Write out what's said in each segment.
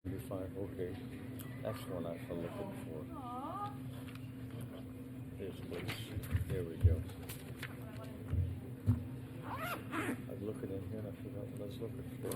You're fine. Okay. That's the one I was looking for. There's Luke's. There we go. I was looking in here and I forgot what I was looking for.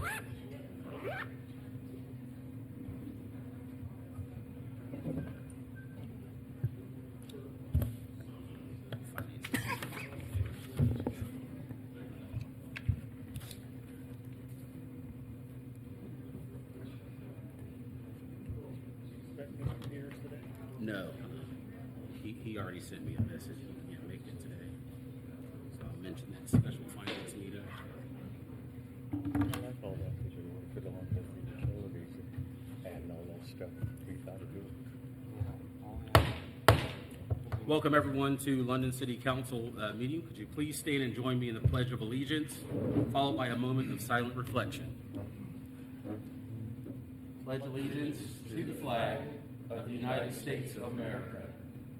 No, he already sent me a message. He can't make it today. So I'll mention that special finance meeting. I like all that because you're working on the utilities and adding all that stuff. We thought of it. Welcome everyone to London City Council meeting. Could you please stand and join me in the Pledge of Allegiance, followed by a moment of silent reflection. Pledge allegiance to the flag of the United States of America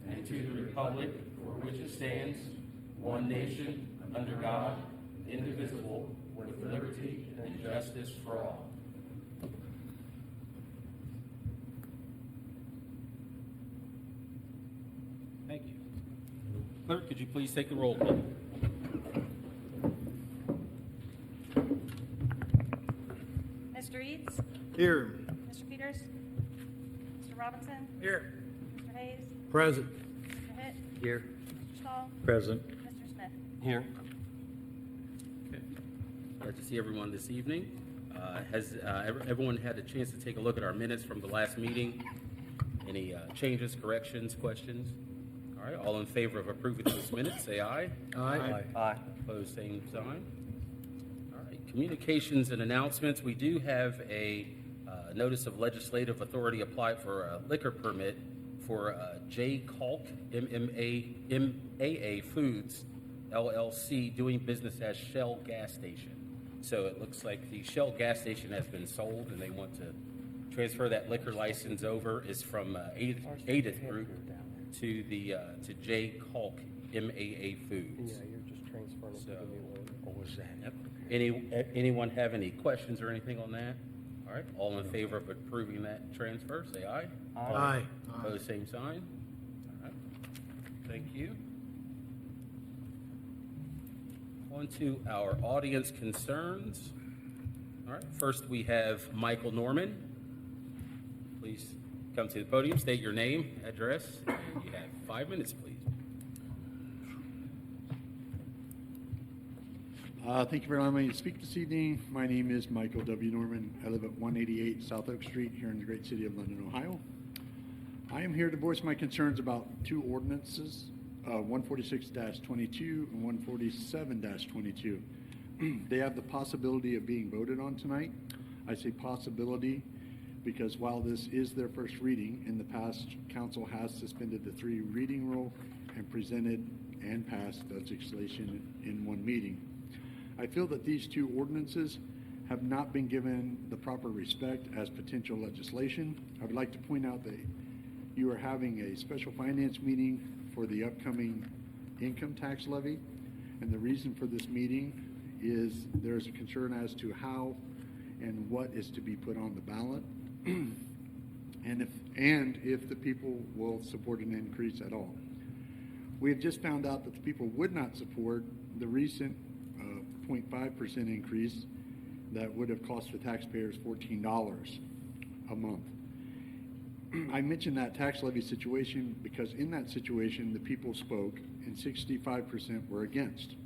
and to the republic for which it stands, one nation, under God, indivisible, with liberty and justice for all. Thank you. Clerk, could you please take the roll call? Mr. Eads? Here. Mr. Peters? Mr. Robinson? Here. Mr. Hayes? Present. Mr. Hitt? Here. Mr. Stahl? Present. Mr. Smith? Here. Okay. Glad to see everyone this evening. Has everyone had a chance to take a look at our minutes from the last meeting? Any changes, corrections, questions? All right, all in favor of approving those minutes, say aye. Aye. Aye. Opposed, same sign. All right, communications and announcements. We do have a notice of legislative authority applied for a liquor permit for J. Kalk MAA Foods LLC doing business as Shell Gas Station. So it looks like the Shell gas station has been sold and they want to transfer that liquor license over. Is from Adith Group to the to J. Kalk MAA Foods. Yeah, you're just transferring it to So- the new one. Or was that? Yep. Anyone have any questions or anything on that? All right, all in favor of approving that transfer, say aye. Aye. Opposed, same sign. All right, thank you. On to our audience concerns. All right, first we have Michael Norman. Please come to the podium, state your name, address, and you have 5 minutes, please. Thank you for allowing me to speak this evening. My name is Michael W. Norman. I live at 188 South Oak Street here in the great city of London, Ohio. I am here to voice my concerns about two ordinances, 146-22 and 147-22. They have the possibility of being voted on tonight. I say possibility because while this is their first reading, in the past, council has suspended the 3 reading rule and presented and passed legislation in one meeting. I feel that these two ordinances have not been given the proper respect as potential legislation. I would like to point out that you are having a special finance meeting for the upcoming income tax levy, and the reason for this meeting is there's a concern as to how and what is to be put on the ballot, and if the people will support an increase at all. We have just found out that the people would not support the recent 0.5% increase that would have cost the taxpayers $14 a month. I mentioned that tax levy situation because in that situation the people spoke and 65% were against.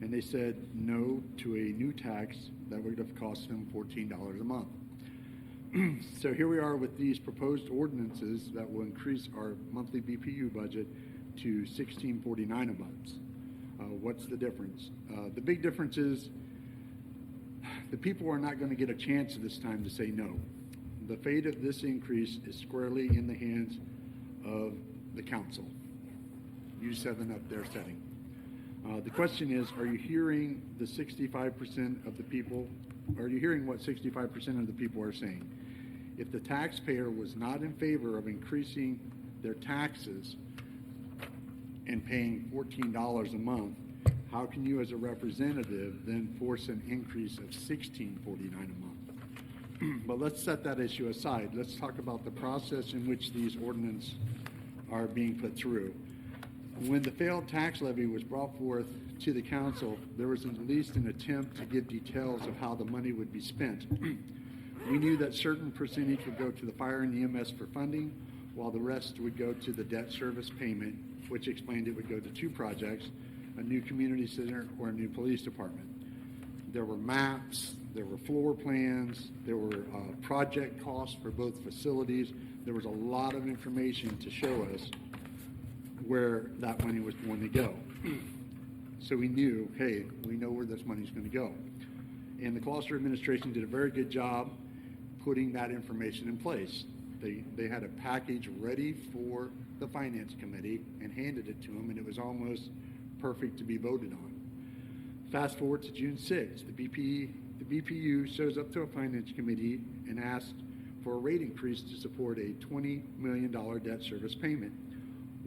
And they said no to a new tax that would have cost them $14 a month. So here we are with these proposed ordinances that will increase our monthly BPU budget to $16.49 a month. What's the difference? The big difference is the people are not going to get a chance this time to say no. The fate of this increase is squarely in the hands of the council. You 7 up there setting. The question is, are you hearing the 65% of the people? Are you hearing what 65% of the people are saying? If the taxpayer was not in favor of increasing their taxes and paying $14 a month, how can you as a representative then force an increase of $16.49 a month? But let's set that issue aside. Let's talk about the process in which these ordinances are being put through. When the failed tax levy was brought forth to the council, there was at least an attempt to give details of how the money would be spent. We knew that certain percentage would go to the fire and EMS for funding, while the rest would go to the debt service payment, which explained it would go to 2 projects, a new community center or a new police department. There were maps, there were floor plans, there were project costs for both facilities. There was a lot of information to show us where that money was going to go. So we knew, hey, we know where this money's going to go. And the Gloucester administration did a very good job putting that information in place. They had a package ready for the finance committee and handed it to them, and it was almost perfect to be voted on. Fast forward to June 6th, the BPU shows up to a finance committee and asked for a rate increase to support a $20 million debt service payment.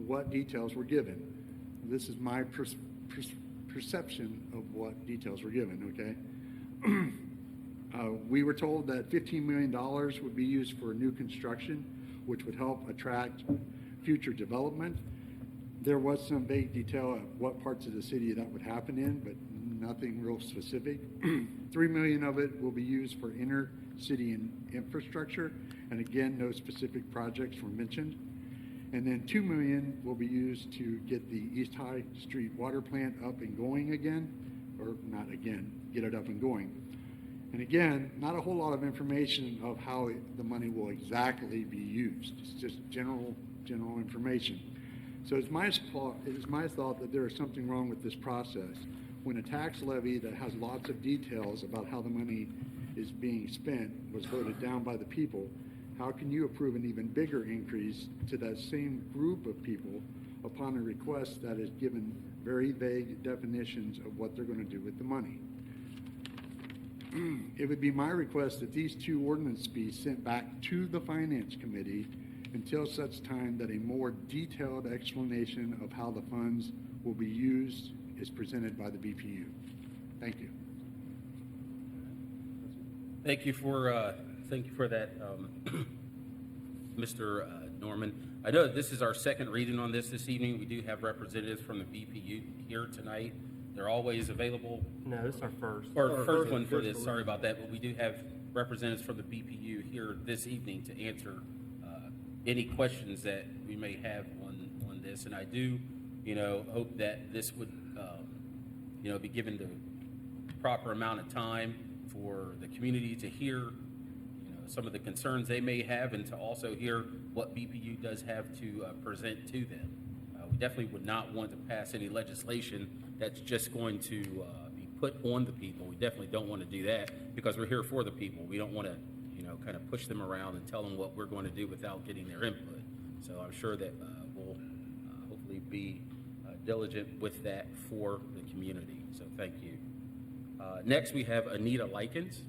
What details were given? This is my perception of what details were given, okay? We were told that $15 million would be used for new construction, which would help attract future development. There was some vague detail of what parts of the city that would happen in, but nothing real specific. $3 million of it will be used for inner city infrastructure, and again, no specific projects were mentioned. And then $2 million will be used to get the East High Street water plant up and going again, or not again, get it up and going. And again, not a whole lot of information of how the money will exactly be used. It's just general information. So it's my thought that there is something wrong with this process. When a tax levy that has lots of details about how the money is being spent was voted down by the people, how can you approve an even bigger increase to that same group of people upon a request that is given very vague definitions of what they're going to do with the money? It would be my request that these 2 ordinances be sent back to the Finance Committee until such time that a more detailed explanation of how the funds will be used is presented by the BPU. Thank you. Thank you for that, Mr. Norman. I know that this is our second reading on this evening. We do have representatives from the BPU here tonight. They're always available. No, this is our first. Or first one for this, sorry about that, but we do have representatives from the BPU here this evening to answer any questions that we may have on this. And I do, hope that this would, be given the proper amount of time for the community to hear, some of the concerns they may have, and to also hear what BPU does have to present to them. We definitely would not want to pass any legislation that's just going to be put on the people. We definitely don't want to do that because we're here for the people. We don't want to, kind of push them around and tell them what we're going to do without getting their input. So I'm sure that we'll hopefully be diligent with that for the community. So thank you. Next, we have Anita Likens.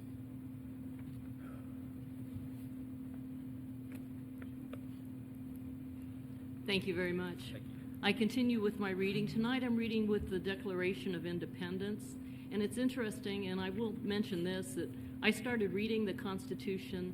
Thank you very much. I continue with my reading. Tonight I'm reading with the Declaration of Independence. And it's interesting, and I will mention this, that I started reading the Constitution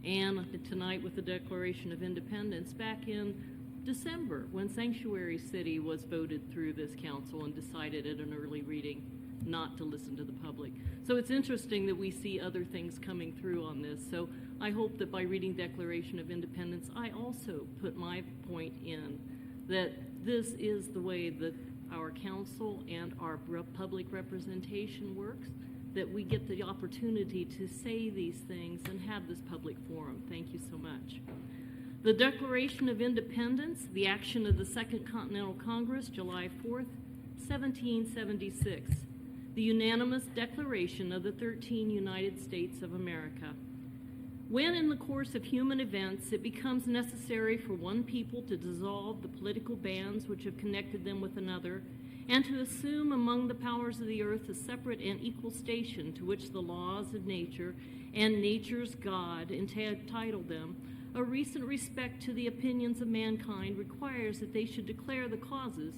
and tonight with the Declaration of Independence back in December when Sanctuary City was voted through this council and decided at an early reading not to listen to the public. So it's interesting that we see other things coming through on this. So I hope that by reading Declaration of Independence, I also put my point in that this is the way that our council and our public representation works, that we get the opportunity to say these things and have this public forum. Thank you so much. The Declaration of Independence, the action of the Second Continental Congress, July 4th, 1776. The unanimous declaration of the 13 United States of America. When in the course of human events it becomes necessary for one people to dissolve the political bands which have connected them with another, and to assume among the powers of the earth a separate and equal station to which the laws of nature and nature's God entitle them, a recent respect to the opinions of mankind requires that they should declare the causes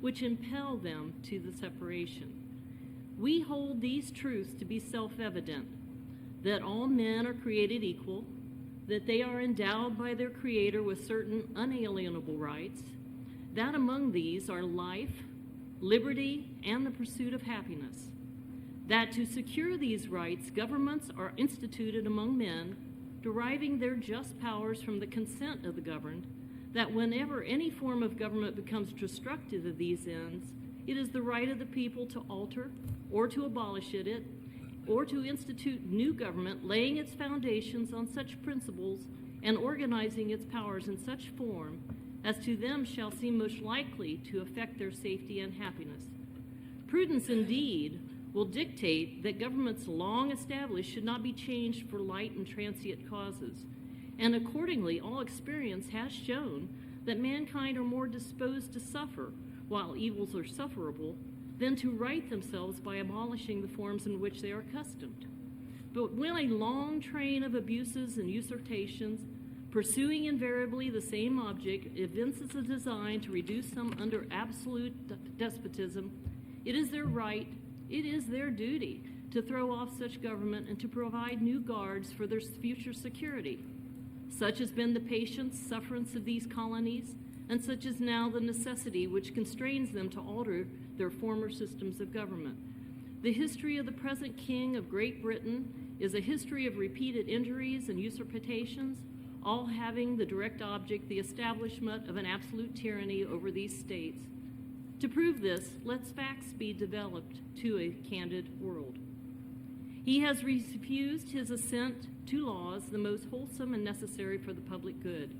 which impel them to the separation. We hold these truths to be self-evident, that all men are created equal, that they are endowed by their Creator with certain unalienable rights, that among these are life, liberty, and the pursuit of happiness, that to secure these rights, governments are instituted among men, deriving their just powers from the consent of the governed, that whenever any form of government becomes destructive of these ends, it is the right of the people to alter or to abolish it, or to institute new government, laying its foundations on such principles and organizing its powers in such form as to them shall seem most likely to affect their safety and happiness. Prudence indeed will dictate that governments long established should not be changed for light and transient causes, and accordingly all experience has shown that mankind are more disposed to suffer while evils are sufferable than to right themselves by abolishing the forms in which they are accustomed. But when a long train of abuses and usurpations, pursuing invariably the same object, evinces a design to reduce some under absolute despotism, it is their right, it is their duty to throw off such government and to provide new guards for their future security. Such has been the patient sufferance of these colonies, and such is now the necessity which constrains them to alter their former systems of government. The history of the present King of Great Britain is a history of repeated injuries and usurpations, all having the direct object the establishment of an absolute tyranny over these states. To prove this, let facts be developed to a candid world. He has refused his assent to laws the most wholesome and necessary for the public good.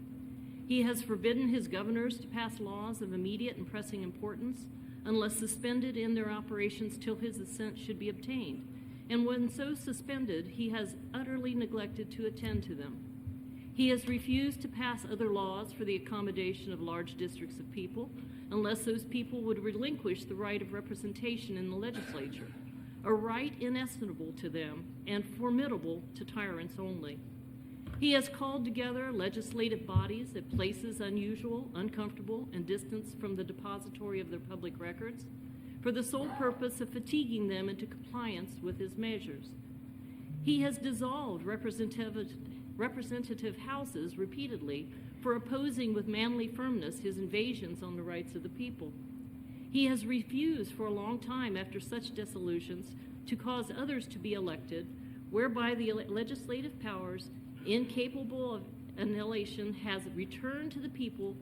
He has forbidden his governors to pass laws of immediate and pressing importance unless suspended in their operations till his assent should be obtained, and when so suspended, he has utterly neglected to attend to them. He has refused to pass other laws for the accommodation of large districts of people unless those people would relinquish the right of representation in the legislature, a right inestimable to them and formidable to tyrants only. He has called together legislative bodies at places unusual, uncomfortable, and distant from the depository of their public records for the sole purpose of fatiguing them into compliance with his measures. He has dissolved representative houses repeatedly for opposing with manly firmness his invasions on the rights of the people. He has refused for a long time after such dissolutions to cause others to be elected, whereby the legislative powers incapable of annihilation has returned to the people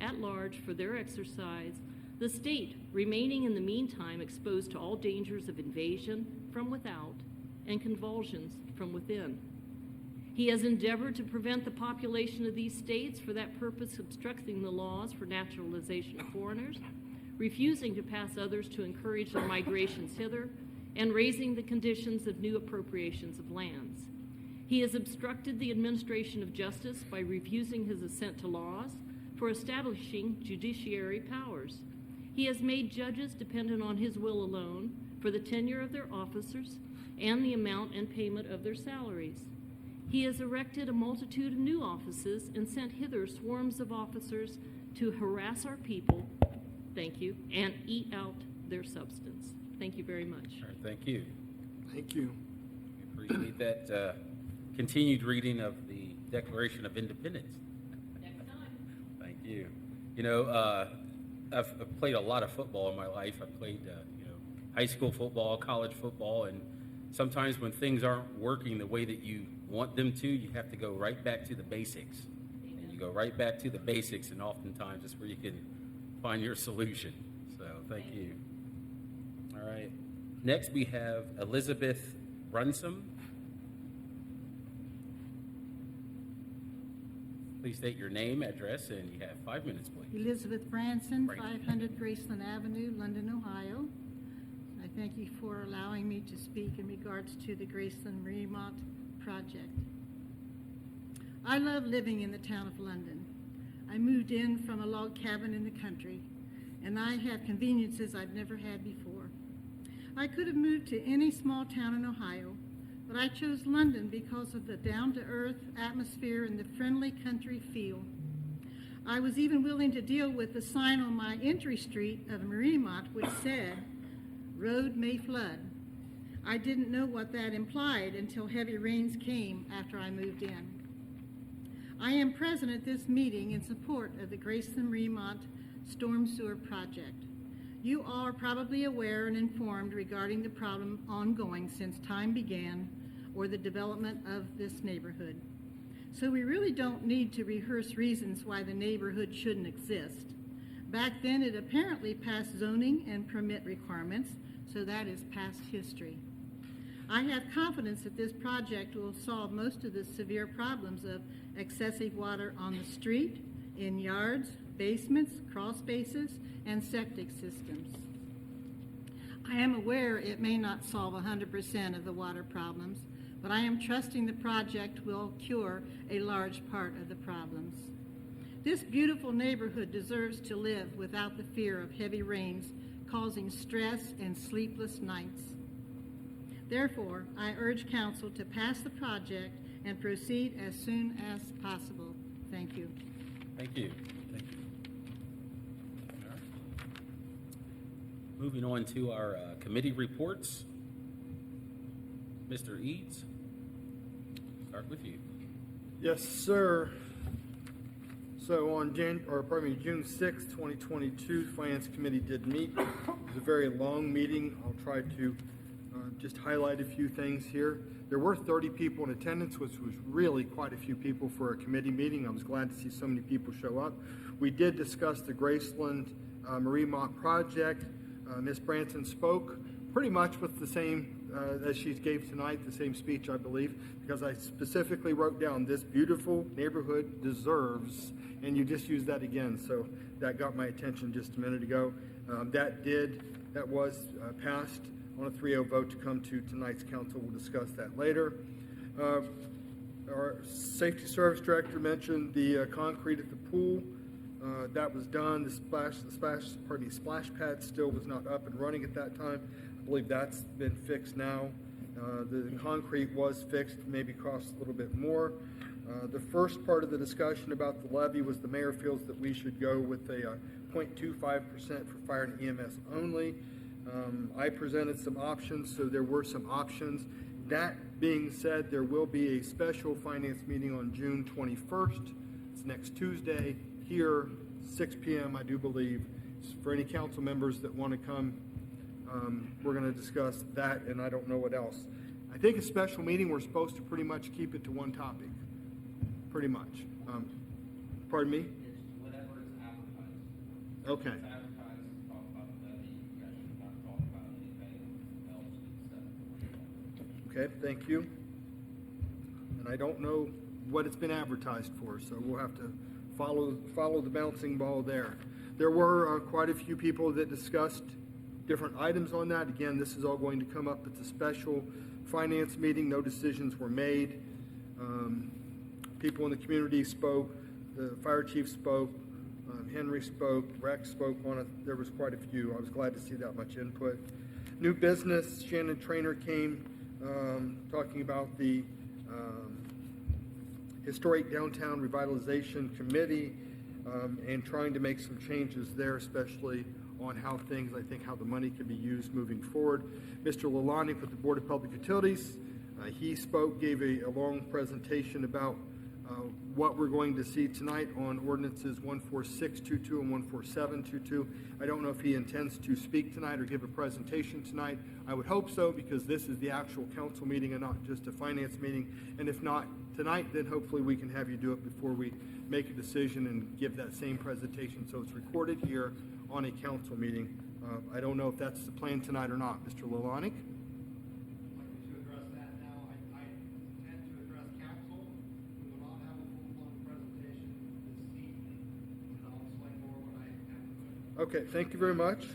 at large for their exercise, the state remaining in the meantime exposed to all dangers of invasion from without and convulsions from within. He has endeavored to prevent the population of these states for that purpose, obstructing the laws for naturalization of foreigners, refusing to pass others to encourage their migrations hither, and raising the conditions of new appropriations of lands. He has obstructed the administration of justice by refusing his assent to laws for establishing judiciary powers. He has made judges dependent on his will alone for the tenure of their officers and the amount and payment of their salaries. He has erected a multitude of new offices and sent hither swarms of officers to harass our people, thank you, and eat out their substance. Thank you very much. All right, thank you. Thank you. We appreciate that continued reading of the Declaration of Independence. Next time. Thank you. You know, I've played a lot of football in my life. I've played, high school football, college football, and sometimes when things aren't working the way that you want them to, you have to go right back to the basics. And you go right back to the basics, and oftentimes that's where you can find your solution. So thank you. All right. Next we have Elizabeth Runsom. Please state your name, address, and you have 5 minutes, please. Elizabeth Branson, Branson. 500 Graceland Avenue, London, Ohio. I thank you for allowing me to speak in regards to the Graceland Remont project. I love living in the town of London. I moved in from a log cabin in the country, and I have conveniences I've never had before. I could have moved to any small town in Ohio, but I chose London because of the down-to-earth atmosphere and the friendly country feel. I was even willing to deal with the sign on my entry street of Mariemont which said, "Road may flood." I didn't know what that implied until heavy rains came after I moved in. I am present at this meeting in support of the Graceland-Remont Storm Sewer Project. You all are probably aware and informed regarding the problem ongoing since time began or the development of this neighborhood. So we really don't need to rehearse reasons why the neighborhood shouldn't exist. Back then, it apparently passed zoning and permit requirements, so that is past history. I have confidence that this project will solve most of the severe problems of excessive water on the street, in yards, basements, crawl spaces, and septic systems. I am aware it may not solve 100% of the water problems, but I am trusting the project will cure a large part of the problems. This beautiful neighborhood deserves to live without the fear of heavy rains causing stress and sleepless nights. Therefore, I urge council to pass the project and proceed as soon as possible. Thank you. Thank you. Thank you. All right. Moving on to our committee reports. Mr. Eads, start with you. Yes, sir. So on June 6, 2022, Finance Committee did meet. It was a very long meeting. I'll try to just highlight a few things here. There were 30 people in attendance, which was really quite a few people for a committee meeting. I was glad to see so many people show up. We did discuss the Graceland Remont project. Ms. Branson spoke pretty much with the same as she gave tonight, the same speech, I believe, because I specifically wrote down this beautiful neighborhood deserves, and you just used that again, so that got my attention just a minute ago. That was passed on a 3-0 vote to come to tonight's council. We'll discuss that later. Our safety service director mentioned the concrete at the pool. That was done. The splash pad still was not up and running at that time. I believe that's been fixed now. The concrete was fixed, maybe cost a little bit more. The first part of the discussion about the levy was the mayor feels that we should go with a 0.25% for fire and EMS only. I presented some options, so there were some options. That being said, there will be a special finance meeting on June 21st. It's next Tuesday here, 6 p.m., I do believe. For any council members that want to come, we're going to discuss that, and I don't know what else. I think a special meeting, we're supposed to pretty much keep it to one topic. Pretty much. Pardon me? It's whatever is advertised. Okay. It's advertised to talk about the levy. You guys should not talk about anything else except. Okay, thank you. And I don't know what it's been advertised for, so we'll have to follow the bouncing ball there. There were quite a few people that discussed different items on that. Again, this is all going to come up at the special finance meeting. No decisions were made. People in the community spoke. The fire chief spoke. Henry spoke. Rex spoke on it. There was quite a few. I was glad to see that much input. New business. Shannon Trainer came talking about the Historic Downtown Revitalization Committee and trying to make some changes there, especially on how the money can be used moving forward. Mr. Lalani with the Board of Public Utilities, he spoke, gave a long presentation about what we're going to see tonight on ordinances 14622 and 14722. I don't know if he intends to speak tonight or give a presentation tonight. I would hope so, because this is the actual council meeting and not just a finance meeting. And if not tonight, then hopefully we can have you do it before we make a decision and give that same presentation, so it's recorded here on a council meeting. I don't know if that's the plan tonight or not. Mr. Lalani? To address that now, I intend to address council. We will not have a full-blown presentation this evening, and I'll explain more when I have it. Okay, thank you very much.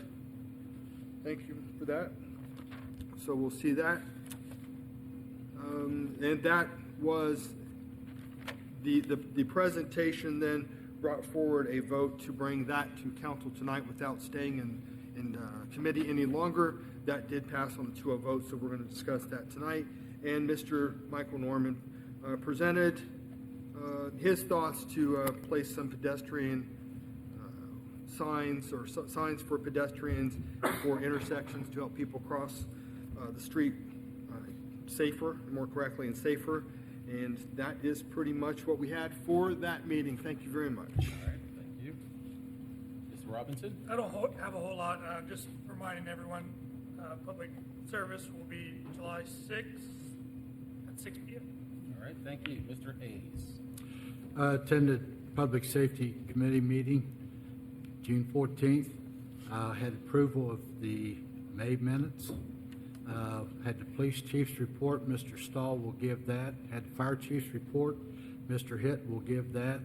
Thank you for that. So we'll see that. And that was the presentation then brought forward a vote to bring that to council tonight without staying in committee any longer. That did pass on the 2-0 vote, so we're going to discuss that tonight. And Mr. Michael Norman presented his thoughts to place some pedestrian signs or signs for pedestrians for intersections to help people cross the street safer, more correctly and safer. And that is pretty much what we had for that meeting. Thank you very much. All right, thank you. Mr. Robinson? I don't have a whole lot, just reminding everyone, public service will be July 6th at 6 p.m. All right, thank you. Mr. Hayes? Attended Public Safety Committee meeting, June 14th. Had approval of the May minutes. Had the police chief's report. Mr. Stahl will give that. Had the fire chief's report. Mr. Hitt will give that.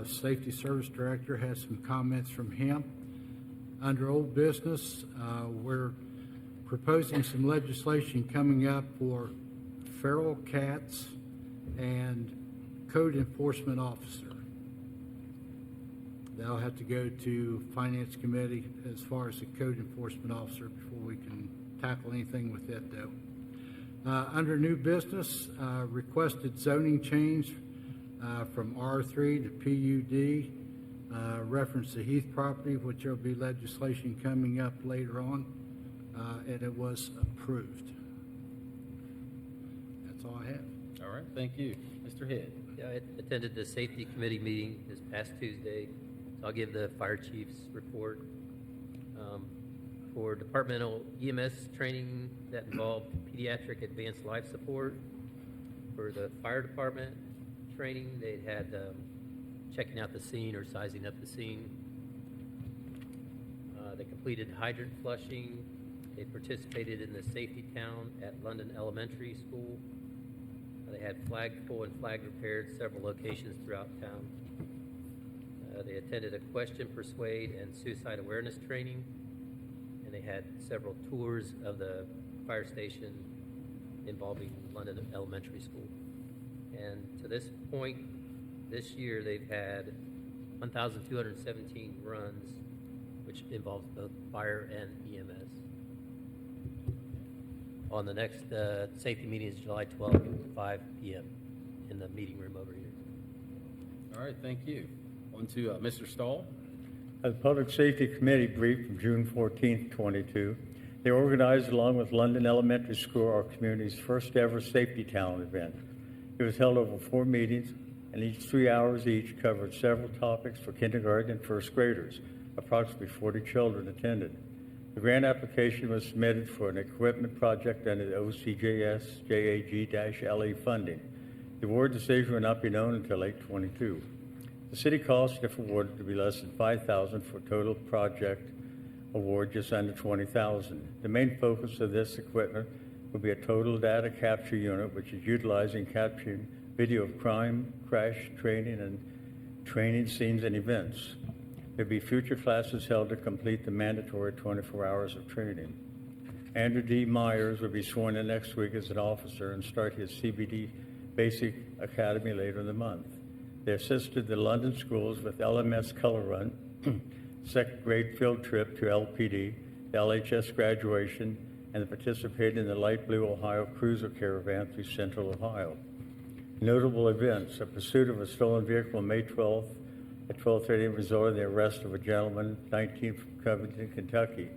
Safety Service Director has some comments from him. Under old business, we're proposing some legislation coming up for feral cats and code enforcement officer. That'll have to go to Finance Committee as far as the code enforcement officer before we can tackle anything with it, though. Under new business, requested zoning change from R3 to PUD, reference the Heath property, which there'll be legislation coming up later on, and it was approved. That's all I have. All right, thank you. Mr. Hitt? Yeah, I attended the safety committee meeting this past Tuesday, so I'll give the fire chief's report. For departmental EMS training that involved pediatric advanced life support. For the fire department training, they had checking out the scene or sizing up the scene. They completed hydrant flushing. They participated in the safety town at London Elementary School. They had flag pull and flag repaired several locations throughout town. They attended a question, persuade, and suicide awareness training, and they had several tours of the fire station involving London Elementary School. And to this point, this year, they've had 1,217 runs, which involves both fire and EMS. On the next safety meeting is July 12th at 5 p.m. in the meeting room over here. All right, thank you. On to Mr. Stahl. As Public Safety Committee brief from June 14th, 22, they organized along with London Elementary School our community's first ever Safety Town event. It was held over 4 meetings, and each 3 hours each covered several topics for kindergarten and first graders. Approximately 40 children attended. The grant application was submitted for an equipment project under the OCJS JAG-LE funding. The award decision will not be known until late 22. The city cost, if awarded, to be less than $5,000 for total project award just under $20,000. The main focus of this equipment will be a total data capture unit, which is utilizing capturing video of crime, crash, training, and training scenes and events. There'll be future classes held to complete the mandatory 24 hours of training. Andrew D. Myers will be sworn in next week as an officer and start his CBD Basic Academy later in the month. They assisted the London schools with LMS Color Run, second grade field trip to LPD, the LHS graduation, and they participated in the Light Blue Ohio Cruiser Caravan through Central Ohio. Notable events: a pursuit of a stolen vehicle on May 12th at 12:30 resulted in the arrest of a gentleman, 19 from Covington, Kentucky.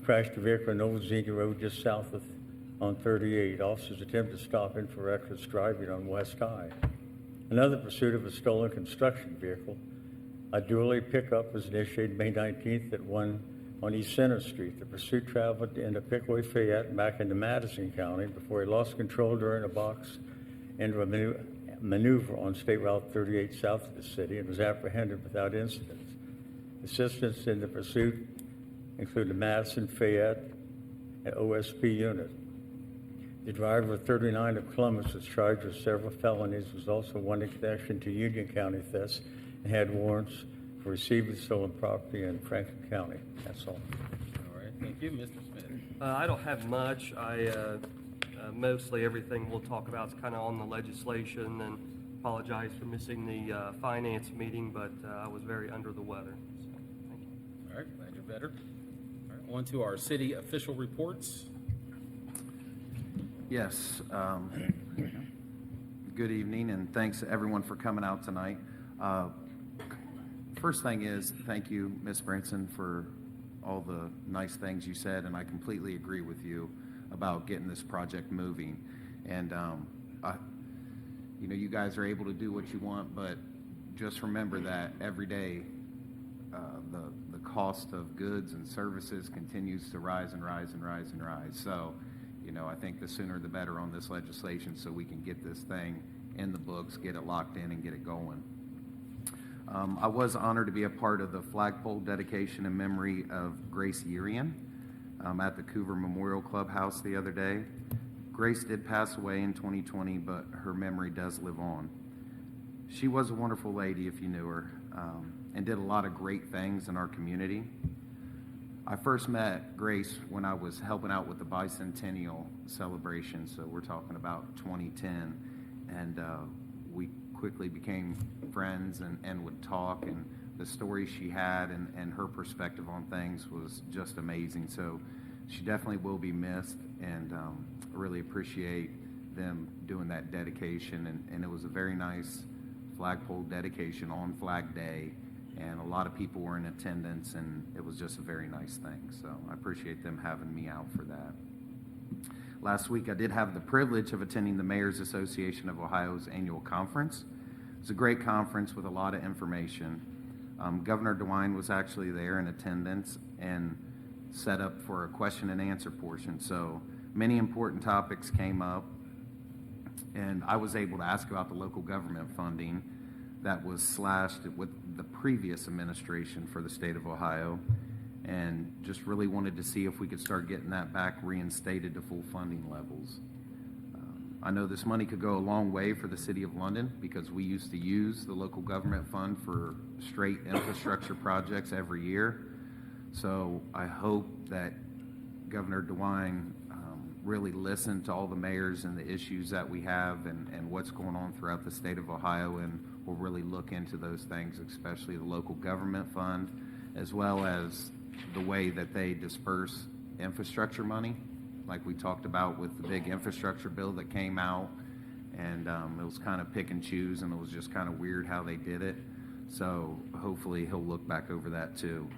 Crashed a vehicle on Nova Xenia Road just south of on 38. Officers attempted to stop him for reckless driving on West High. Another pursuit of a stolen construction vehicle. A dually pickup was initiated May 19th at 1 on East Center Street. The pursuit traveled into Pickaway, Fayette, and back into Madison County before he lost control during a box into a maneuver on State Route 38 south of the city and was apprehended without incident. Assistance in the pursuit included Madison, Fayette, and OSP unit. The driver of 39 of Columbus was charged with several felonies, was also one in connection to Union County thefts, and had warrants for receiving stolen property in Franklin County. That's all. All right, thank you. Mr. Smith? I don't have much. Mostly everything we'll talk about is kind of on the legislation, and apologize for missing the finance meeting, but I was very under the weather. So, thank you. All right, glad you're better. All right, on to our city official reports. Yes. Good evening, and thanks to everyone for coming out tonight. First thing is, thank you, Ms. Branson, for all the nice things you said, and I completely agree with you. about getting this project moving. And, you guys are able to do what you want, but just remember that every day, the cost of goods and services continues to rise and rise and rise and rise. So, I think the sooner the better on this legislation so we can get this thing in the books, get it locked in, and get it going. I was honored to be a part of the flagpole dedication in memory of Grace Urian at the Coover Memorial Clubhouse the other day. Grace did pass away in 2020, but her memory does live on. She was a wonderful lady if you knew her, and did a lot of great things in our community. I first met Grace when I was helping out with the bicentennial celebration, so we're talking about 2010, and we quickly became friends and would talk, and the story she had and her perspective on things was just amazing. So she definitely will be missed, and I really appreciate them doing that dedication, and it was a very nice flagpole dedication on Flag Day, and a lot of people were in attendance, and it was just a very nice thing. So I appreciate them having me out for that. Last week, I did have the privilege of attending the Mayor's Association of Ohio's annual conference. It was a great conference with a lot of information. Governor DeWine was actually there in attendance and set up for a question and answer portion. So many important topics came up, and I was able to ask about the local government funding that was slashed with the previous administration for the state of Ohio, and just really wanted to see if we could start getting that back reinstated to full funding levels. I know this money could go a long way for the City of London because we used to use the local government fund for straight infrastructure projects every year. So I hope that Governor DeWine really listened to all the mayors and the issues that we have and what's going on throughout the state of Ohio, and will really look into those things, especially the local government fund, as well as the way that they disperse infrastructure money, like we talked about with the big infrastructure bill that came out, and it was kind of pick and choose, and it was just kind of weird how they did it. So hopefully he'll look back over that too.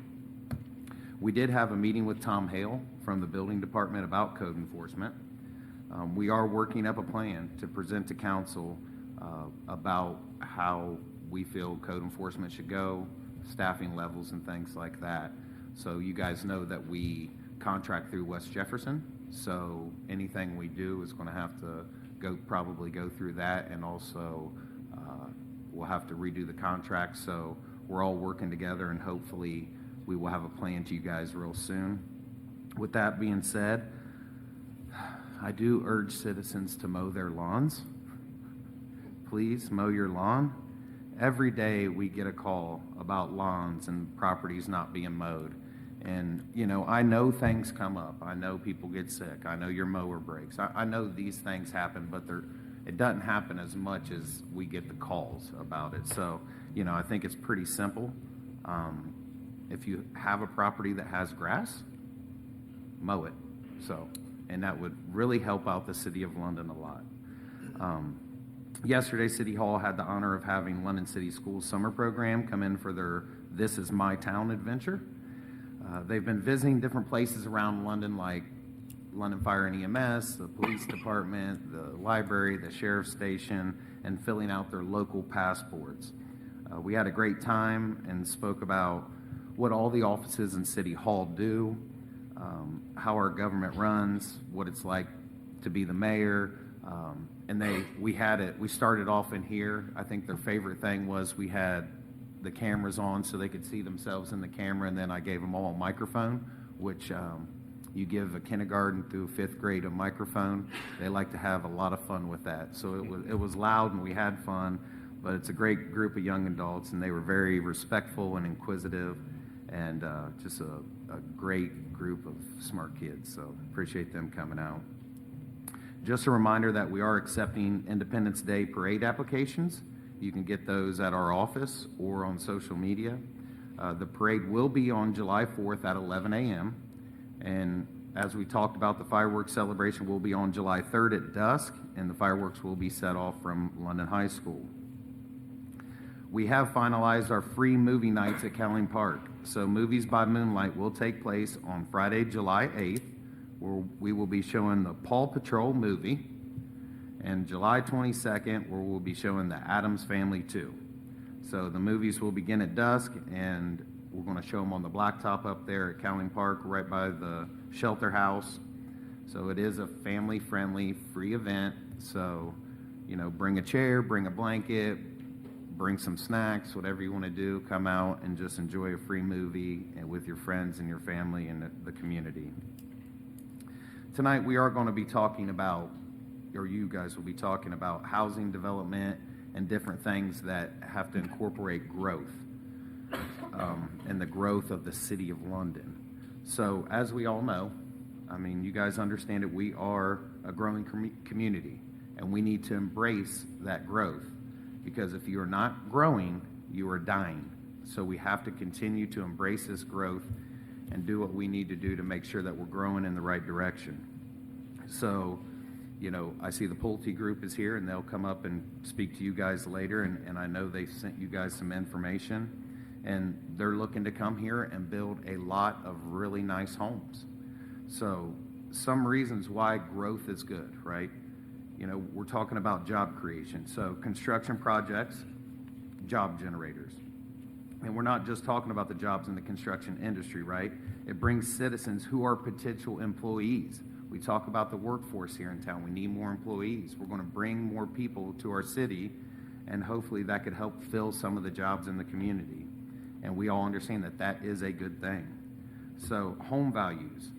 We did have a meeting with Tom Hale from the building department about code enforcement. We are working up a plan to present to council about how we feel code enforcement should go, staffing levels and things like that. So you guys know that we contract through West Jefferson, so anything we do is going to have to probably go through that, and also we'll have to redo the contract. So we're all working together, and hopefully we will have a plan to you guys real soon. With that being said, I do urge citizens to mow their lawns. Please mow your lawn. Every day we get a call about lawns and properties not being mowed. And, I know things come up. I know people get sick. I know your mower breaks. I know these things happen, but it doesn't happen as much as we get the calls about it. So, I think it's pretty simple. If you have a property that has grass, mow it. And that would really help out the City of London a lot. Yesterday, City Hall had the honor of having London City Schools summer program come in for their This Is My Town adventure. They've been visiting different places around London, like London Fire and EMS, the police department, the library, the sheriff's station, and filling out their local passports. We had a great time and spoke about what all the offices in City Hall do, how our government runs, what it's like to be the mayor, and we started off in here. I think their favorite thing was we had the cameras on so they could see themselves in the camera, and then I gave them all a microphone, which you give a kindergarten through fifth grade a microphone. They like to have a lot of fun with that. So it was loud and we had fun, but it's a great group of young adults, and they were very respectful and inquisitive, and just a great group of smart kids. So appreciate them coming out. Just a reminder that we are accepting Independence Day parade applications. You can get those at our office or on social media. The parade will be on July 4th at 11 a.m. And as we talked about, the fireworks celebration will be on July 3rd at dusk, and the fireworks will be set off from London High School. We have finalized our free movie nights at Cowling Park. So Movies by Moonlight will take place on Friday, July 8th, where we will be showing the Paw Patrol movie, and July 22nd, where we'll be showing the Addams Family 2. So the movies will begin at dusk, and we're going to show them on the blacktop up there at Cowling Park, right by the shelter house. So it is a family-friendly, free event. So, bring a chair, bring a blanket, bring some snacks, whatever you want to do. Come out and just enjoy a free movie and with your friends and your family and the community. Tonight we are going to be talking about, or you guys will be talking about, housing development and different things that have to incorporate growth and the growth of the city of London. So as we all know, you guys understand it, we are a growing community, and we need to embrace that growth, because if you are not growing, you are dying. So we have to continue to embrace this growth and do what we need to do to make sure that we're growing in the right direction. So, I see the Pulte group is here, and they'll come up and speak to you guys later, and I know they sent you guys some information, and they're looking to come here and build a lot of really nice homes. So some reasons why growth is good, right? We're talking about job creation. So construction projects, job generators. And we're not just talking about the jobs in the construction industry, right? It brings citizens who are potential employees. We talk about the workforce here in town. We need more employees. We're going to bring more people to our city, and hopefully that could help fill some of the jobs in the community. And we all understand that that is a good thing. So home values.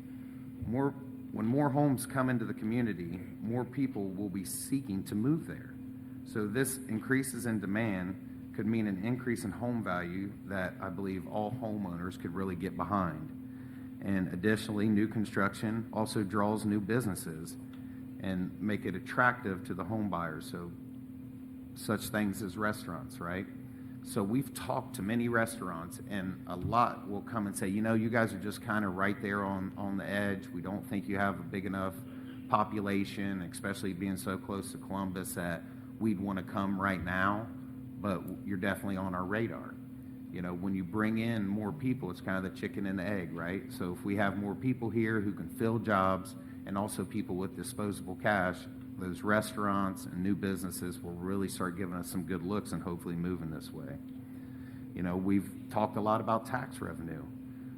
When more homes come into the community, more people will be seeking to move there. So this increases in demand could mean an increase in home value that I believe all homeowners could really get behind. And additionally, new construction also draws new businesses and make it attractive to the home buyers. So such things as restaurants, right? So we've talked to many restaurants, and a lot will come and say, you guys are just kind of right there on the edge. We don't think you have a big enough population, especially being so close to Columbus, that we'd want to come right now, but you're definitely on our radar. When you bring in more people, it's kind of the chicken and the egg, right? So if we have more people here who can fill jobs, and also people with disposable cash, those restaurants and new businesses will really start giving us some good looks and hopefully moving this way. We've talked a lot about tax revenue.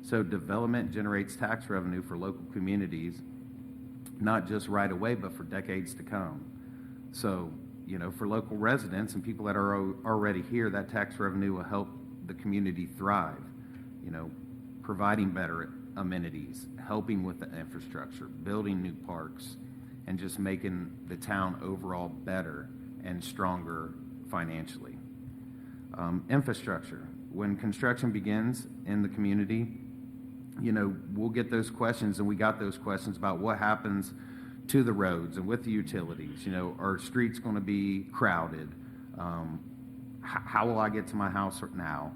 So development generates tax revenue for local communities, not just right away, but for decades to come. So, for local residents and people that are already here, that tax revenue will help the community thrive, providing better amenities, helping with the infrastructure, building new parks, and just making the town overall better and stronger financially. Infrastructure. When construction begins in the community, we'll get those questions, and we got those questions about what happens to the roads and with the utilities. Are streets going to be crowded? How will I get to my house now?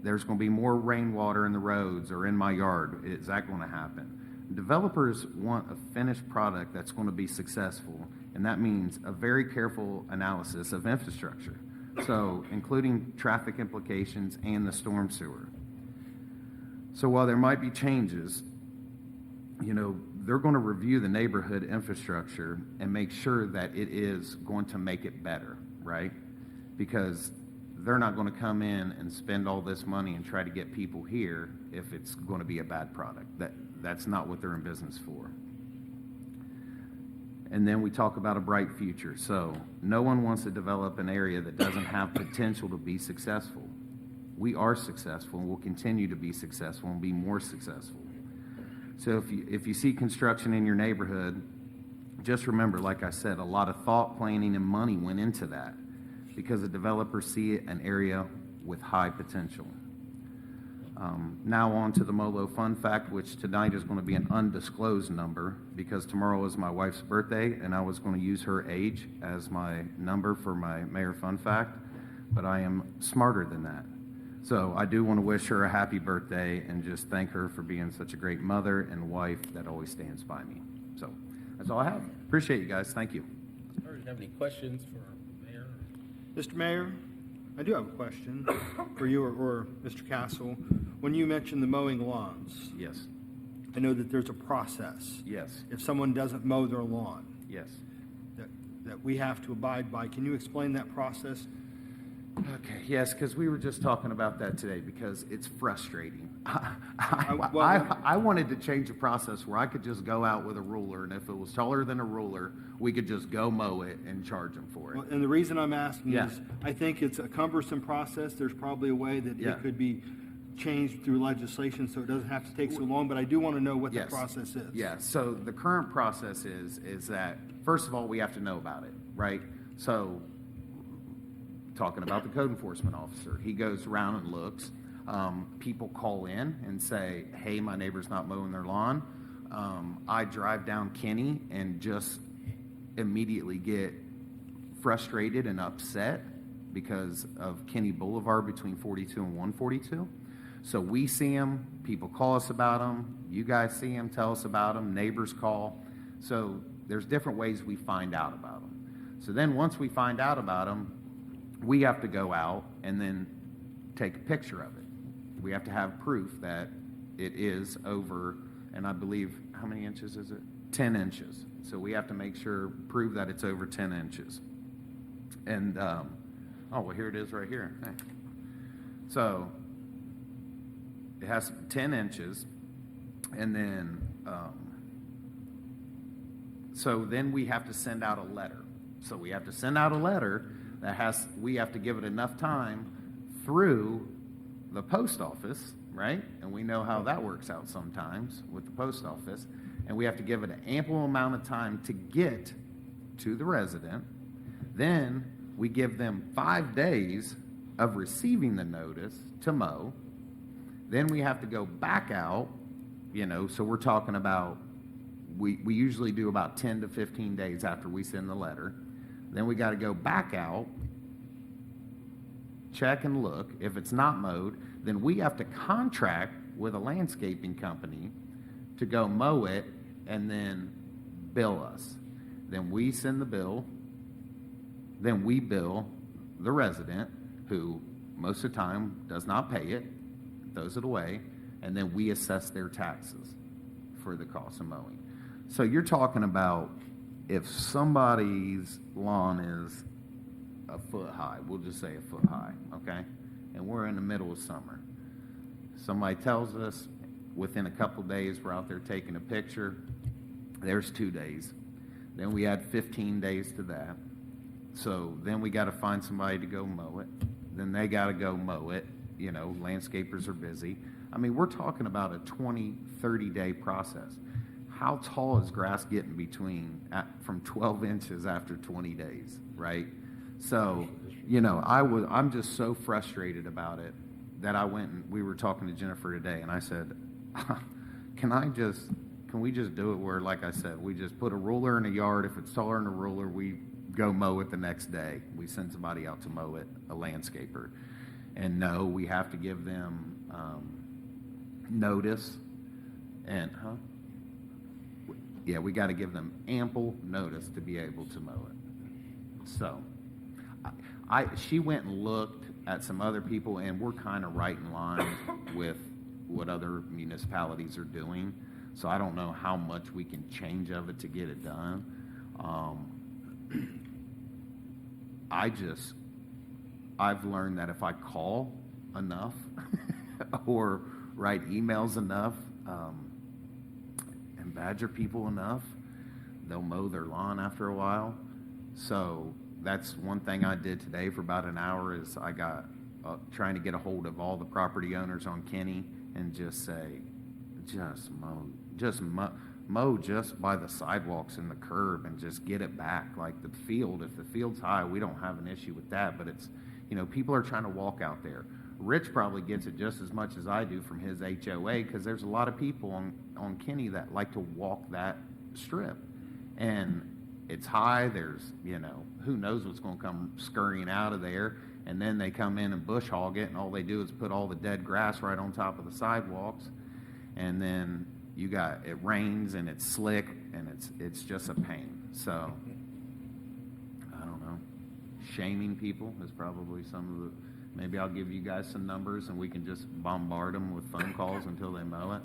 There's going to be more rainwater in the roads or in my yard. Is that going to happen? Developers want a finished product that's going to be successful, and that means a very careful analysis of infrastructure, so including traffic implications and the storm sewer. So while there might be changes, they're going to review the neighborhood infrastructure and make sure that it is going to make it better, right? Because they're not going to come in and spend all this money and try to get people here if it's going to be a bad product. That's not what they're in business for. And then we talk about a bright future. So no one wants to develop an area that doesn't have potential to be successful. We are successful, and we'll continue to be successful and be more successful. So if you see construction in your neighborhood, just remember, like I said, a lot of thought, planning, and money went into that, because the developers see an area with high potential. Now on to the MOLO fun fact, which tonight is going to be an undisclosed number, because tomorrow is my wife's birthday, and I was going to use her age as my number for my mayor fun fact, but I am smarter than that. So I do want to wish her a happy birthday and just thank her for being such a great mother and wife that always stands by me. So that's all I have. Appreciate you guys. Thank you. Do you have any questions for Mayor? Mr. Mayor, I do have a question for you or Mr. Castle. When you mentioned the mowing lawns, Yes. I know that there's a process. Yes, If someone doesn't mow their lawn, yes. that we have to abide by. Can you explain that process? Okay, yes, because we were just talking about that today, because it's frustrating. well- I wanted to change the process where I could just go out with a ruler, and if it was taller than a ruler, we could just go mow it and charge them for it. Well, and the reason I'm asking Yeah. is, I think it's a cumbersome process. There's probably a way that Yeah. it could be changed through legislation, so it doesn't have to take so long, but I do want to know what the Yes. process is. Yeah, so the current process is that, first of all, we have to know about it, right? So, talking about the code enforcement officer, he goes around and looks. People call in and say, hey, my neighbor's not mowing their lawn. I drive down Kenny and just immediately get frustrated and upset because of Kenny Boulevard between 42 and 142. So we see them, people call us about them, you guys see them, tell us about them, neighbors call. So there's different ways we find out about them. So then once we find out about them, we have to go out and then take a picture of it. We have to have proof that it is over, and I believe, how many inches is it? 10 inches. So we have to make sure, prove that it's over 10 inches. And, oh, well, here it is right here. Hey. So it has 10 inches, and then, so then we have to send out a letter. So we have to send out a letter we have to give it enough time through the post office, right? And we know how that works out sometimes with the post office. And we have to give it an ample amount of time to get to the resident. Then we give them 5 days of receiving the notice to mow. Then we have to go back out, so we're talking about, we usually do about 10 to 15 days after we send the letter. Then we got to go back out, check and look. If it's not mowed, then we have to contract with a landscaping company to go mow it and then bill us. Then we send the bill. Then we bill the resident, who most of the time does not pay it, throws it away, and then we assess their taxes for the cost of mowing. So you're talking about, if somebody's lawn is a foot high, we'll just say a foot high, okay? And we're in the middle of summer. Somebody tells us within a couple days we're out there taking a picture. There's 2 days. Then we add 15 days to that. So then we got to find somebody to go mow it. Then they got to go mow it. Landscapers are busy. I mean, we're talking about a 20, 30-day process. How tall is grass getting from 12 inches after 20 days, right? So, I'm just so frustrated about it that I went and we were talking to Jennifer today, and I said, can we just do it where, like I said, we just put a ruler in the yard. If it's taller than a ruler, we go mow it the next day. We send somebody out to mow it, a landscaper. And no, we have to give them notice. And, yeah, we got to give them ample notice to be able to mow it. So, she went and looked at some other people, and we're kind of right in line with what other municipalities are doing. So I don't know how much we can change of it to get it done. I've learned that if I call enough or write emails enough, and badger people enough, they'll mow their lawn after a while. So that's one thing I did today for about an hour, is I got trying to get a hold of all the property owners on Kenny and just say, just mow just by the sidewalks and the curb and just get it back. Like the field, if the field's high, we don't have an issue with that, but it's, people are trying to walk out there. Rich probably gets it just as much as I do from his HOA, because there's a lot of people on Kenny that like to walk that strip. And it's high, there's, who knows what's going to come scurrying out of there. And then they come in and bush hog it, and all they do is put all the dead grass right on top of the sidewalks. And then it rains and it's slick, and it's just a pain. So, I don't know. Shaming people is probably maybe I'll give you guys some numbers and we can just bombard them with phone calls until they mow it.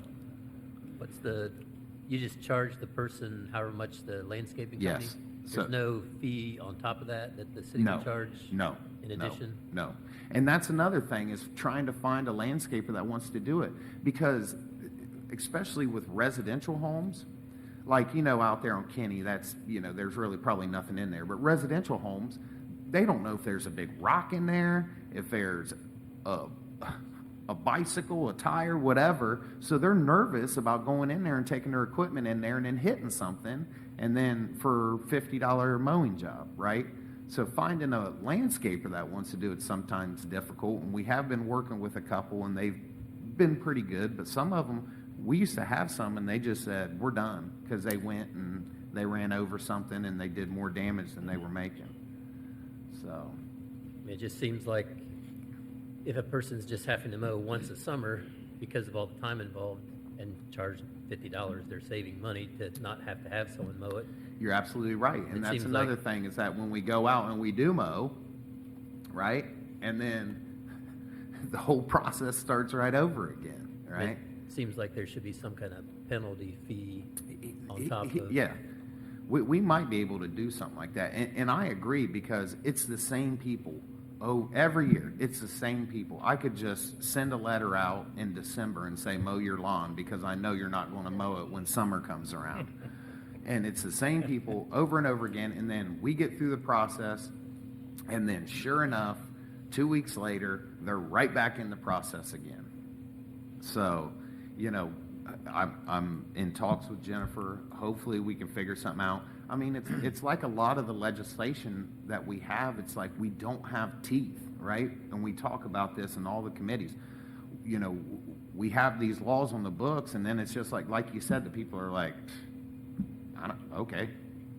You just charge the person however much the landscaping company? Yes. There's no fee on top of that the city No, would charge? no. In no, addition? No. And that's another thing, is trying to find a landscaper that wants to do it. Because, especially with residential homes, like, out there on Kenny, that's, there's really probably nothing in there. But residential homes, they don't know if there's a big rock in there, if there's a bicycle, a tire, whatever. So they're nervous about going in there and taking their equipment in there and then hitting something, and then for $50 mowing job, right? So finding a landscaper that wants to do it sometimes difficult. And we have been working with a couple, and they've been pretty good. But some of them, we used to have some, and they just said, we're done, because they went and they ran over something and they did more damage than they were making. So, It just seems like if a person's just having to mow once a summer because of all the time involved and charge $50, they're saving money to not have to have someone mow it. you're absolutely right. And It that's seems another like- thing, is that when we go out and we do mow, right? And then the whole process starts right over again, right? It seems like there should be some kind of penalty fee on top of. Yeah. We might be able to do something like that. And I agree, because it's the same people. Oh, every year, it's the same people. I could just send a letter out in December and say, mow your lawn, because I know you're not going to mow it when summer comes around. And it's the same people over and over again. And then we get through the process, and then sure enough, 2 weeks later, they're right back in the process again. So, I'm in talks with Jennifer. Hopefully we can figure something out. I mean, it's like a lot of the legislation that we have, it's like we don't have teeth, right? And we talk about this in all the committees. We have these laws on the books, and then it's just like you said, the people are like, okay,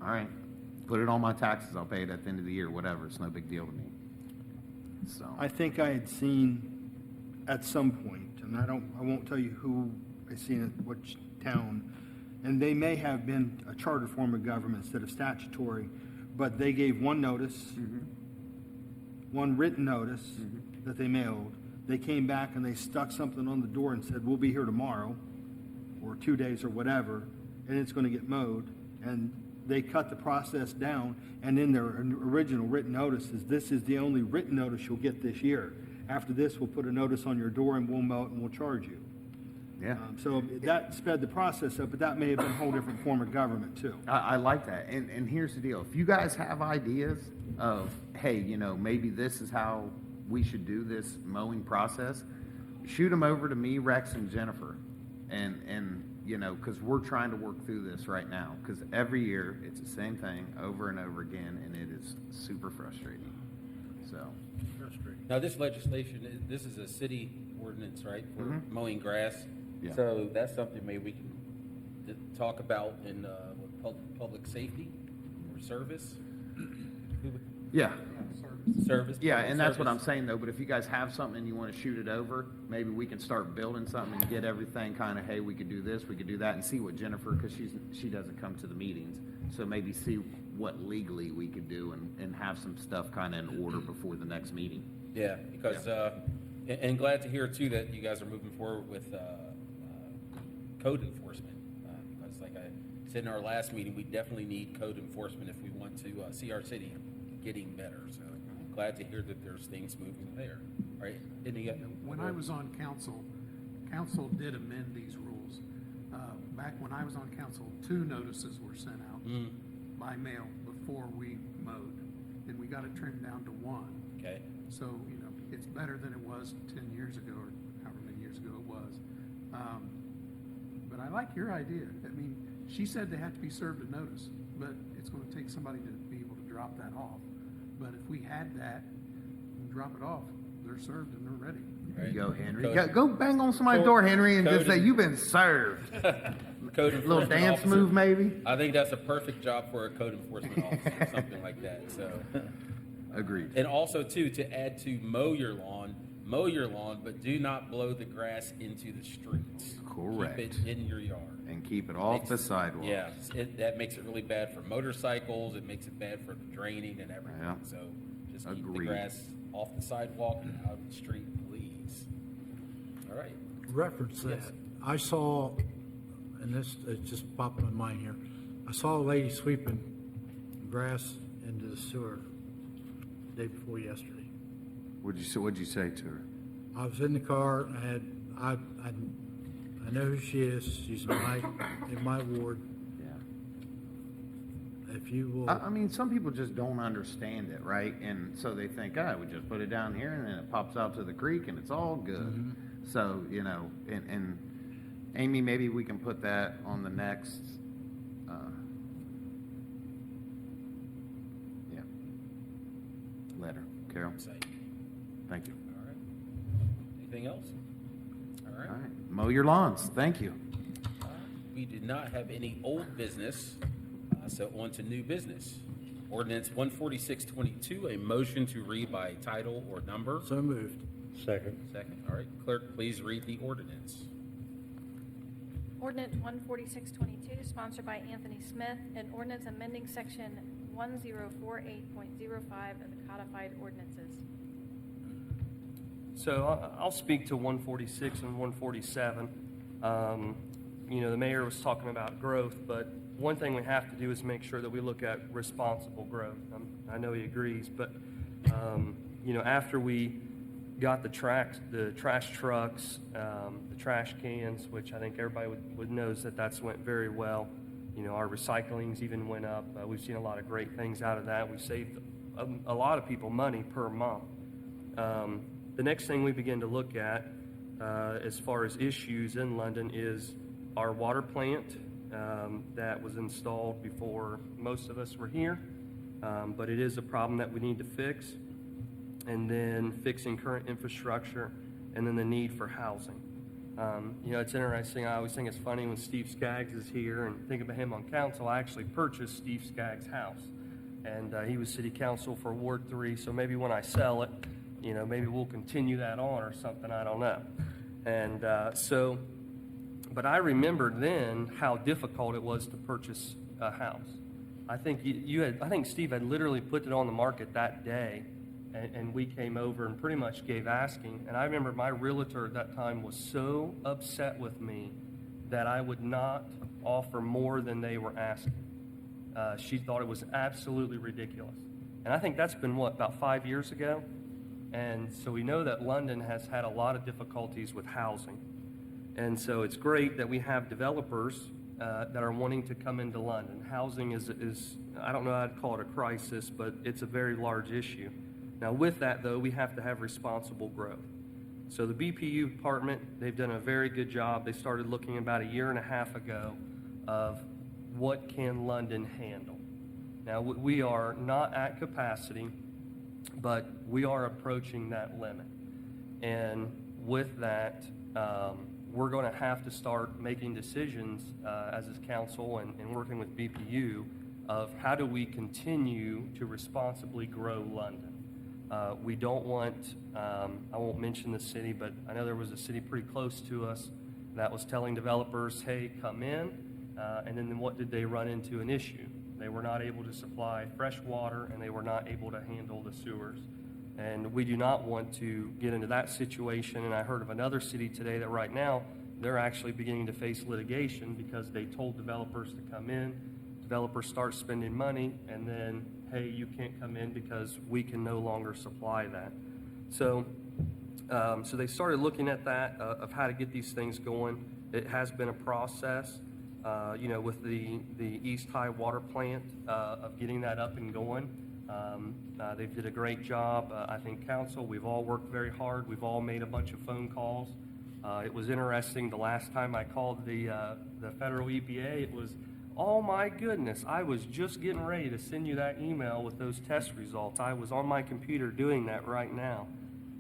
all right, put it on my taxes, I'll pay it at the end of the year, whatever, it's no big deal to me. So, I think I had seen at some point, and I won't tell you who I seen at which town, and they may have been a charter form of government instead of statutory, but they gave one notice, one written notice that they mailed. They came back and they stuck something on the door and said, we'll be here tomorrow, or 2 days or whatever, and it's going to get mowed. And they cut the process down, and in their original written notice is, this is the only written notice you'll get this year. After this, we'll put a notice on your door and we'll mow it and we'll charge you. yeah. So that sped the process up, but that may have been a whole different form of government too. I like that. And here's the deal. If you guys have ideas of, hey, maybe this is how we should do this mowing process, shoot them over to me, Rex, and Jennifer. And because we're trying to work through this right now. Because every year, it's the same thing over and over again, and it is super frustrating. So, Now, this legislation, this is a city ordinance, right, for Mm-hmm. mowing grass? Yeah. So that's something maybe we can talk about in public safety or service? yeah. Service? Yeah, public and that's what I'm service? saying, though. But if you guys have something and you want to shoot it over, maybe we can start building something and get everything kind of, hey, we could do this, we could do that, and see what Jennifer, because she doesn't come to the meetings. So maybe see what legally we could do and have some stuff kind of in order before the next meeting. Yeah, because, and glad to hear too that you guys are moving forward with code enforcement. Because like I said in our last meeting, we definitely need code enforcement if we want to see our city getting better. So glad to hear that there's things moving there, right? When I was on council, council did amend these rules. Back when I was on council, 2 notices were sent out by mail before we mowed, and we got it trimmed down to 1. Okay. So, it's better than it was 10 years ago, or however many years ago it was. But I like your idea. I mean, she said they have to be served a notice, but it's going to take somebody to be able to drop that off. But if we had that and drop it off, they're served and they're ready. There you go, Henry. Code- Go bang on somebody's Code- door, Henry, and just code say, and- you've been served. Code Little enforcement dance officer. move, maybe? I think that's a perfect job for a code enforcement officer, something like that, so. Agreed. And also too, to add to mow your lawn, but do not blow the grass into the streets. Correct. Keep it in your yard. And keep it off the sidewalk. Yeah, that makes it really bad for motorcycles, it makes it bad for the draining and everything, Yeah. so just keep the Agreed. grass off the sidewalk and out of the street, please. All right. Reference that. Yes. I saw and this, it just popped in my mind here. I saw a lady sweeping grass into the sewer the day before yesterday. What'd you say to her? I was in the car, I know who she is, she's in my ward. Yeah. If you will. I mean, some people just don't understand it, right? And so they think, we just put it down here and then it pops out to the creek and it's all good. So, and Amy, maybe we can put that on the next, letter. Carol, Site. thank you. All right. Anything else? All right. All right, mow your lawns. Thank you. We did not have any old business, so on to new business. Ordinance 14622, a motion to read by title or number. So moved. Second. Second. All right, clerk, please read the ordinance. Ordinance 14622, sponsored by Anthony Smith, an ordinance amending section 1048.05 of the codified ordinances. So I'll speak to 146 and 147. The mayor was talking about growth, but one thing we have to do is make sure that we look at responsible growth. I know he agrees, but after we got the trash trucks, the trash cans, which I think everybody would knows that's went very well. Our recyclings even went up. We've seen a lot of great things out of that. We saved a lot of people money per month. The next thing we begin to look at as far as issues in London is our water plant that was installed before most of us were here, but it is a problem that we need to fix, and then fixing current infrastructure, and then the need for housing. It's interesting. I always think it's funny when Steve Skaggs is here and think about him on council. I actually purchased Steve Skaggs' house, and he was city council for Ward 3, so maybe when I sell it, maybe we'll continue that on or something, I don't know. And but I remembered then how difficult it was to purchase a house. I think I think Steve had literally put it on the market that day, and we came over and pretty much gave asking. And I remember my realtor at that time was so upset with me that I would not offer more than they were asking. She thought it was absolutely ridiculous. And I think that's been, about 5 years ago? And so we know that London has had a lot of difficulties with housing. And so it's great that we have developers that are wanting to come into London. Housing is I don't know how to call it a crisis, but it's a very large issue. Now with that, though, we have to have responsible growth. So the BPU department, they've done a very good job. They started looking about a year and a half ago of what can London handle. Now we are not at capacity, but we are approaching that limit. And with that, we're going to have to start making decisions as a council and working with BPU of how do we continue to responsibly grow London. We don't want, I won't mention the city, but I know there was a city pretty close to us that was telling developers, hey, come in, and then what did they run into? An issue. They were not able to supply fresh water, and they were not able to handle the sewers. And we do not want to get into that situation. And I heard of another city today that right now they're actually beginning to face litigation because they told developers to come in. Developers start spending money, and then, hey, you can't come in because we can no longer supply that. So they started looking at that, of how to get these things going. It has been a process, with the East High water plant, of getting that up and going. They did a great job. I think council, we've all worked very hard. We've all made a bunch of phone calls. It was interesting. The last time I called the federal EPA, it was, oh my goodness, I was just getting ready to send you that email with those test results. I was on my computer doing that right now.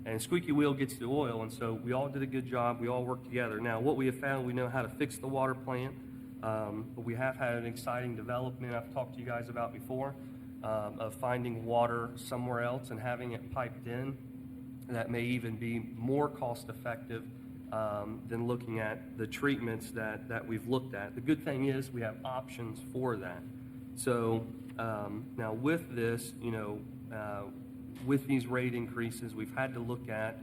And squeaky wheel gets the oil, and so we all did a good job. We all worked together. Now, what we have found, we know how to fix the water plant, but we have had an exciting development I've talked to you guys about before, of finding water somewhere else and having it piped in. That may even be more cost-effective than looking at the treatments that we've looked at. The good thing is we have options for that. So now with this, with these rate increases, we've had to look at,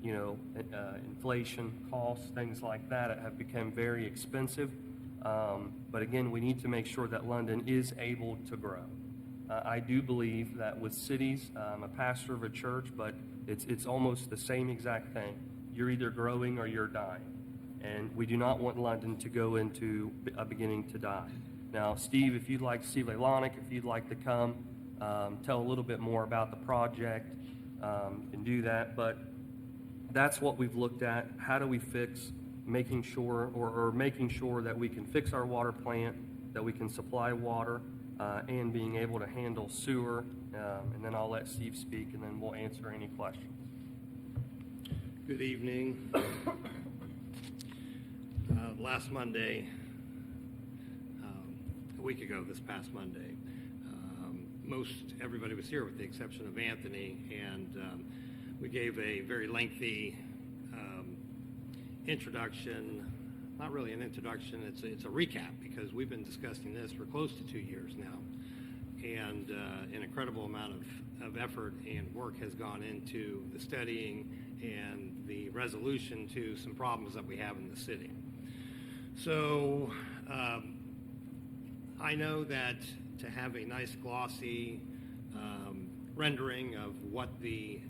inflation, costs, things like that have become very expensive. But again, we need to make sure that London is able to grow. I do believe that with cities, I'm a pastor of a church, but it's almost the same exact thing. You're either growing or you're dying. And we do not want London to go into a beginning to die. Now, Steve, if you'd like, Steve Lelonic, if you'd like to come, tell a little bit more about the project, and do that. But that's what we've looked at. How do we fix making sure, or making sure that we can fix our water plant, that we can supply water, and being able to handle sewer. And then I'll let Steve speak, and then we'll answer any questions. Good evening. Last Monday, a week ago, this past Monday, most everybody was here with the exception of Anthony, and we gave a very lengthy introduction. Not really an introduction, it's a recap, because we've been discussing this for close to 2 years now. And an incredible amount of effort and work has gone into the studying and the resolution to some problems that we have in the city. So I know that to have a nice glossy rendering of what the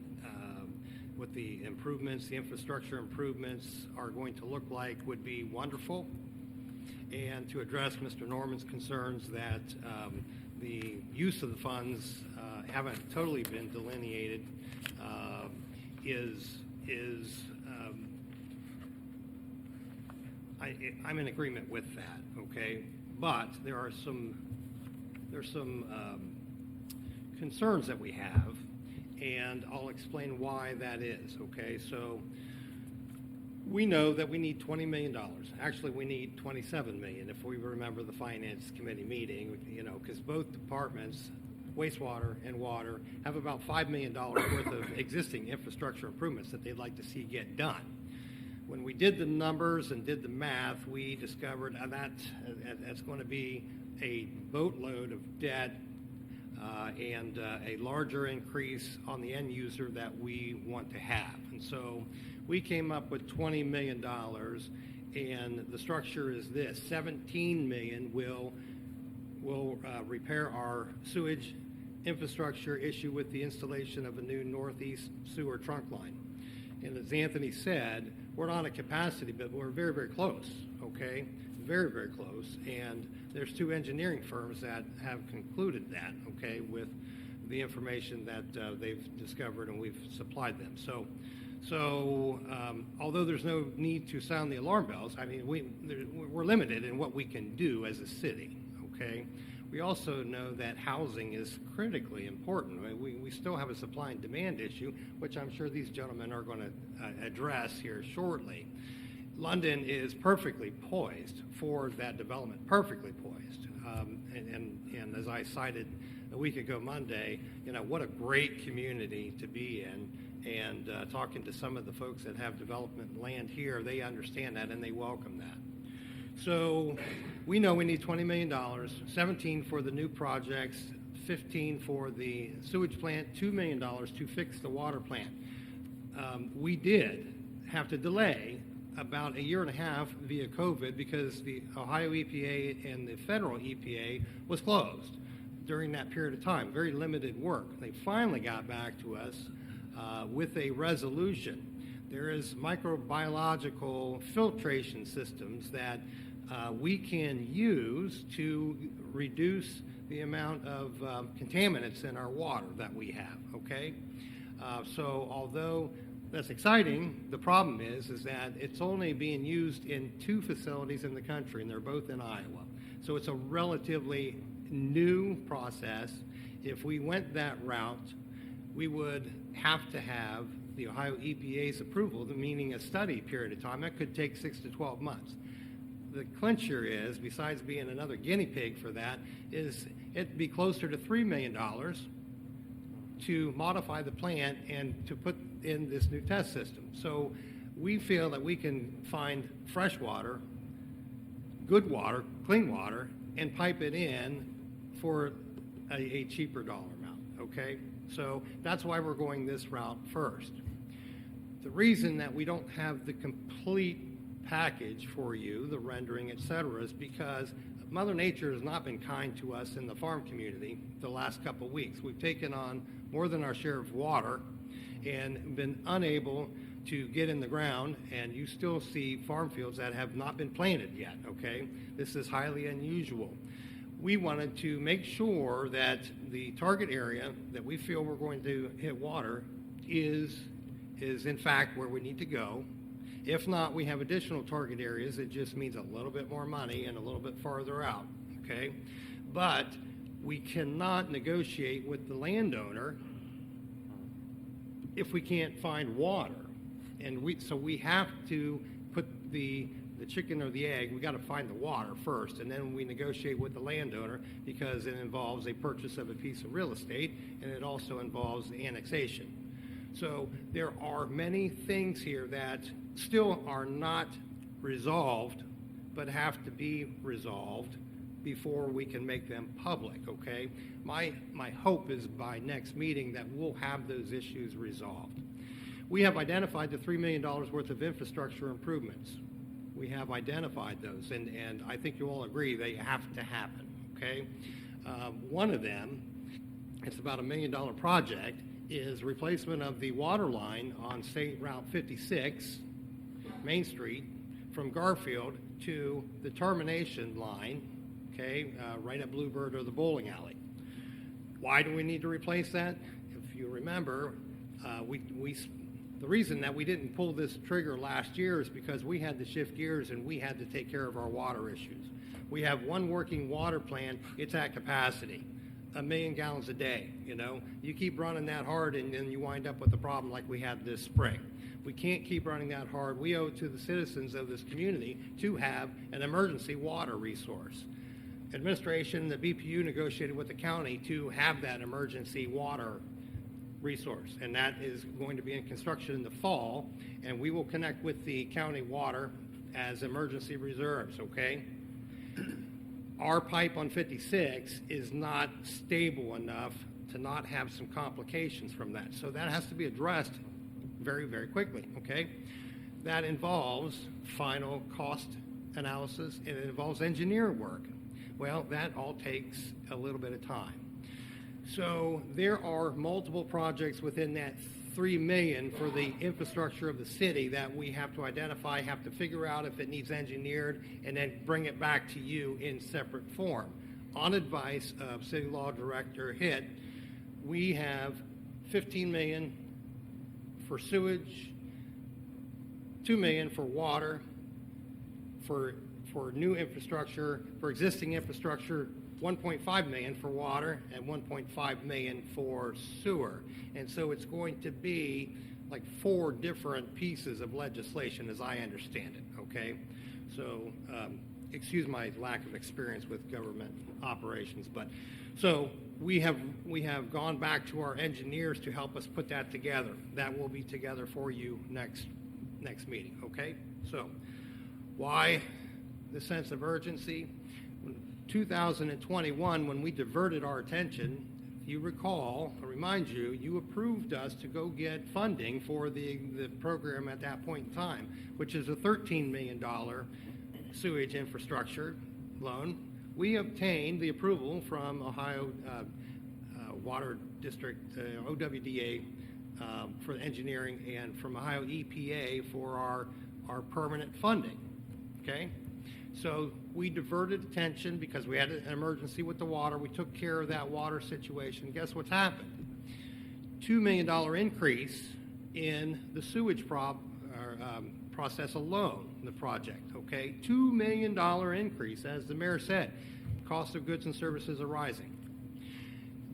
improvements, the infrastructure improvements are going to look like would be wonderful. And to address Mr. Norman's concerns that the use of the funds haven't totally been delineated I'm in agreement with that, okay? But there's some concerns that we have, and I'll explain why that is, okay? So we know that we need $20 million. Actually, we need $27 million if we remember the Finance Committee meeting, because both departments, wastewater and water, have about $5 million worth of existing infrastructure improvements that they'd like to see get done. When we did the numbers and did the math, we discovered that's going to be a boatload of debt and a larger increase on the end user that we want to have. And so we came up with $20 million, and the structure is this. $17 million will repair our sewage infrastructure issue with the installation of a new northeast sewer trunk line. And as Anthony said, we're not at capacity, but we're very, very close, okay? Very, very close. And there's 2 engineering firms that have concluded that, okay, with the information that they've discovered and we've supplied them. So although there's no need to sound the alarm bells, I mean, we're limited in what we can do as a city, okay? We also know that housing is critically important. I mean, we still have a supply and demand issue, which I'm sure these gentlemen are going to address here shortly. London is perfectly poised for that development, perfectly poised. And as I cited a week ago Monday, what a great community to be in. And talking to some of the folks that have development land here, they understand that and they welcome that. So we know we need $20 million, 17 for the new projects, 15 for the sewage plant, $2 million to fix the water plant. We did have to delay about 1.5 years via COVID because the Ohio EPA and the federal EPA was closed during that period of time, very limited work. They finally got back to us with a resolution. There is microbiological filtration systems that we can use to reduce the amount of contaminants in our water that we have, okay? So although that's exciting, the problem is that it's only being used in 2 facilities in the country, and they're both in Iowa. So it's a relatively new process. If we went that route, we would have to have the Ohio EPA's approval, meaning a study period of time. That could take 6 to 12 months. The clincher is, besides being another guinea pig for that, is it'd be closer to $3 million to modify the plant and to put in this new test system. So we feel that we can find fresh water, good water, clean water, and pipe it in for a cheaper dollar amount, okay? So that's why we're going this route first. The reason that we don't have the complete package for you, the rendering, et cetera, is because Mother Nature has not been kind to us in the farm community the last couple of weeks. We've taken on more than our share of water and been unable to get in the ground, and you still see farm fields that have not been planted yet, okay? This is highly unusual. We wanted to make sure that the target area that we feel we're going to hit water is in fact where we need to go. If not, we have additional target areas. It just means a little bit more money and a little bit farther out, okay? But we cannot negotiate with the landowner if we can't find water. And so we have to put the chicken or the egg, we got to find the water first, and then we negotiate with the landowner, because it involves a purchase of a piece of real estate, and it also involves annexation. So there are many things here that still are not resolved, but have to be resolved before we can make them public, okay? My hope is by next meeting that we'll have those issues resolved. We have identified the $3 million worth of infrastructure improvements. We have identified those, and I think you all agree they have to happen, okay? One of them, it's about $1 million project, is replacement of the water line on State Route 56, Main Street, from Garfield to the termination line, okay, right at Bluebird or the bowling alley. Why do we need to replace that? If you remember, the reason that we didn't pull this trigger last year is because we had to shift gears and we had to take care of our water issues. We have one working water plant, it's at capacity, 1 million gallons a day, you know. You keep running that hard and then you wind up with a problem like we had this spring. We can't keep running that hard. We owe it to the citizens of this community to have an emergency water resource. Administration, the BPU negotiated with the county to have that emergency water resource, and that is going to be in construction in the fall, and we will connect with the county water as emergency reserves, okay? Our pipe on 56 is not stable enough to not have some complications from that, so that has to be addressed very, very quickly, okay? That involves final cost analysis, and it involves engineer work. Well, that all takes a little bit of time. So there are multiple projects within that $3 million for the infrastructure of the city that we have to identify, have to figure out if it needs engineered, and then bring it back to you in separate form. On advice of City Law Director Hitt, we have $15 million for sewage, $2 million for water, for new infrastructure, for existing infrastructure, $1.5 million for water and $1.5 million for sewer. And so it's going to be like 4 different pieces of legislation as I understand it, okay? So excuse my lack of experience with government operations, but so we have gone back to our engineers to help us put that together. That will be together for you next meeting, okay? So why the sense of urgency? 2021, when we diverted our attention, if you recall, I remind you, you approved us to go get funding for the program at that point in time, which is a $13 million sewage infrastructure loan. We obtained the approval from Ohio Water District, OWDA, for the engineering, and from Ohio EPA for our permanent funding, okay? So we diverted attention because we had an emergency with the water. We took care of that water situation. Guess what's happened? $2 million increase in the sewage process alone, the project, okay? $2 million increase, as the mayor said. Cost of goods and services are rising.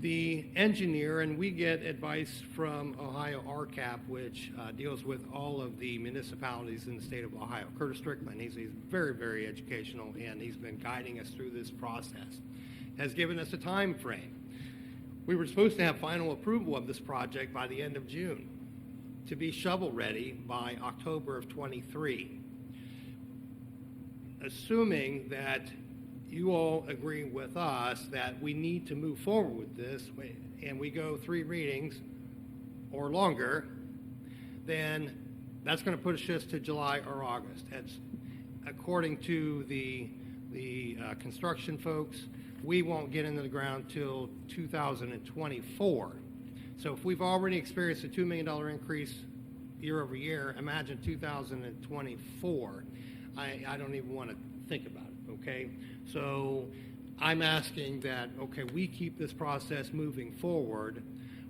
The engineer, and we get advice from Ohio RCAP, which deals with all of the municipalities in the state of Ohio. Curtis Strickland, he's very, very educational, and he's been guiding us through this process, has given us a time frame. We were supposed to have final approval of this project by the end of June, to be shovel ready by October of 23. Assuming that you all agree with us that we need to move forward with this, and we go 3 readings or longer, then that's going to push us to July or August. according to the construction folks, we won't get into the ground till 2024. So if we've already experienced a $2 million increase year over year, imagine 2024. I don't even want to think about it, okay? So I'm asking that, okay, we keep this process moving forward.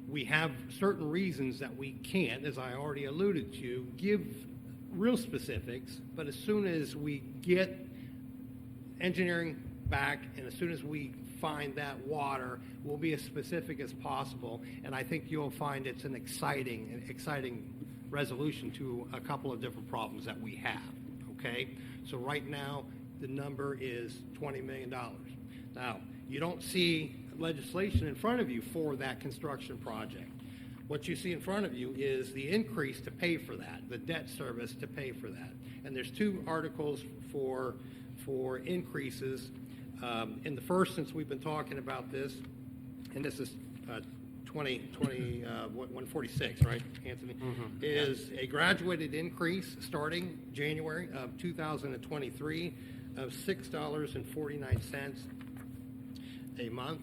We have certain reasons that we can't, as I already alluded to, give real specifics, but as soon as we get engineering back and as soon as we find that water, we'll be as specific as possible, and I think you'll find it's an exciting resolution to a couple of different problems that we have, okay? So right now, the number is $20 million. Now, you don't see legislation in front of you for that construction project. What you see in front of you is the increase to pay for that, the debt service to pay for that. And there's two articles for increases. In the first, since we've been talking about this, and this is 146, right, Anthony? Is a graduated increase starting January of 2023 of $6.49 a month.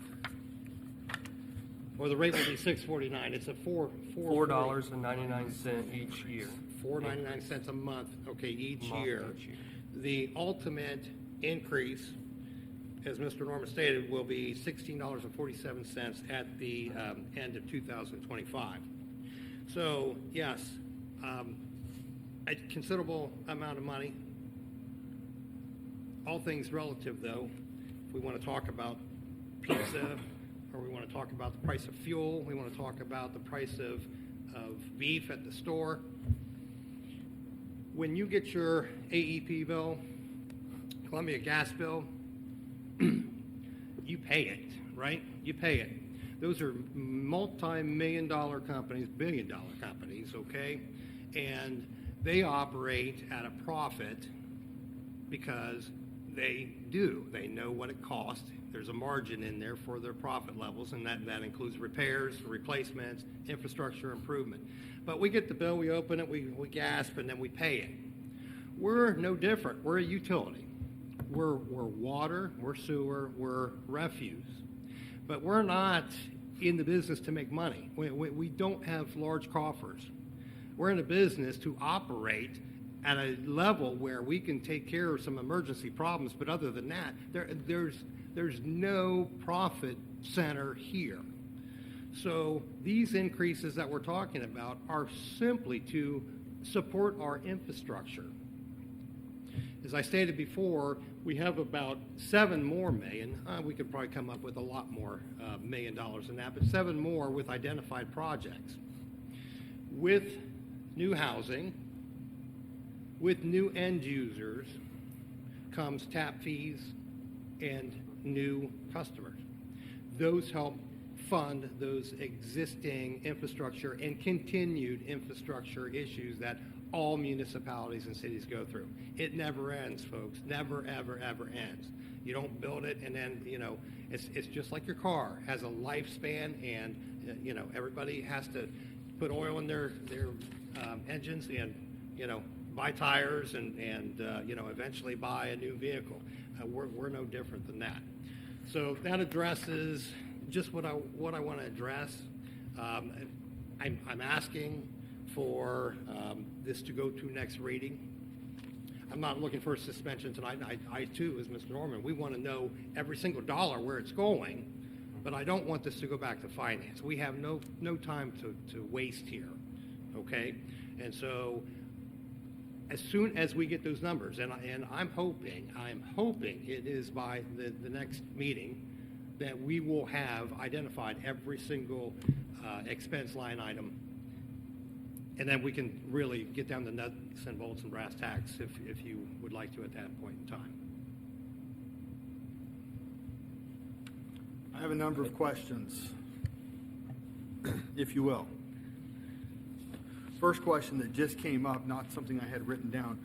Or the rate will be $6.49. It's a $4.99 each year. $4.99 a month, okay, each Month year. each year. The ultimate increase, as Mr. Norman stated, will be $16.47 at the end of 2025. So, yes, a considerable amount of money. All things relative, though. If we want to talk about pizza, or we want to talk about the price of fuel, we want to talk about the price of beef at the store. When you get your AEP bill, Columbia gas bill, you pay it, right? You pay it. Those are multi-million-dollar companies, billion-dollar companies, okay? And they operate at a profit because they do. They know what it costs. There's a margin in there for their profit levels, and that includes repairs, replacements, infrastructure improvement. But we get the bill, we open it, we gasp, and then we pay it. We're no different. We're a utility. We're water, we're sewer, we're refuse. But we're not in the business to make money. We don't have large coffers. We're in a business to operate at a level where we can take care of some emergency problems, but other than that, there's no profit center here. So these increases that we're talking about are simply to support our infrastructure. As I stated before, we have about $7 more million. We could probably come up with a lot more $1 million than that, but 7 more with identified projects. With new housing, with new end users, comes tap fees and new customers. Those help fund those existing infrastructure and continued infrastructure issues that all municipalities and cities go through. It never ends, folks. Never, ever, ever ends. You don't build it and then, it's just like your car. It has a lifespan, and, everybody has to put oil in their engines and, buy tires and eventually buy a new vehicle. We're no different than that. So that addresses just what I want to address. I'm asking for this to go to next reading. I'm not looking for a suspension tonight. I too, as Mr. Norman, we want to know every single dollar where it's going, but I don't want this to go back to finance. We have no time to waste here, okay? And so as soon as we get those numbers, and I'm hoping it is by the next meeting that we will have identified every single expense line item, and then we can really get down to nuts and bolts and brass tacks if you would like to at that point in time. I have a number of questions, if you will. First question that just came up, not something I had written down.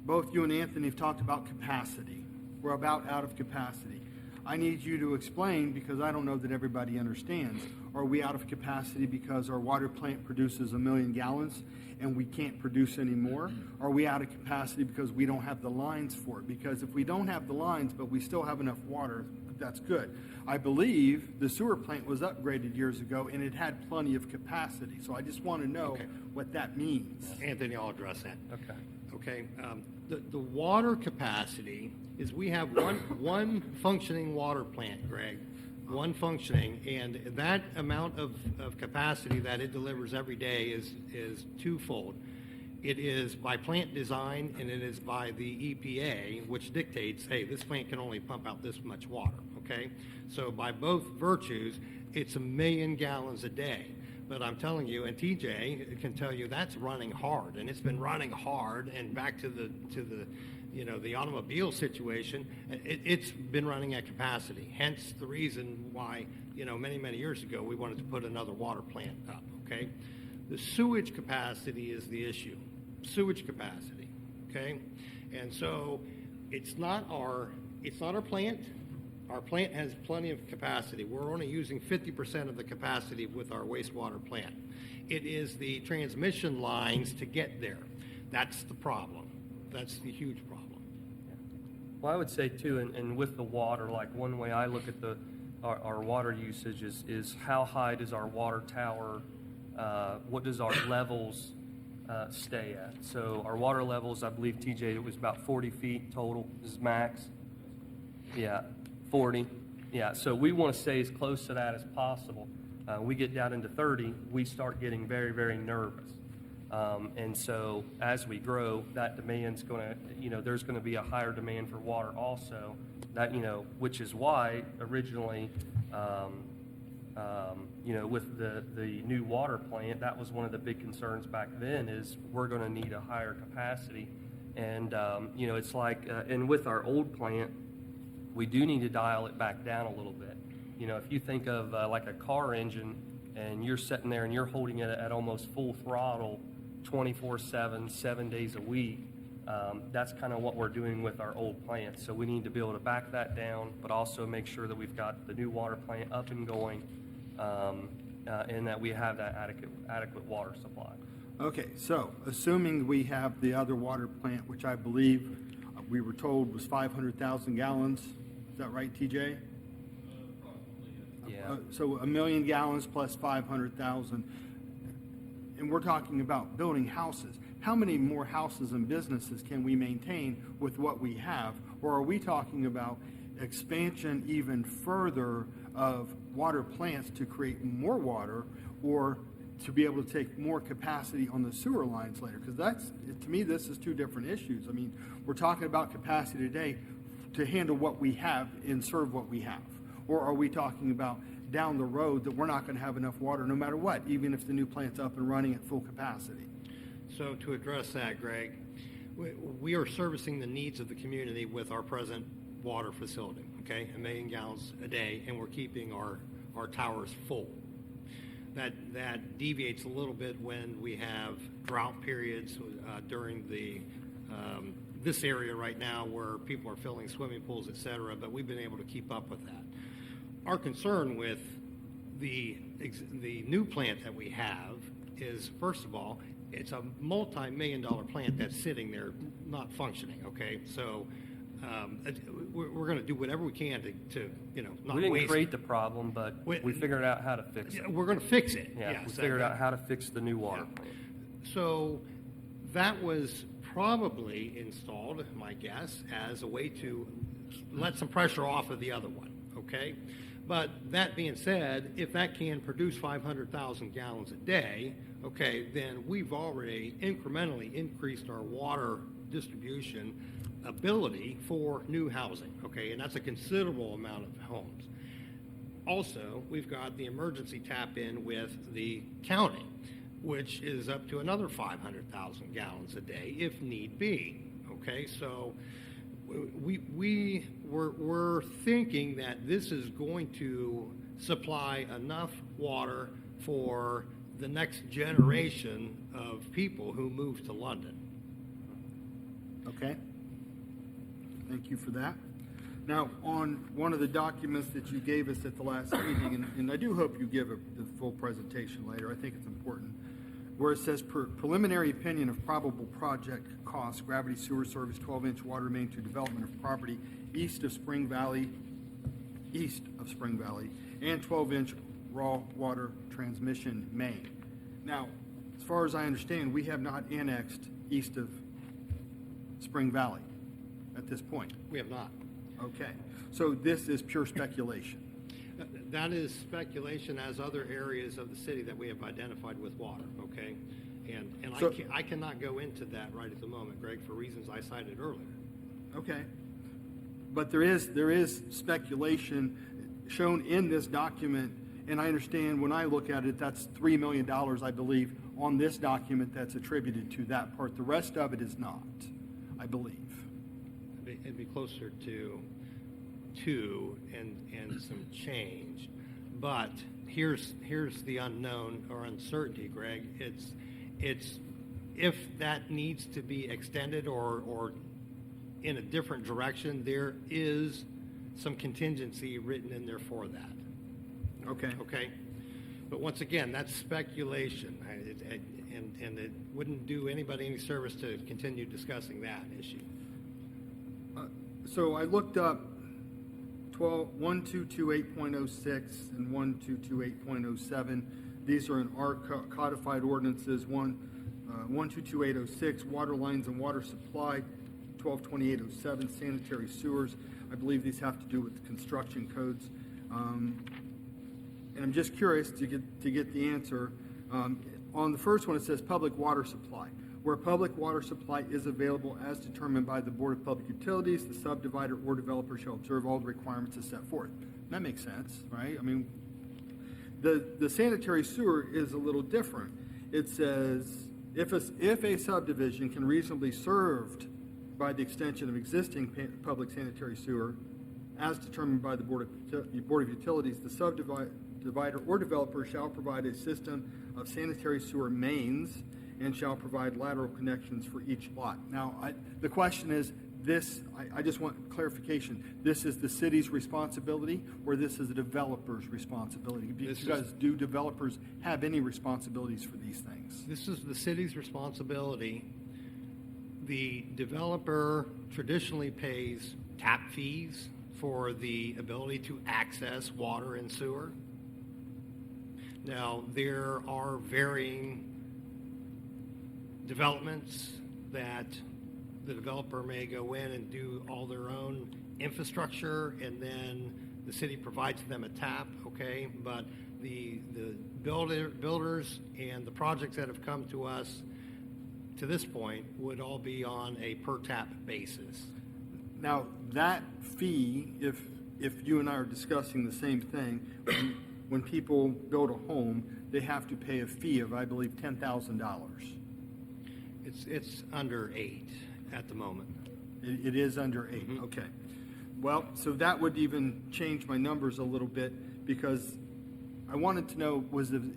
Both you and Anthony have talked about capacity. We're about out of capacity. I need you to explain, because I don't know that everybody understands. Are we out of capacity because our water plant produces 1 million gallons and we can't produce any more? Are we out of capacity because we don't have the lines for it? Because if we don't have the lines, but we still have enough water, that's good. I believe the sewer plant was upgraded years ago and it had plenty of capacity. So I just want to know what that means. Anthony, I'll address that. Okay. Okay, the water capacity is we have one functioning water plant, Greg, one functioning, and that amount of capacity that it delivers every day is twofold. It is by plant design and it is by the EPA, which dictates, hey, this plant can only pump out this much water, okay? So by both virtues, it's 1 million gallons a day. But I'm telling you, and TJ can tell you, that's running hard, and it's been running hard. And back to the the automobile situation, it's been running at capacity. Hence the reason why many years ago we wanted to put another water plant up. Okay, the sewage capacity is the issue. Sewage capacity. Okay, and so it's not our plant. Our plant has plenty of capacity. We're only using 50% of the capacity with our wastewater plant. It is the transmission lines to get there. That's the problem. That's the huge problem. Well, I would say too, and with the water, like one way I look at our water usage is how high does our water tower, what does our levels stay at? So our water levels, I believe, TJ, it was about 40 feet total is max. Yeah. 40, yeah, so we want to stay as close to that as possible. We get down into 30, we start getting very, very nervous. And so as we grow, that demand's going to, there's going to be a higher demand for water also, that, which is why originally, with the new water plant, that was one of the big concerns back then is we're going to need a higher capacity. And, it's like, and with our old plant, we do need to dial it back down a little bit. If you think of like a car engine and you're sitting there and you're holding it at almost full throttle 24/7, 7 days a week, that's kind of what we're doing with our old plant. So we need to be able to back that down, but also make sure that we've got the new water plant up and going and that we have that adequate water supply. Okay, so assuming we have the other water plant, which I believe we were told was 500,000 gallons. Is that right, TJ? Yeah. So 1 million gallons plus 500,000. And we're talking about building houses. How many more houses and businesses can we maintain with what we have? Or are we talking about expansion even further of water plants to create more water, or to be able to take more capacity on the sewer lines later? Because to me, this is two different issues. I mean, we're talking about capacity today to handle what we have and serve what we have. Or are we talking about down the road that we're not going to have enough water no matter what, even if the new plant's up and running at full capacity? So to address that, Greg, we are servicing the needs of the community with our present water facility, okay? 1 million gallons a day, and we're keeping our towers full. That deviates a little bit when we have drought periods during this area right now where people are filling swimming pools, et cetera, but we've been able to keep up with that. Our concern with the new plant that we have is, first of all, it's a multi-million-dollar plant that's sitting there not functioning, okay? So we're going to do whatever we can to not We didn't waste. create the problem, but we figured out how to fix it. We're going to fix it. Yeah, Yes, we figured out how to fix the new water plant. So that was probably installed, my guess, as a way to let some pressure off of the other one, okay? But that being said, if that can produce 500,000 gallons a day, okay, then we've already incrementally increased our water distribution ability for new housing, okay? And that's a considerable amount of homes. Also, we've got the emergency tap in with the county, which is up to another 500,000 gallons a day if need be, okay? So we're thinking that this is going to supply enough water for the next generation of people who move to London. Okay. Thank you for that. Now, on one of the documents that you gave us at the last meeting, and I do hope you give the full presentation later, I think it's important, where it says preliminary opinion of probable project costs, gravity sewer service, 12-inch water main to development of property east of Spring Valley, and 12-inch raw water transmission main. Now, as far as I understand, we have not annexed east of Spring Valley at this point. We have not. Okay, so this is pure speculation. That is speculation as other areas of the city that we have identified with water, okay? And So- I cannot go into that right at the moment, Greg, for reasons I cited earlier. Okay. But there is speculation shown in this document, and I understand when I look at it, that's $3 million, I believe, on this document that's attributed to that part. The rest of it is not, I believe. It'd be closer to 2 and some change. But here's the unknown or uncertainty, Greg. It's if that needs to be extended or in a different direction, there is some contingency written in there for that. Okay. Okay? But once again, that's speculation, and it wouldn't do anybody any service to continue discussing that issue. So I looked up 1228.06 and 1228.07. These are in our codified ordinances. 1228.06, water lines and water supply. 1228.07, sanitary sewers. I believe these have to do with the construction codes. And I'm just curious to get the answer. On the first one, it says public water supply. Where public water supply is available as determined by the Board of Public Utilities, the subdivider or developer shall observe all the requirements as set forth. That makes sense, right? I mean, the sanitary sewer is a little different. It says, if a subdivision can reasonably served by the extension of existing public sanitary sewer, as determined by the Board of Utilities, the subdivider or developer shall provide a system of sanitary sewer mains and shall provide lateral connections for each lot. Now, the question is, I just want clarification. This is the city's responsibility, or this is the developer's responsibility? Because do developers have any responsibilities for these things? This is the city's responsibility. The developer traditionally pays tap fees for the ability to access water and sewer. Now, there are varying developments that the developer may go in and do all their own infrastructure, and then the city provides them a tap, okay? But the builders and the projects that have come to us to this point would all be on a per tap basis. Now, that fee, if you and I are discussing the same thing, when people build a home, they have to pay a fee of, I believe, $10,000. It's under 8 at the moment. It is under 8, okay. Well, so that would even change my numbers a little bit, because I wanted to know,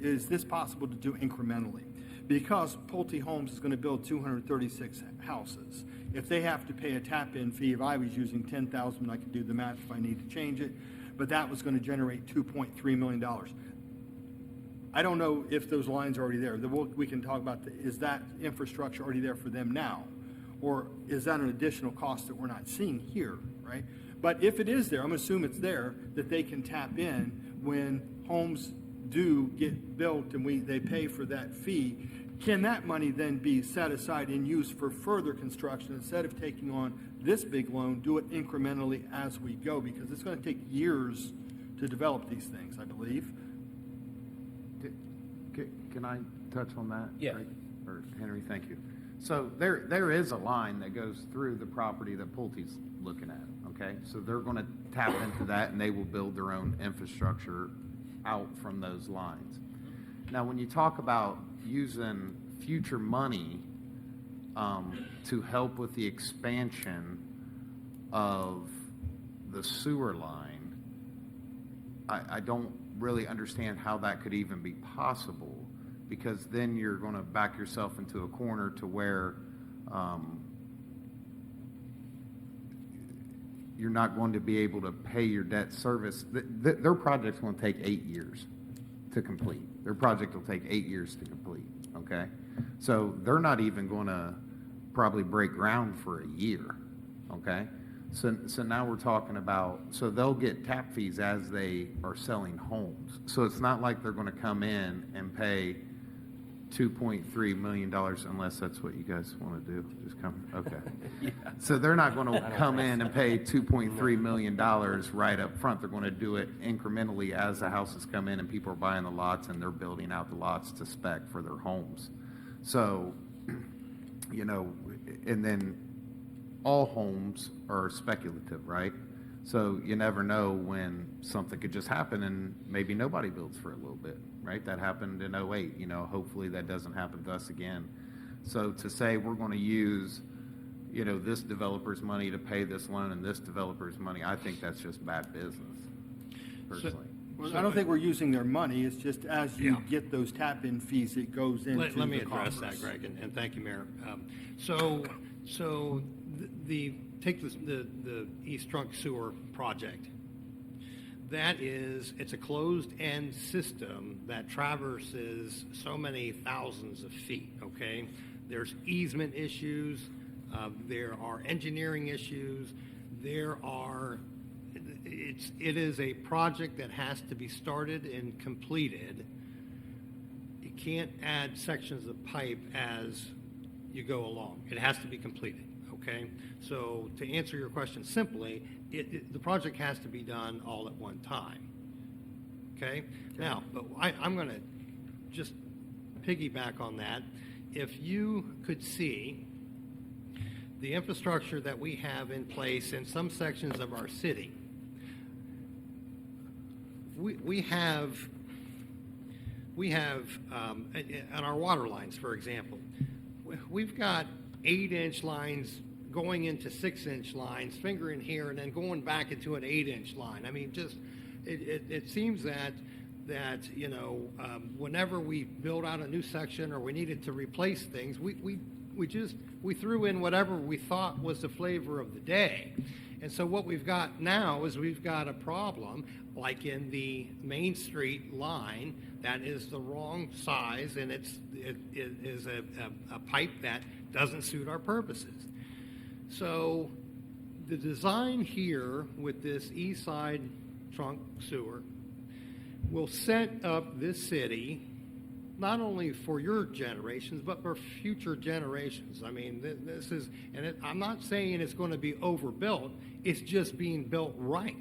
is this possible to do incrementally? Because Pulte Homes is going to build 236 houses. If they have to pay a tap-in fee, if I was using $10,000, I could do the math if I need to change it, but that was going to generate $2.3 million. I don't know if those lines are already there. We can talk about, is that infrastructure already there for them now? Or is that an additional cost that we're not seeing here, right? But if it is there, I'm going to assume it's there, that they can tap in when homes do get built and they pay for that fee. Can that money then be set aside and used for further construction instead of taking on this big loan, do it incrementally as we go? Because it's going to take years to develop these things, I believe. Can I touch on that? Yeah. Greg? Or Henry, thank you. So there is a line that goes through the property that Pulte's looking at, okay? So they're going to tap into that, and they will build their own infrastructure out from those lines. Now, when you talk about using future money to help with the expansion of the sewer line, I don't really understand how that could even be possible, because then you're going to back yourself into a corner to where you're not going to be able to pay your debt service. Their project's going to take 8 years to complete. Their project will take 8 years to complete, okay? So they're not even going to probably break ground for a year, okay? So now we're talking about, so they'll get tap fees as they are selling homes. So it's not like they're going to come in and pay $2.3 million, unless that's what you guys want to do. Just come, okay. So they're not going to come in and pay $2.3 million right up front. They're going to do it incrementally as the houses come in and people are buying the lots and they're building out the lots to spec for their homes. So, you know, and then all homes are speculative, right? So you never know when something could just happen and maybe nobody builds for a little bit, right? That happened in '08, you know, hopefully that doesn't happen to us again. So to say we're going to use, you know, this developer's money to pay this loan and this developer's money, I think that's just bad business, personally. Well, I don't think we're using their money, it's just as you get those tap-in fees, it goes into Let me the address coffers. that, Greg, and thank you, Mayor. Take the East Trunk Sewer project. It's a closed-end system that traverses so many thousands of feet, okay? There's easement issues, there are engineering issues, it is a project that has to be started and completed. You can't add sections of pipe as you go along. It has to be completed, okay? So to answer your question simply, the project has to be done all at one time, okay? Now, but I'm going to just piggyback on that. If you could see the infrastructure that we have in place in some sections of our city, we have on our water lines, for example, we've got 8-inch lines going into 6-inch lines, fingering here, and then going back into an 8-inch line. I mean, just it seems that you know, whenever we build out a new section or we needed to replace things, we threw in whatever we thought was the flavor of the day. And so what we've got now is we've got a problem, like in the Main Street line, that is the wrong size, and it is a pipe that doesn't suit our purposes. So the design here with this east side trunk sewer will set up this city not only for your generations, but for future generations. I mean, this is, and I'm not saying it's going to be overbuilt, it's just being built right.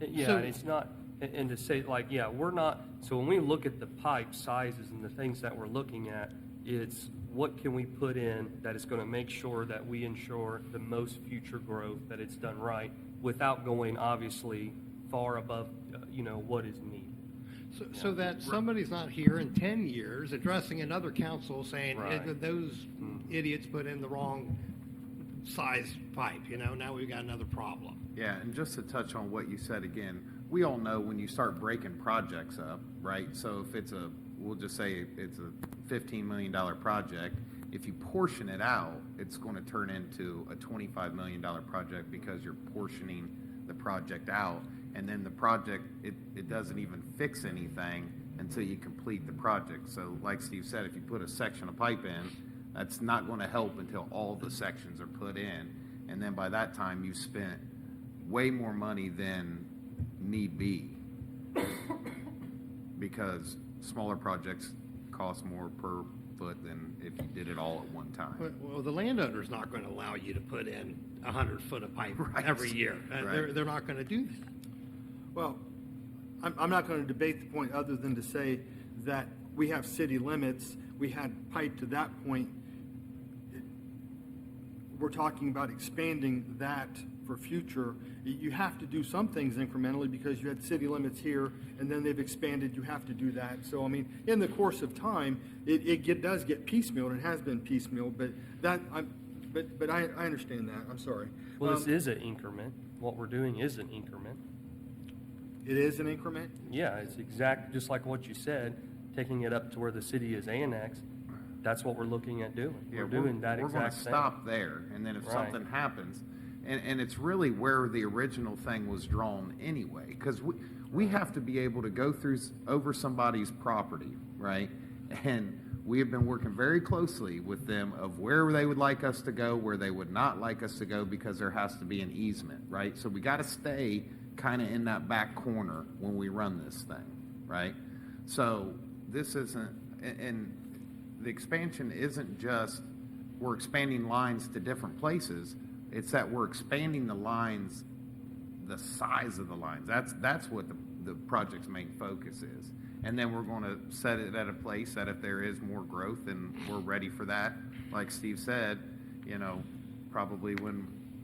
Yeah, So- and it's not, and to say, like, yeah, we're not, so when we look at the pipe sizes and the things that we're looking at, it's what can we put in that is going to make sure that we ensure the most future growth, that it's done right, without going, obviously, far above, you know, what is needed. So that somebody's not here in 10 years addressing another council saying, Right. those idiots put in the wrong size pipe, you know, now we've got another problem. Yeah, and just to touch on what you said again, we all know when you start breaking projects up, right? So if it's we'll just say it's a $15 million project, if you portion it out, it's going to turn into a $25 million project because you're portioning the project out. And then the project, it doesn't even fix anything until you complete the project. So like Steve said, if you put a section of pipe in, that's not going to help until all the sections are put in. And then by that time, you've spent way more money than need be, because smaller projects cost more per foot than if you did it all at one time. Well, the landowner's not going to allow you to put in 100 foot of pipe Right. every year. Right. They're not going to do that. Well, I'm not going to debate the point other than to say that we have city limits. We had pipe to that point. We're talking about expanding that for future. You have to do some things incrementally because you had city limits here and then they've expanded. You have to do that. So, I mean, in the course of time, it does get piecemealed and has been piecemealed, but I understand that. I'm sorry. Well, this is an increment. What we're doing is an increment. It is an increment? Yeah, it's just like what you said, taking it up to where the city is annexed. That's what we're looking at doing. Yeah, We're doing that we're exact going to thing. stop there, and then if Right. something happens, And it's really where the original thing was drawn anyway, because we have to be able to go over somebody's property, right? And we have been working very closely with them of where they would like us to go, where they would not like us to go, because there has to be an easement, right? So we got to stay kind of in that back corner when we run this thing, right? So this isn't, and the expansion isn't just we're expanding lines to different places. It's that we're expanding the lines, the size of the lines. That's what the project's main focus is. And then we're going to set it at a place that if there is more growth, then we're ready for that. Like Steve said, probably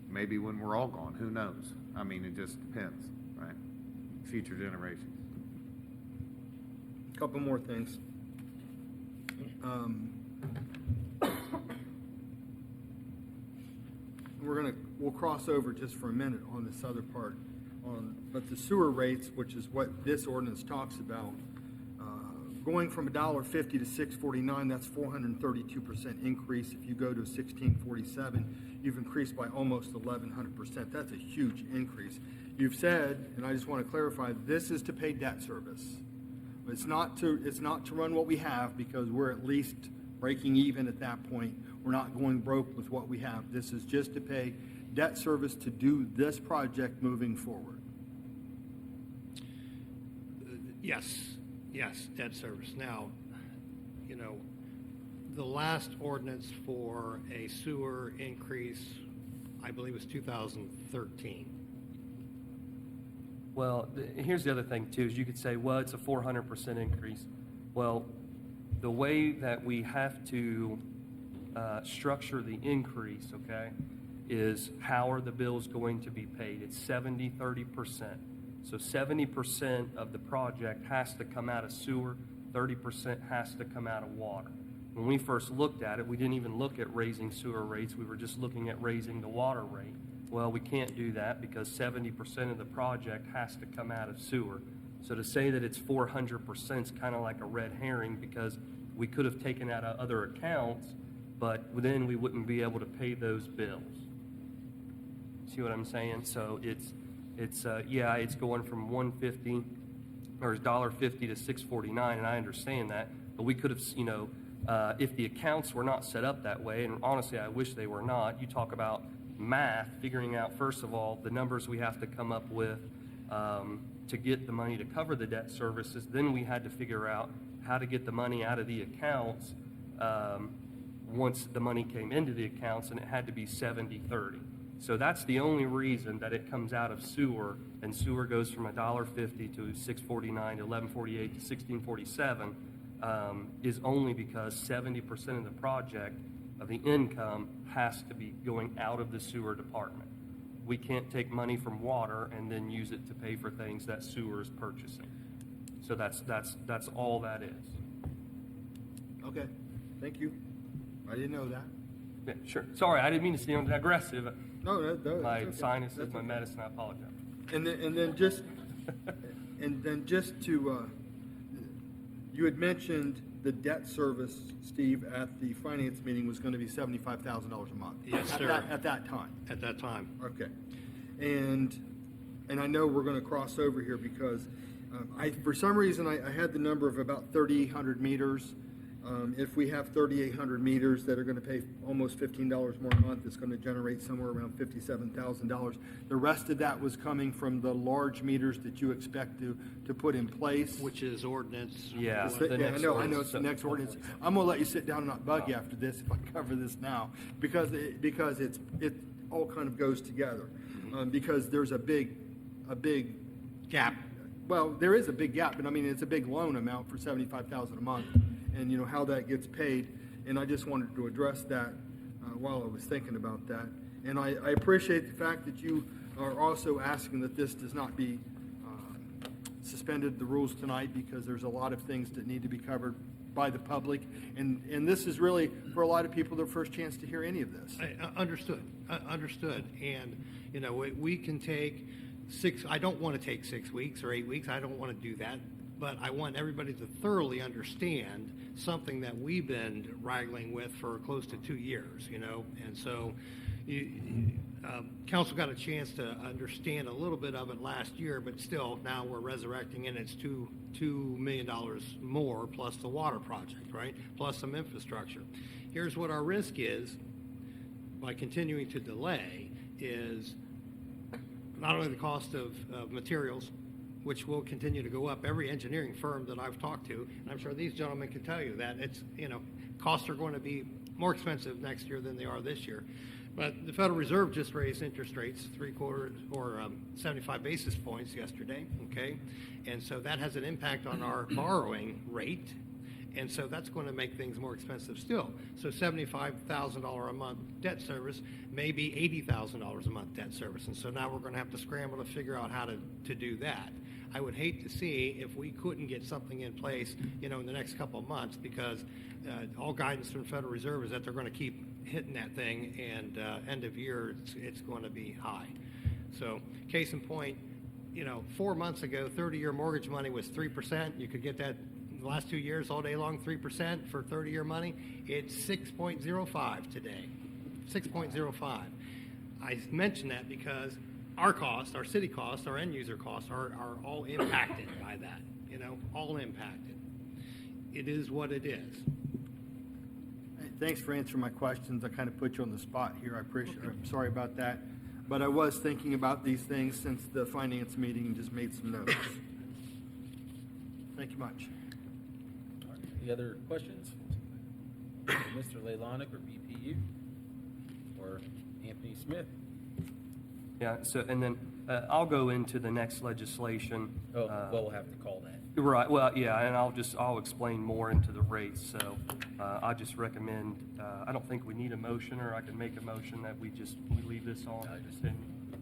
maybe when we're all gone, who knows? I mean, it just depends, right? Future generations. Couple more things. We'll cross over just for a minute on this other part, but the sewer rates, which is what this ordinance talks about, going from $1.50 to $6.49, that's 432% increase. If you go to $16.47, you've increased by almost 1,100%. That's a huge increase. You've said, and I just want to clarify, this is to pay debt service. It's not to run what we have, because we're at least breaking even at that point. We're not going broke with what we have. This is just to pay debt service to do this project moving forward. Yes, debt service. Now, the last ordinance for a sewer increase, I believe, was 2013. Well, here's the other thing too, is you could say, well, it's a 400% increase. Well, the way that we have to structure the increase, okay, is how are the bills going to be paid? It's 70-30%. So 70% of the project has to come out of sewer, 30% has to come out of water. When we first looked at it, we didn't even look at raising sewer rates. We were just looking at raising the water rate. Well, we can't do that because 70% of the project has to come out of sewer. So to say that it's 400% is kind of like a red herring, because we could have taken out of other accounts, but then we wouldn't be able to pay those bills. See what I'm saying? So it's going from $1.50 or $1.50 to $6.49, and I understand that. But we could have, if the accounts were not set up that way, and honestly, I wish they were not. You talk about math, figuring out first of all the numbers we have to come up with to get the money to cover the debt services. Then we had to figure out how to get the money out of the accounts once the money came into the accounts, and it had to be 70-30. So that's the only reason that it comes out of sewer, and sewer goes from $1.50 to $6.49 to $11.48 to $16.47, is only because 70% of the project of the income has to be going out of the sewer department. We can't take money from water and then use it to pay for things that sewer is purchasing. So that's all that is. Okay, thank you. I didn't know that. Yeah, sure. Sorry, I didn't mean to seem aggressive. No, that's My okay. sinuses, That's my okay. medicine, I apologize. And then just to, you had mentioned the debt service, Steve, at the finance meeting was going to be $75,000 a month. Yes, At sir. At that time. At that time. Okay. And I know we're going to cross over here because for some reason, I had the number of about 3,800 meters. If we have 3,800 meters that are going to pay almost $15 more a month, it's going to generate somewhere around $57,000. The rest of that was coming from the large meters that you expect to put in place. Which is ordinance. Yeah. It's the yeah, next I know ordinance. it's the next ordinance. I'm going to let you sit down and not bug you after this if I cover this now, because it all kind of goes together. Because there's a big Gap. well, there is a big gap, but I mean, it's a big loan amount for $75,000 a month, and how that gets paid. And I just wanted to address that while I was thinking about that. And I appreciate the fact that you are also asking that this does not be suspended the rules tonight, because there's a lot of things that need to be covered by the public. And this is really, for a lot of people, their first chance to hear any of this. Understood. Understood. And, we can take I don't want to take 6 weeks or 8 weeks. I don't want to do that. But I want everybody to thoroughly understand something that we've been wrangling with for close to 2 years, you know, and so council got a chance to understand a little bit of it last year, but still now we're resurrecting and it's $2 million more plus the water project, right? Plus some infrastructure. Here's what our risk is by continuing to delay is not only the cost of materials, which will continue to go up. Every engineering firm that I've talked to, and I'm sure these gentlemen can tell you that it's, you know, costs are going to be more expensive next year than they are this year. But the Federal Reserve just raised interest rates 75 basis points yesterday, okay? And so that has an impact on our borrowing rate. And so that's going to make things more expensive still. So $75,000 a month debt service may be $80,000 a month debt service. And so now we're going to have to scramble to figure out how to do that. I would hate to see if we couldn't get something in place, you know, in the next couple of months, because all guidance from the Federal Reserve is that they're going to keep hitting that thing, and end of year it's going to be high. So case in point, you know, 4 months ago, 30-year mortgage money was 3%. You could get that the last 2 years all day long, 3% for 30-year money. It's 6.05 today, 6.05. I mention that because our costs, our city costs, our end user costs are all impacted by that, you know, all impacted. It is what it is. Hey, thanks for answering my questions. I kind of put you on the spot here. I appreciate it. I'm sorry about that. But I was thinking about these things since the finance meeting and just made some notes. Thank you much. All right. Any other questions? Mr. Leilanic or BPU? Or Anthony Smith? Yeah, so, and then I'll go into the next legislation. Oh, well, we'll have to call that. Right, well, yeah, and I'll explain more into the rates, so I just recommend, I don't think we need a motion, or I can make a motion that we leave this on.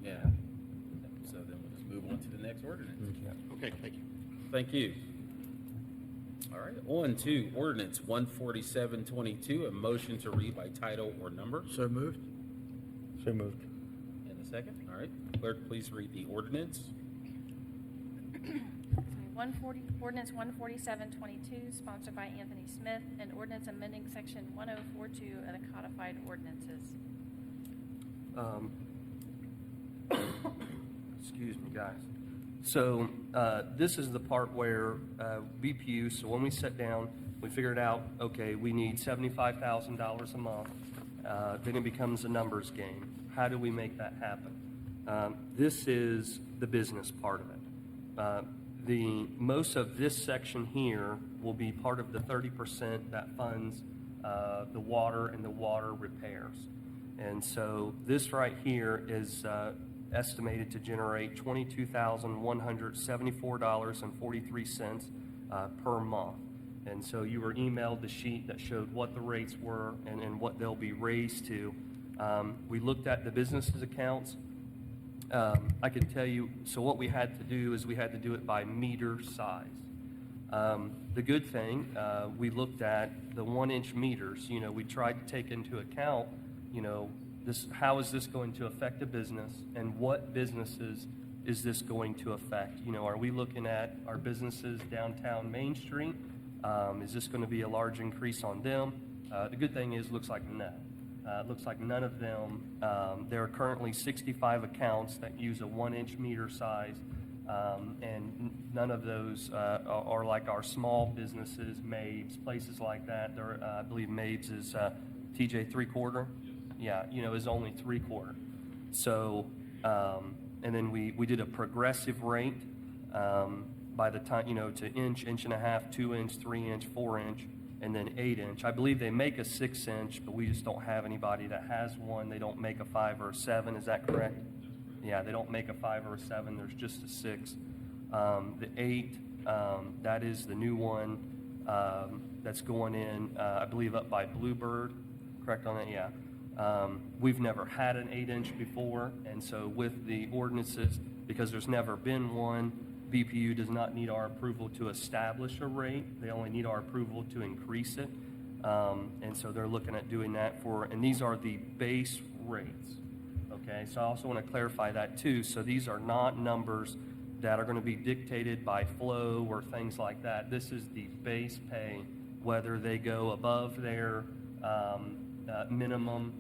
Yeah. So then we'll just move on to the next ordinance. Okay, thank you. Thank you. All right, on to ordinance 14722, a motion to read by title or number. So moved? So moved. And a second. All right, clerk, please read the ordinance. Ordinance 14722, sponsored by Anthony Smith, an ordinance amending section 1042 of the codified ordinances. Excuse me, guys. So this is the part where BPU, so when we sat down, we figured out, okay, we need $75,000 a month. Then it becomes a numbers game. How do we make that happen? This is the business part of it. Most of this section here will be part of the 30% that funds the water and the water repairs. And so this right here is estimated to generate $22,174.43 per month. And so you were emailed the sheet that showed what the rates were and what they'll be raised to. We looked at the business's accounts. I can tell you, so what we had to do is we had to do it by meter size. The good thing, we looked at the 1-inch meters. You know, we tried to take into account, you know, how is this going to affect a business, and what businesses is this going to affect? You know, are we looking at our businesses downtown Main Street? Is this going to be a large increase on them? The good thing is, looks like no. It looks like none of them. There are currently 65 accounts that use a 1-inch meter size, and none of those are like our small businesses, Mabes, places like that. I believe Mabes is TJ 3/4. Yeah, you know, is only 3/4. So, and then we did a progressive rate by the time, you know, to inch, inch and a half, 2-inch, 3-inch, 4-inch, and then 8-inch. I believe they make a 6-inch, but we just don't have anybody that has one. They don't make a 5 or a 7. Is that correct? Yeah, they don't make a 5 or a 7. There's just a 6. The 8, that is the new one that's going in, I believe, up by Bluebird. Correct on that? Yeah. We've never had an 8-inch before, and so with the ordinances, because there's never been one, BPU does not need our approval to establish a rate. They only need our approval to increase it. And so they're looking at doing that and these are the base rates. Okay, so I also want to clarify that too. So these are not numbers that are going to be dictated by flow or things like that. This is the base pay whether they go above their minimum,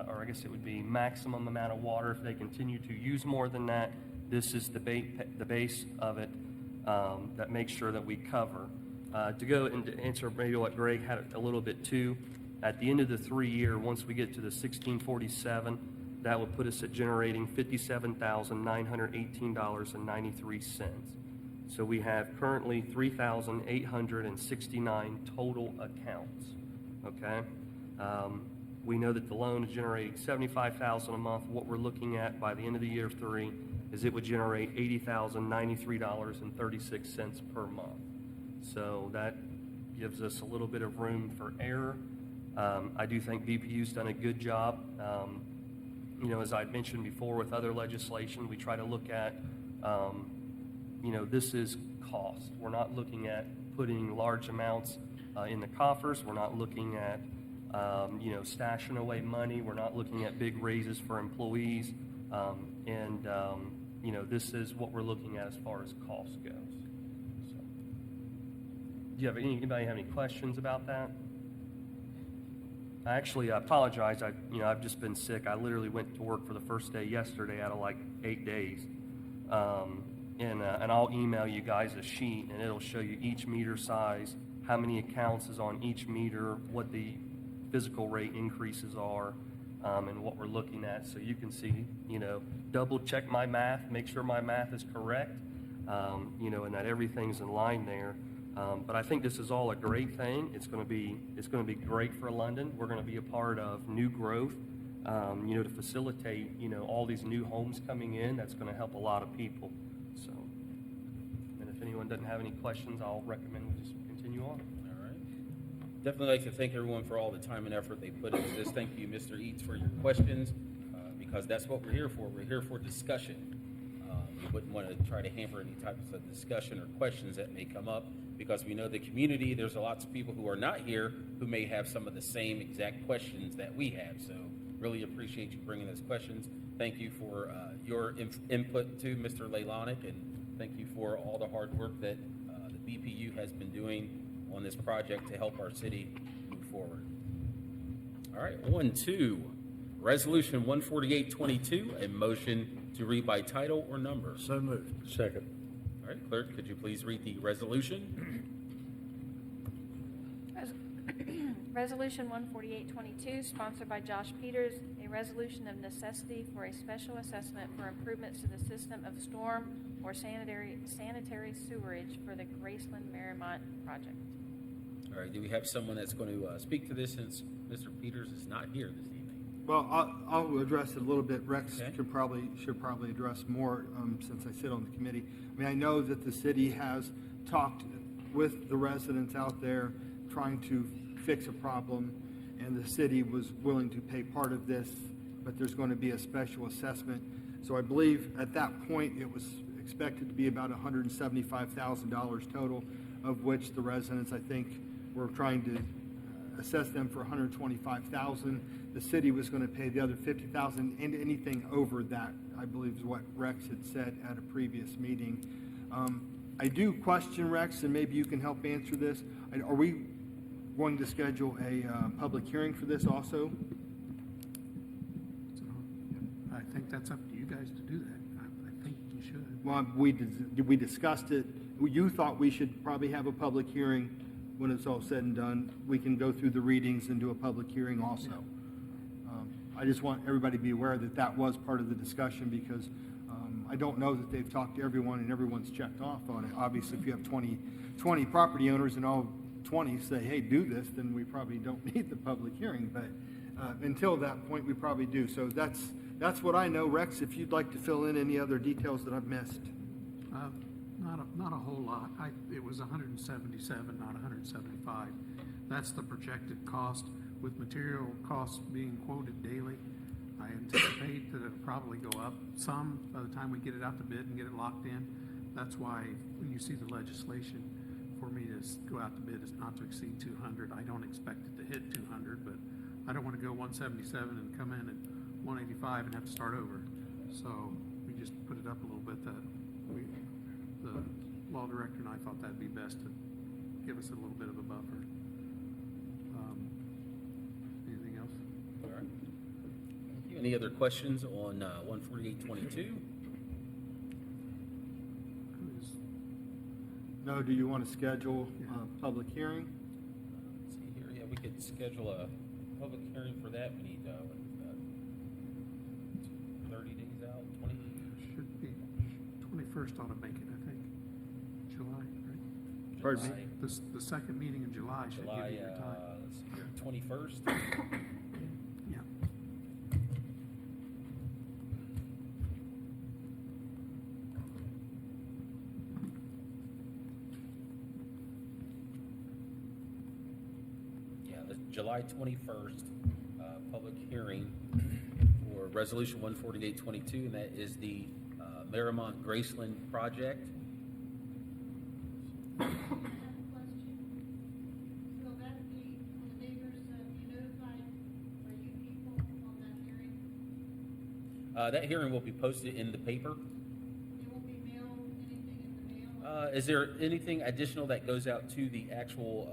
or I guess it would be maximum amount of water. If they continue to use more than that, this is the base of it that makes sure that we cover. To go and to answer maybe what Greg had a little bit too, at the end of the 3-year, once we get to the 1647, that would put us at generating $57,918.93. So we have currently 3,869 total accounts, okay? We know that the loan is generating $75,000 a month. What we're looking at by the end of the year 3 is it would generate $80,093.36 per month. So that gives us a little bit of room for error. I do think BPU's done a good job. You know, as I'd mentioned before with other legislation, we try to look at, you know, this is cost. We're not looking at putting large amounts in the coffers. We're not looking at, you know, stashing away money. We're not looking at big raises for employees. You know, this is what we're looking at as far as cost goes. So, do you have anybody have any questions about that? I apologize. I've just been sick. I literally went to work for the first day yesterday out of like 8 days. And I'll email you guys a sheet, and it'll show you each meter size, how many accounts is on each meter, what the physical rate increases are, and what we're looking at. So you can see, you know, double check my math, make sure my math is correct, you know, and that everything's in line there. But I think this is all a great thing. It's going to be great for London. We're going to be a part of new growth, you know, to facilitate, you know, all these new homes coming in. That's going to help a lot of people. So, and if anyone doesn't have any questions, I'll recommend we just continue on. All right. Definitely like to thank everyone for all the time and effort they put into this. Thank you, Mr. Eads, for your questions, because that's what we're here for. We're here for discussion. We wouldn't want to try to hamper any types of discussion or questions that may come up, because we know the community, there's lots of people who are not here who may have some of the same exact questions that we have. So really appreciate you bringing those questions. Thank you for your input too, Mr. Leilanic, and thank you for all the hard work that the BPU has been doing on this project to help our city move forward. All right, on to Resolution 14822, a motion to read by title or number. So moved. Second. All right, clerk, could you please read the resolution? Resolution 14822, sponsored by Josh Peters, a resolution of necessity for a special assessment for improvements to the system of storm or sanitary sewerage for the Graceland-Marymount project. Uh, All right, do we have someone that's going to speak to this, since Mr. Peters is not here this evening? Well, I'll address it a little bit. Rex Okay. should probably address more since I sit on the committee. I mean, I know that the city has talked with the residents out there trying to fix a problem, and the city was willing to pay part of this, but there's going to be a special assessment. So I believe at that point it was expected to be about $175,000 total, of which the residents, I think, were trying to assess them for $125,000. The city was going to pay the other $50,000, and anything over that, I believe, is what Rex had said at a previous meeting. I do question, Rex, and maybe you can help answer this. Are we going to schedule a public hearing for this also? So I think that's up to you guys to do that. I think you should. Well, we discussed it. You thought we should probably have a public hearing when it's all said and done. We can go through the readings and do a public hearing also. I just want everybody to be aware that that was part of the discussion, because I don't know that they've talked to everyone and everyone's checked off on it. Obviously, if you have 20 property owners and all 20 say, hey, do this, then we probably don't need the public hearing. But until that point, we probably do. So that's what I know. Rex, if you'd like to fill in any other details that I've missed. Not a whole lot. It was 177, not 175. That's the projected cost, with material costs being quoted daily. I anticipate that it'll probably go up some by the time we get it out to bid and get it locked in. That's why when you see the legislation for me to go out to bid is not to exceed 200. I don't expect it to hit 200, but I don't want to go 177 and come in at 185 and have to start over. So we just put it up a little bit. The law director and I thought that'd be best to give us a little bit of a buffer. any other questions on 14822? No, do you want to schedule a public hearing? Let's see here, yeah, we could schedule a public hearing for that. We need, what is that, 30 days out, 20? Should be 21st ought to make it, I think. July, right? Pardon me? The second meeting in July should give July, you your time. let's see here, 21st? Yeah. Yeah, the July 21st, public hearing for Resolution 14822, and that is the Marymount Graceland project. I have a question. Will that be, will the neighbors be notified by you people on that hearing? That hearing will be posted in the paper. It won't be mailed, anything in the mail? Is there anything additional that goes out to the actual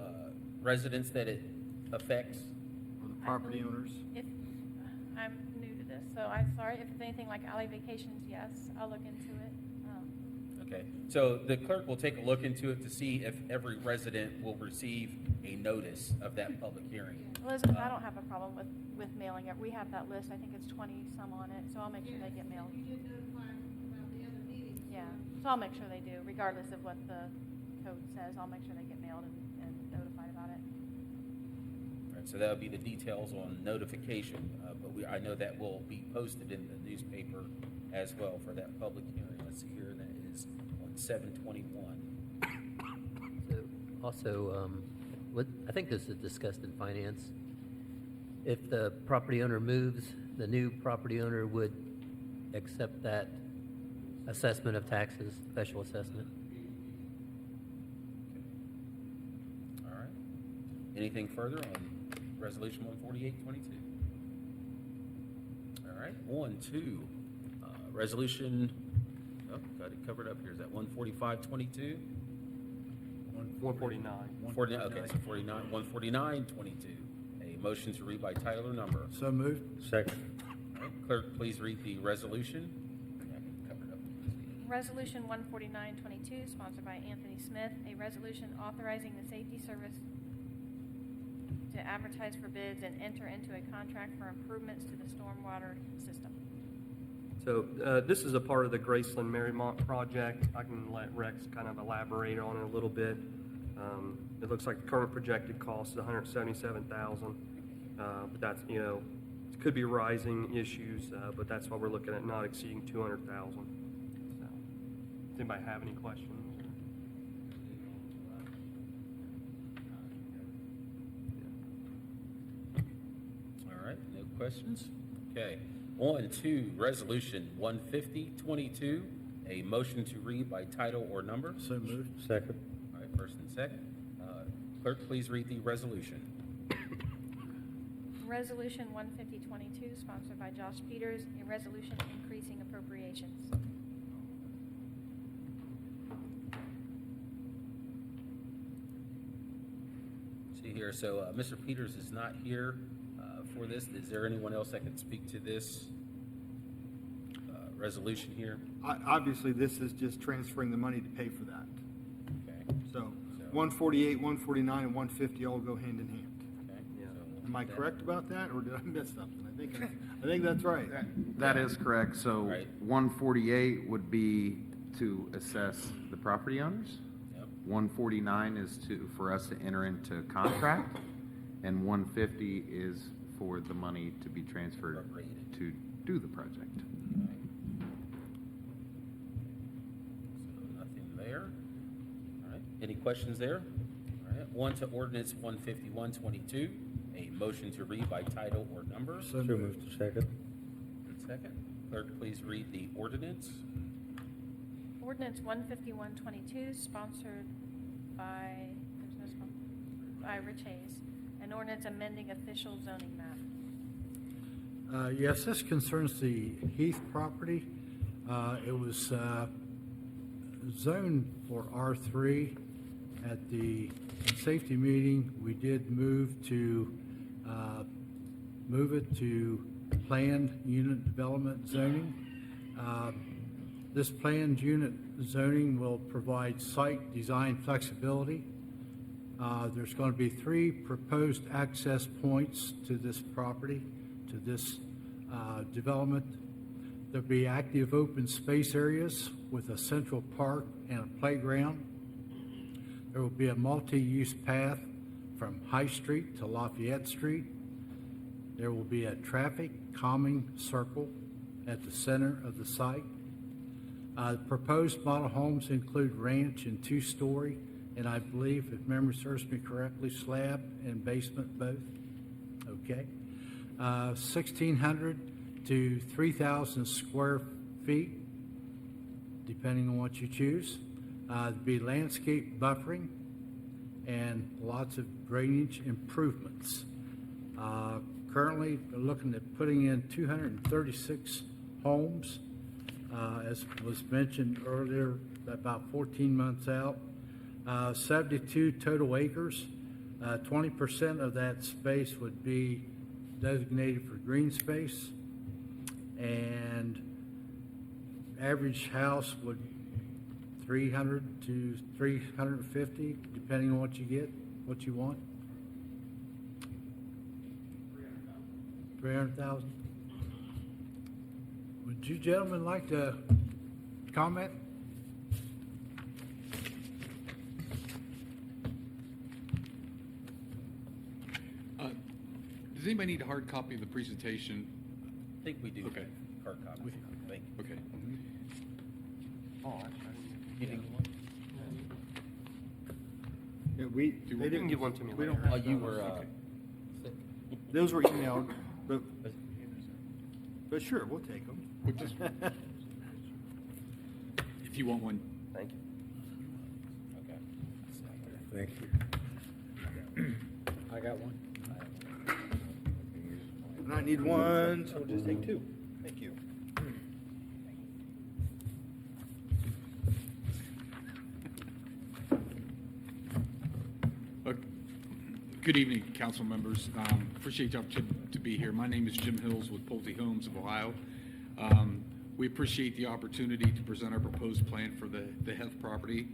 residents that it affects? Or the property owners? If, I'm new to this, so I'm sorry, if it's anything like alley vacations, yes, I'll look into it. Okay, so the clerk will take a look into it to see if every resident will receive a notice of that public hearing. Elizabeth, I don't have a problem with mailing it. We have that list, I think it's 20-some on it, so I'll make sure they get mailed. You did notify them about the other meetings. Yeah, so I'll make sure they do, regardless of what the code says, I'll make sure they get mailed and notified about it. All right, so that would be the details on notification, but I know that will be posted in the newspaper as well for that public hearing. Let's see here, that is on 7/21. So also, I think this is discussed in finance. If the property owner moves, the new property owner would accept that assessment of taxes, special assessment. All right. Anything further on Resolution 14822? All right, 2, Resolution, got it covered up here. Is that 14522? 149. 49, okay, so 49, 14922. A motion to read by title or number. So moved. Second. All right, clerk, please read the resolution. Yeah, I can cover it up. Resolution 14922, sponsored by Anthony Smith, a resolution authorizing the safety service to advertise for bids and enter into a contract for improvements to the stormwater system. So this is a part of the Graceland Marymount project. I can let Rex kind of elaborate on it a little bit. It looks like the current projected cost is $177,000, but that's, it could be rising issues, but that's why we're looking at not exceeding $200,000. So, does anybody have any questions? All right, no questions? Okay. 2, Resolution 15022, a motion to read by title or number. So moved. Second. All right, first and second. Clerk, please read the resolution. Resolution 15022, sponsored by Josh Peters, a resolution increasing appropriations. See here, so Mr. Peters is not here for this. Is there anyone else that can speak to this resolution here? Obviously, this is just transferring the money to pay for that. Okay. So 148, 149, and 150 all go hand in hand. Okay. So Am I that- correct about that, or did I miss something? I think that's right. That is correct. So Right. 148 would be to assess the property owners. Yep. 149 is for us to enter into contract, and 150 is for the money to be transferred Appropriated. to do the project. So nothing there. All right. Any questions there? All right. On to Ordinance 15122, a motion to read by title or number. So moved. Second. And second. Clerk, please read the ordinance. Ordinance 15122, sponsored by, there's no sponsor, by Rich Hayes, an ordinance amending official zoning map. Yes, this concerns the Heath property. It was zoned for R3. At the safety meeting, we did move it to planned unit development zoning. This planned unit zoning will provide site design flexibility. There's going to be 3 proposed access points to this property, to this development. There'll be active open space areas with a central park and a playground. There will be a multi-use path from High Street to Lafayette Street. There will be a traffic calming circle at the center of the site. Proposed model homes include ranch and 2-story, and I believe, if memory serves me correctly, slab and basement both. Okay. 1,600 to 3,000 square feet, depending on what you choose. There'll be landscape buffering and lots of drainage improvements. Currently, we're looking at putting in 236 homes. As was mentioned earlier, about 14 months out. 72 total acres. 20% of that space would be designated for green space. And average house would 300 to 350, depending on what you get, what you want. 300,000. Would you gentlemen like to comment? Does anybody need a hard copy of the presentation? I think we do. Okay. Hard copy. Thank you. Okay. You didn't want- Yeah, You can give one to me we later. don't Oh, have you those. were, Those were emailed, but sure, we'll take them. We'll just- If you want one. Thank you. okay. Thank you. I got one. And I need one, so we'll just take 2. Thank you. Good evening, council members. Appreciate the opportunity to be here. My name is Jim Hills with Pulte Homes of Ohio. We appreciate the opportunity to present our proposed plan for the Heth property.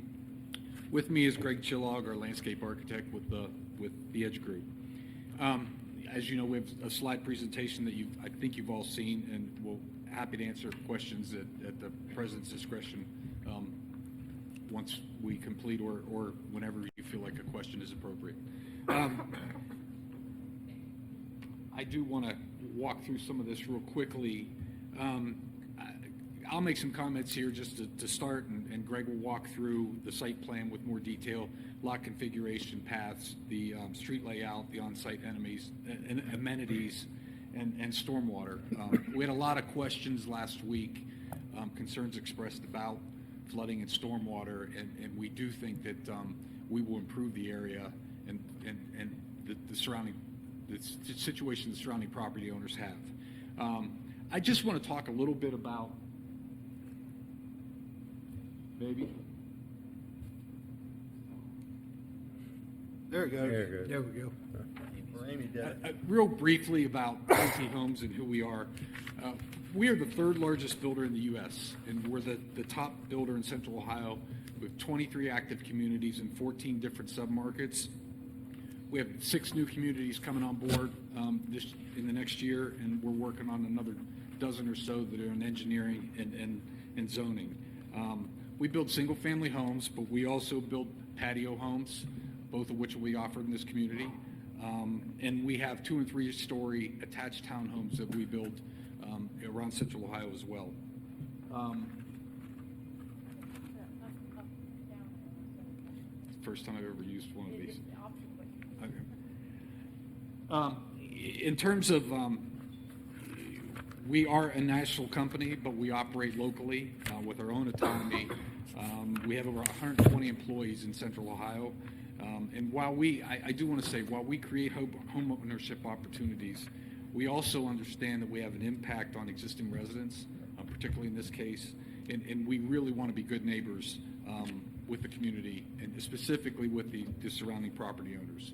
With me is Greg Chillog, our landscape architect with the Edge Group. As you know, we have a slide presentation that I think you've all seen, and we're happy to answer questions at the president's discretion once we complete or whenever you feel like a question is appropriate. I do want to walk through some of this real quickly. I'll make some comments here just to start, and Greg will walk through the site plan with more detail, lot configuration, paths, the street layout, the on-site amenities, and stormwater. We had a lot of questions last week, concerns expressed about flooding and stormwater, and we do think that we will improve the area and the surrounding, the situation the surrounding property owners have. I just want to talk a little bit about maybe. There we go. There you go. There we go. Well, Amy did it. Real briefly about Pulte Homes and who we are. We are the 3rd largest builder in the U.S., and we're the top builder in Central Ohio with 23 active communities in 14 different submarkets. We have 6 new communities coming on board in the next year, and we're working on another dozen or so that are in engineering and zoning. We build single-family homes, but we also build patio homes, both of which will be offered in this community. And we have 2- and 3-story attached townhomes that we build around Central Ohio as well. First time I've ever used one of these. Okay. In terms of, we are a national company, but we operate locally with our own autonomy. We have over 120 employees in Central Ohio. And while I do want to say, while we create home ownership opportunities, we also understand that we have an impact on existing residents, particularly in this case, and we really want to be good neighbors with the community, and specifically with the surrounding property owners.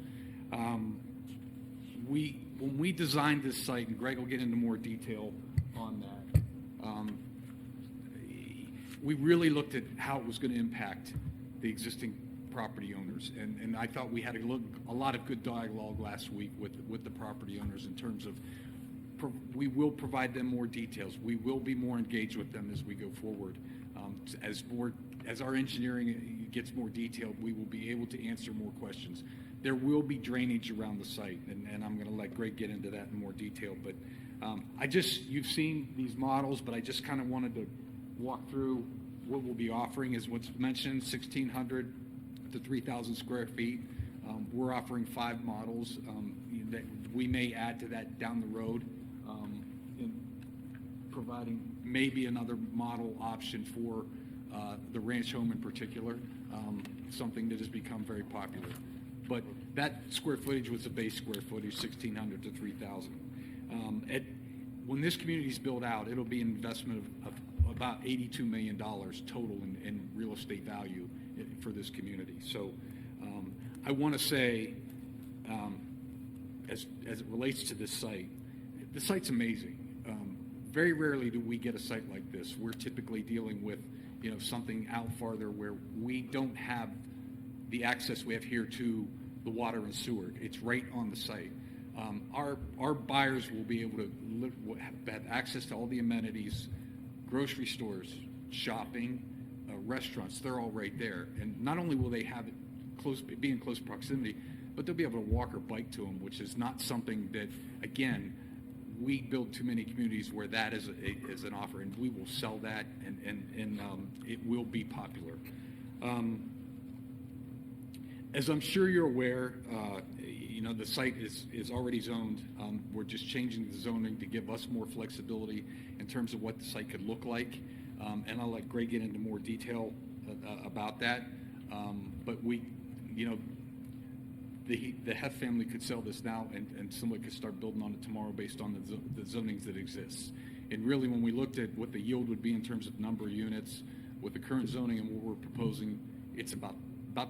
when we designed this site, and Greg will get into more detail on that, we really looked at how it was going to impact the existing property owners. And I thought we had a lot of good dialogue last week with the property owners in terms of we will provide them more details. We will be more engaged with them as we go forward. As our engineering gets more detailed, we will be able to answer more questions. There will be drainage around the site, and I'm going to let Greg get into that in more detail. But you've seen these models, but I just kind of wanted to walk through what we'll be offering. Is what's mentioned, 1,600 to 3,000 square feet. We're offering 5 models that we may add to that down the road, in providing maybe another model option for the ranch home in particular, something that has become very popular. But that square footage was the base square footage, 1,600 to 3,000. When this community is built out, it'll be an investment of about $82 million total in real estate value for this community. So I want to say, as it relates to this site, the site's amazing. Very rarely do we get a site like this. We're typically dealing with, something out farther where we don't have the access we have here to the water and sewer. It's right on the site. Our buyers will be able to have access to all the amenities, grocery stores, shopping, restaurants. They're all right there. And not only will they have it be in close proximity, but they'll be able to walk or bike to them, which is not something that, again, we build too many communities where that is an offer, and we will sell that, and it will be popular. As I'm sure you're aware, the site is already zoned. We're just changing the zoning to give us more flexibility in terms of what the site could look like, and I'll let Greg get into more detail about that. But the Heth family could sell this now, and somebody could start building on it tomorrow based on the zonings that exist. And really, when we looked at what the yield would be in terms of number of units with the current zoning and what we're proposing, it's about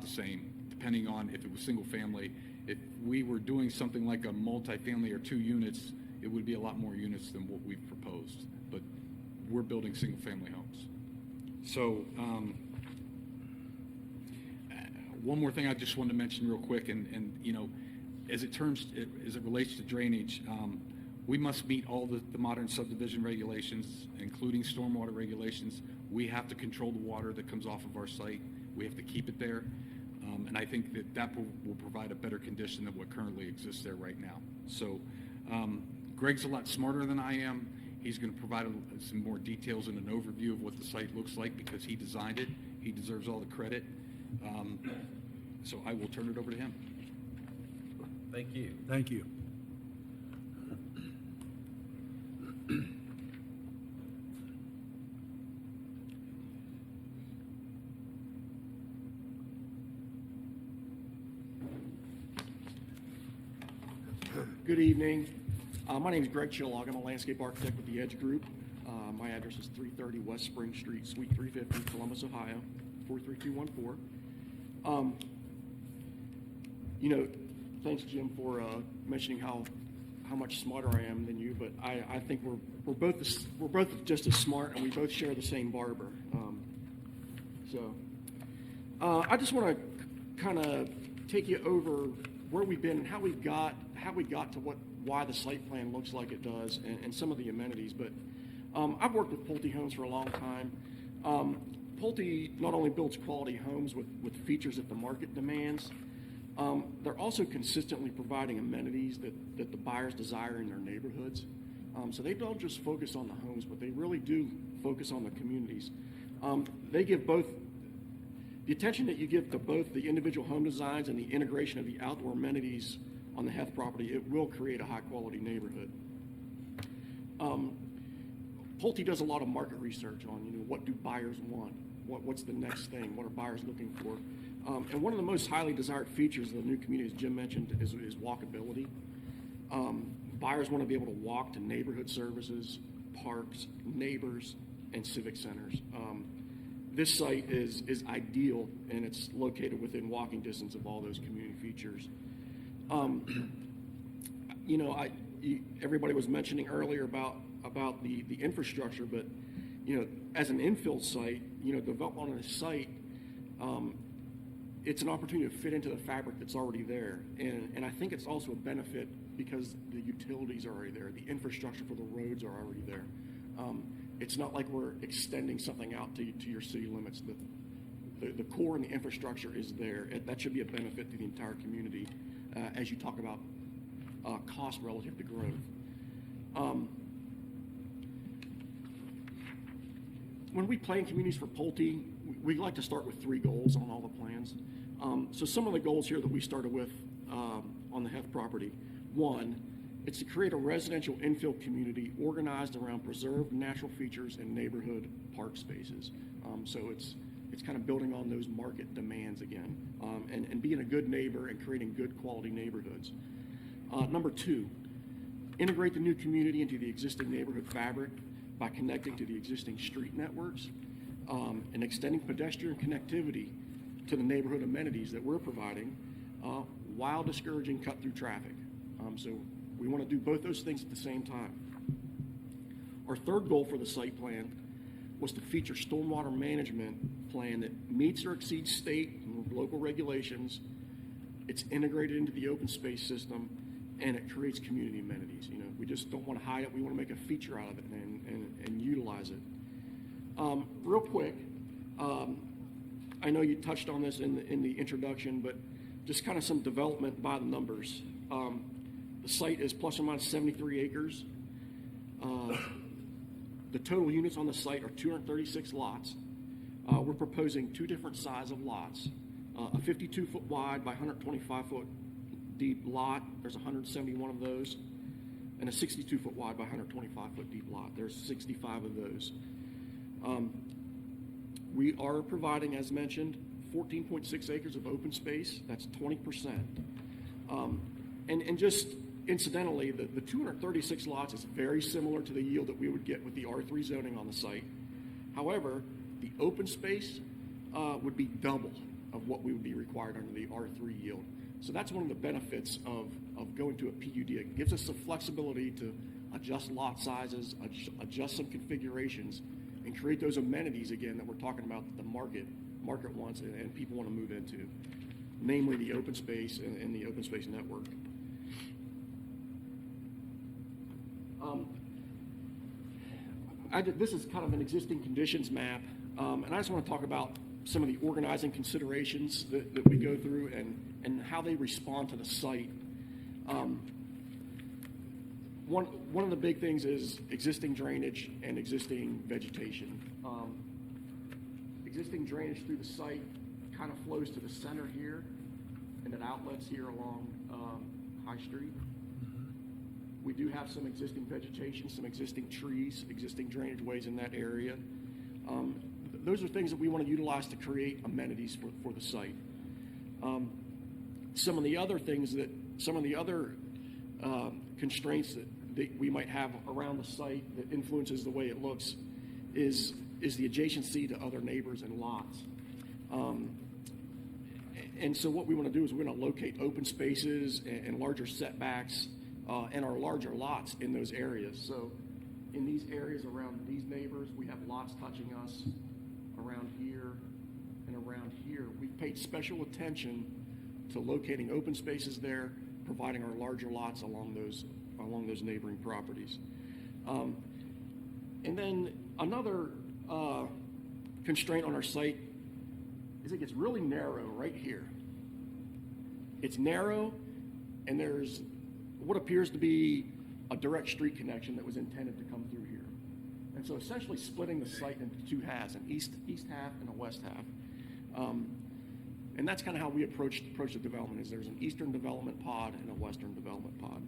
the same, depending on if it was single family. If we were doing something like a multifamily or 2 units, it would be a lot more units than what we've proposed. But we're building single family homes. So one more thing I just wanted to mention real quick, and as it relates to drainage, we must meet all the modern subdivision regulations, including stormwater regulations. We have to control the water that comes off of our site. We have to keep it there. And I think that will provide a better condition than what currently exists there right now. So Greg's a lot smarter than I am. He's going to provide some more details and an overview of what the site looks like because he designed it. He deserves all the credit. So I will turn it over to him. Thank you. Thank you. Good evening. My name is Greg Chillog. I'm a landscape architect with the Edge Group. My address is 330 West Spring Street, Suite 350, Columbus, Ohio, 43214. Thanks, Jim, for mentioning how much smarter I am than you, but I think we're both just as smart, and we both share the same barber. I just want to kind of take you over where we've been and how we got to why the site plan looks like it does, and some of the amenities. But I've worked with Pulte Homes for a long time. Pulte not only builds quality homes with features that the market demands, they're also consistently providing amenities that the buyers desire in their neighborhoods. So they don't just focus on the homes, but they really do focus on the communities. They give both the attention that you give to both the individual home designs and the integration of the outdoor amenities on the Heth property. It will create a high-quality neighborhood. Pulte does a lot of market research on, what do buyers want? What's the next thing? What are buyers looking for? And one of the most highly desired features of the new community, as Jim mentioned, is walkability. Buyers want to be able to walk to neighborhood services, parks, neighbors, and civic centers. This site is ideal, and it's located within walking distance of all those community features. everybody was mentioning earlier about the infrastructure, but, as an infill site, development on a site, it's an opportunity to fit into the fabric that's already there. And I think it's also a benefit because the utilities are already there. The infrastructure for the roads are already there. It's not like we're extending something out to your city limits. The core and the infrastructure is there. That should be a benefit to the entire community as you talk about cost relative to growth. When we plan communities for Pulte, we like to start with 3 goals on all the plans. So some of the goals here that we started with on the Hef property. 1, it's to create a residential infill community organized around preserved natural features and neighborhood park spaces. So it's kind of building on those market demands again, and being a good neighbor and creating good quality neighborhoods. Number 2, integrate the new community into the existing neighborhood fabric by connecting to the existing street networks and extending pedestrian connectivity to the neighborhood amenities that we're providing while discouraging cut-through traffic. So we want to do both those things at the same time. Our 3rd goal for the site plan was to feature stormwater management plan that meets or exceeds state and local regulations. It's integrated into the open space system, and it creates community amenities. We just don't want to hide it. We want to make a feature out of it and utilize it. Real quick, I know you touched on this in the introduction, but just kind of some development by the numbers. The site is plus or minus 73 acres. The total units on the site are 236 lots. We're proposing 2 different size of lots. A 52-foot wide by 125-foot deep lot. There's 171 of those. And a 62-foot wide by 125-foot deep lot. There's 65 of those. We are providing, as mentioned, 14.6 acres of open space. That's 20%. And just incidentally, the 236 lots is very similar to the yield that we would get with the R3 zoning on the site. However, the open space would be double of what we would be required under the R3 yield. So that's one of the benefits of going to a PUD. It gives us the flexibility to adjust lot sizes, adjust some configurations, and create those amenities again that we're talking about that the market wants and people want to move into, namely the open space and the open space network. This is kind of an existing conditions map, and I just want to talk about some of the organizing considerations that we go through and how they respond to the site. One of the big things is existing drainage and existing vegetation. Existing drainage through the site kind of flows to the center here, and it outlets here along High Street. We do have some existing vegetation, some existing trees, existing drainage ways in that area. Those are things that we want to utilize to create amenities for the site. Some of the other constraints that we might have around the site that influences the way it looks is the adjacency to other neighbors and lots. And so what we want to do is we're going to locate open spaces and larger setbacks and our larger lots in those areas. So in these areas around these neighbors, we have lots touching us around here and around here. We've paid special attention to locating open spaces there, providing our larger lots along those neighboring properties. And then another constraint on our site is it gets really narrow right here. It's narrow, and there's what appears to be a direct street connection that was intended to come through here. And so essentially splitting the site into 2 halves, an east half and a west half. And that's kind of how we approach the development, is there's an eastern development pod and a western development pod.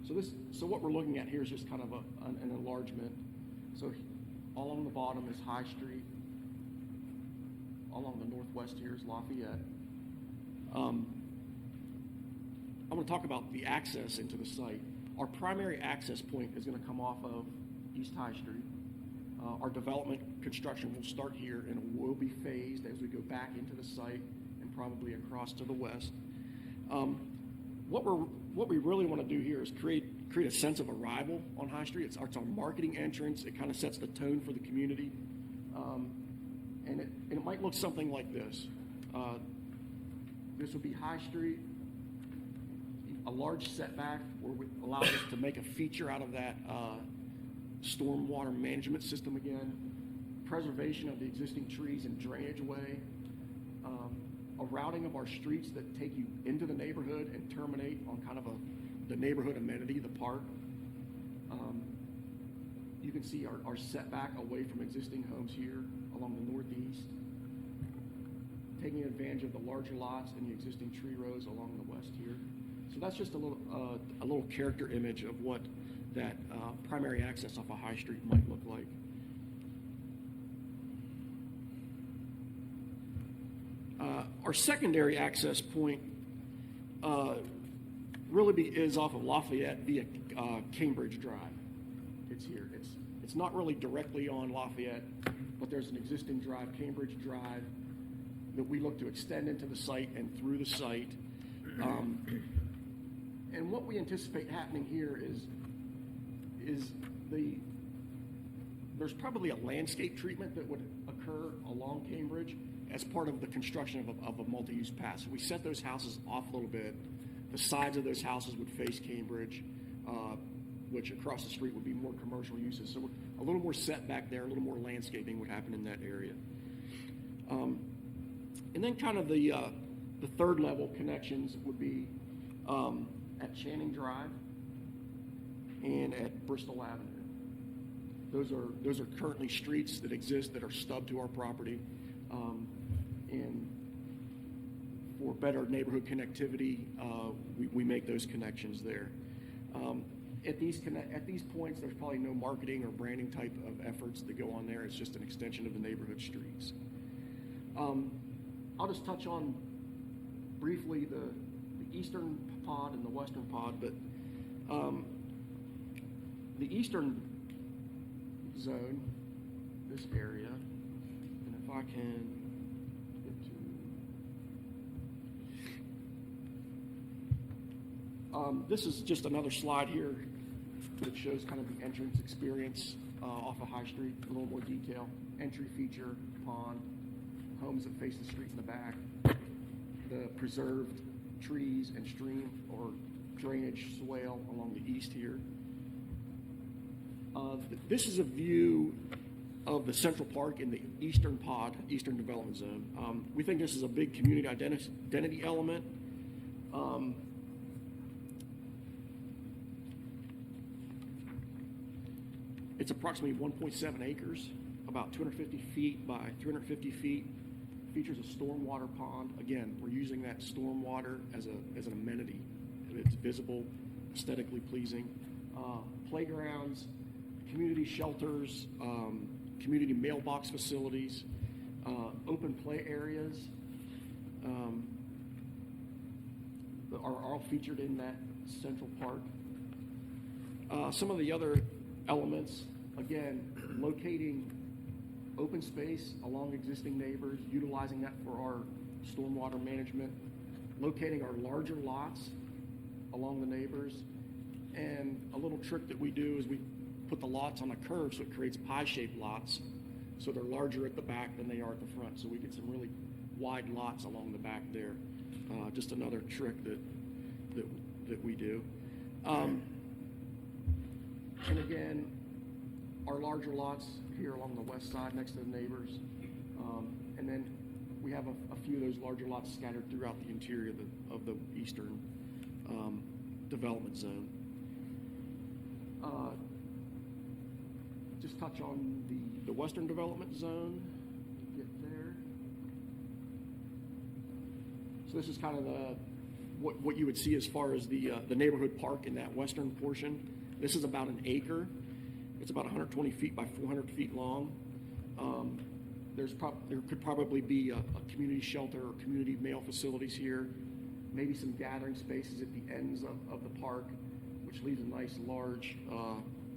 So what we're looking at here is just kind of an enlargement. So all along the bottom is High Street. Along the northwest here is Lafayette. I'm going to talk about the access into the site. Our primary access point is going to come off of East High Street. Our development construction will start here and will be phased as we go back into the site and probably across to the west. What we really want to do here is create a sense of arrival on High Street. It's our marketing entrance. It kind of sets the tone for the community. And it might look something like this. This would be High Street, a large setback where we allow us to make a feature out of that stormwater management system again, preservation of the existing trees and drainage way, a routing of our streets that take you into the neighborhood and terminate on kind of the neighborhood amenity, the park. You can see our setback away from existing homes here along the northeast, taking advantage of the larger lots and the existing tree rows along the west here. So that's just a little character image of what that primary access off of High Street might look like. Our secondary access point really is off of Lafayette via Cambridge Drive. It's here. It's not really directly on Lafayette, but there's an existing drive, Cambridge Drive, that we look to extend into the site and through the site. And what we anticipate happening here is there's probably a landscape treatment that would occur along Cambridge as part of the construction of a multi-use path. So we set those houses off a little bit. The sides of those houses would face Cambridge, which across the street would be more commercial uses. So a little more setback there, a little more landscaping would happen in that area. And then kind of the third level connections would be at Channing Drive and at Bristol Avenue. Those are currently streets that exist that are stubbed to our property, and for better neighborhood connectivity, we make those connections there. At these points, there's probably no marketing or branding type of efforts that go on there. It's just an extension of the neighborhood streets. I'll just touch on briefly the eastern pod and the western pod, but the eastern zone, this area, and if I can get to, this is just another slide here that shows kind of the entrance experience off of High Street, a little more detail, entry feature, pond, homes that face the street in the back, the preserved trees and stream or drainage swale along the east here. This is a view of the Central Park in the eastern pod, eastern development zone. We think this is a big community identity element. It's approximately 1.7 acres, about 250 feet by 350 feet. Features a stormwater pond. Again, we're using that stormwater as an amenity. It's visible, aesthetically pleasing. Playgrounds, community shelters, community mailbox facilities, open play areas are all featured in that Central Park. Some of the other elements, again, locating open space along existing neighbors, utilizing that for our stormwater management, locating our larger lots along the neighbors, and a little trick that we do is we put the lots on a curve so it creates pie-shaped lots, so they're larger at the back than they are at the front, so we get some really wide lots along the back there. Just another trick that we do. And again, our larger lots here along the west side next to the neighbors. And then we have a few of those larger lots scattered throughout the interior of the eastern development zone. Just touch on the western development zone. Get there. So this is kind of what you would see as far as the neighborhood park in that western portion. This is about an acre. It's about 120 feet by 400 feet long. There could probably be a community shelter or community mail facilities here, maybe some gathering spaces at the ends of the park, which leaves a nice large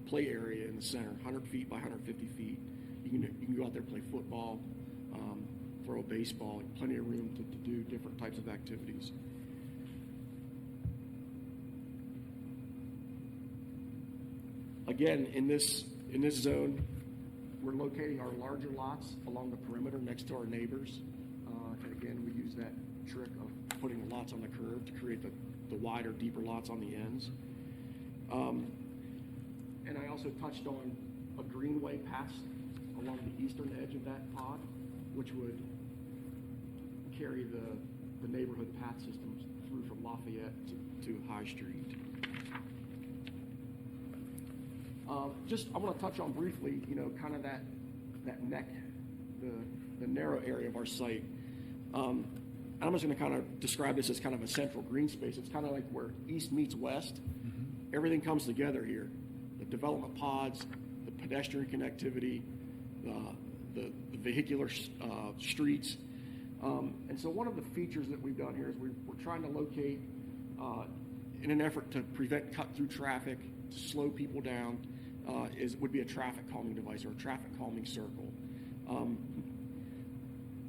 play area in the center, 100 feet by 150 feet. You can go out there and play football, throw a baseball, plenty of room to do different types of activities. Again, in this zone, we're locating our larger lots along the perimeter next to our neighbors. And again, we use that trick of putting the lots on the curve to create the wider, deeper lots on the ends. And I also touched on a greenway pass along the eastern edge of that pod, which would carry the neighborhood path systems through from Lafayette to High Street. I want to touch on briefly, kind of that neck, the narrow area of our site. I'm just going to kind of describe this as kind of a central green space. It's kind of like where east meets west. Everything comes together here. The development pods, the pedestrian connectivity, the vehicular streets. And so one of the features that we've done here is we're trying to locate, in an effort to prevent cut-through traffic, to slow people down, would be a traffic calming device or a traffic calming circle.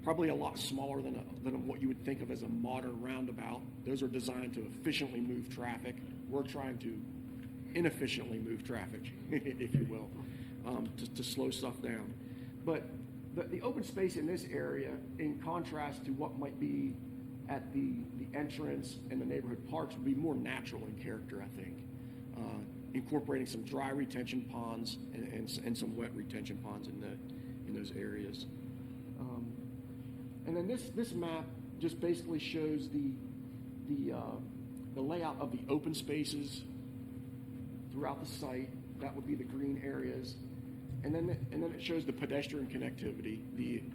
Probably a lot smaller than what you would think of as a modern roundabout. Those are designed to efficiently move traffic. We're trying to inefficiently move traffic, if you will, to slow stuff down. But the open space in this area, in contrast to what might be at the entrance and the neighborhood parks, would be more natural in character, I think. Incorporating some dry retention ponds and some wet retention ponds in those areas. And then this map just basically shows the layout of the open spaces throughout the site. That would be the green areas. And then it shows the pedestrian connectivity.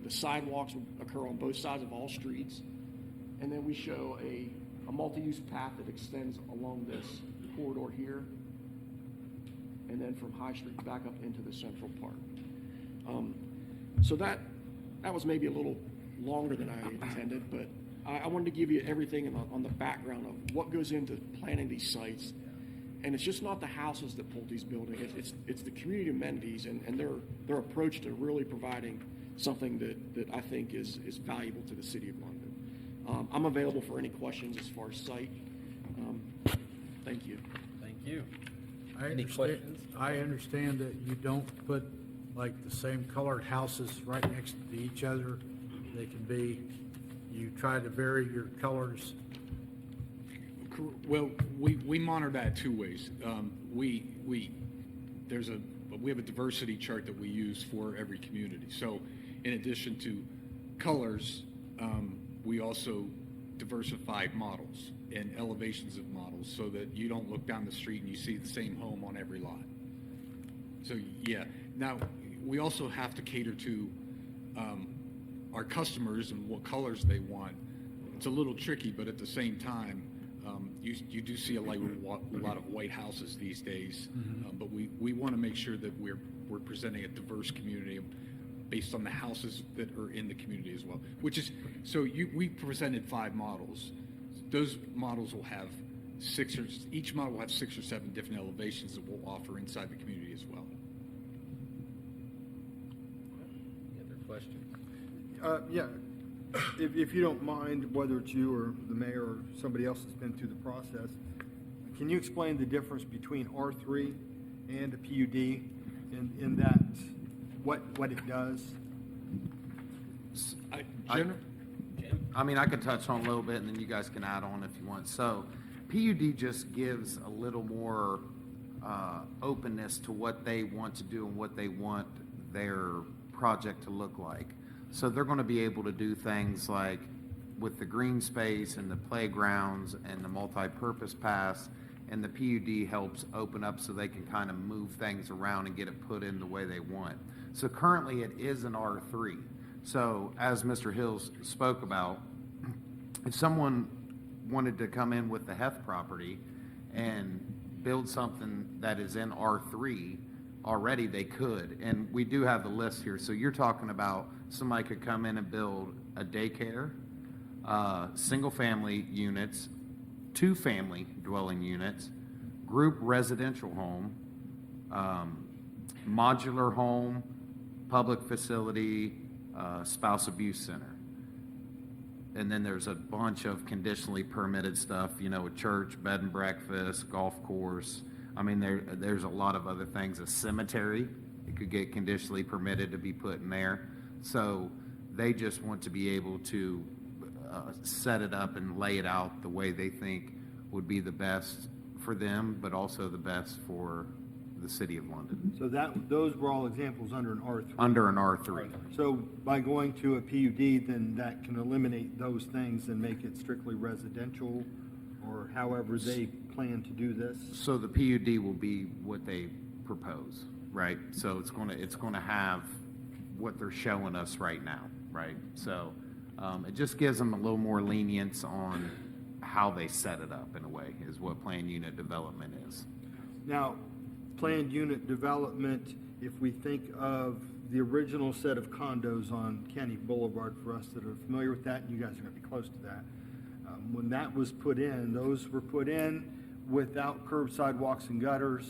The sidewalks would occur on both sides of all streets. And then we show a multi-use path that extends along this corridor here, and then from High Street back up into the Central Park. So that was maybe a little longer than I intended, but I wanted to give you everything on the background of what goes into planning these sites. And it's just not the houses that Pulte's building. It's the community amenities and their approach to really providing something that I think is valuable to the City of London. I'm available for any questions as far as site. Thank you. Thank you. Any questions? I understand that you don't put like the same colored houses right next to each other. They can be, you try to vary your colors. Well, we monitor that two ways. We have a diversity chart that we use for every community. So in addition to colors, we also diversify models and elevations of models so that you don't look down the street and you see the same home on every lot. So yeah, now we also have to cater to our customers and what colors they want. It's a little tricky, but at the same time, you do see a lot of white houses these days, but we want to make sure that we're presenting a diverse community based on the houses that are in the community as well. We presented 5 models. Those models will have each model will have 6 or 7 different elevations that we'll offer inside the community as well. Any other questions? Yeah, if you don't mind, whether it's you or the mayor or somebody else that's been through the process, can you explain the difference between R3 and a PUD in that, what it does? I could touch on a little bit, and then you guys can add on if you want. So, PUD just gives a little more openness to what they want to do and what they want their project to look like. So they're going to be able to do things like with the green space and the playgrounds and the multi-purpose paths, and the PUD helps open up so they can kind of move things around and get it put in the way they want. So currently it is an R3. So as Mr. Hills spoke about, if someone wanted to come in with the Heth property and build something that is in R3 already, they could. And we do have the list here. So you're talking about somebody could come in and build a daycare, single-family units, 2-family dwelling units, group residential home, modular home, public facility, spouse abuse center. and then there's a bunch of conditionally permitted stuff, you know, a church, bed and breakfast, golf course. I mean, there's a lot of other things. A cemetery, it could get conditionally permitted to be put in there. So they just want to be able to set it up and lay it out the way they think would be the best for them, but also the best for the city of London. So those were all examples under an R3. Under an R3. So by going to a PUD, then that can eliminate those things and make it strictly residential, or however they plan to do this? So the PUD will be what they propose, right? So it's going to have what they're showing us right now, right? So it just gives them a little more lenience on how they set it up, in a way, is what planned unit development is. Now, planned unit development, if we think of the original set of condos on County Boulevard, for us that are familiar with that, and you guys are going to be close to that, when that was put in, those were put in without curb, sidewalks, and gutters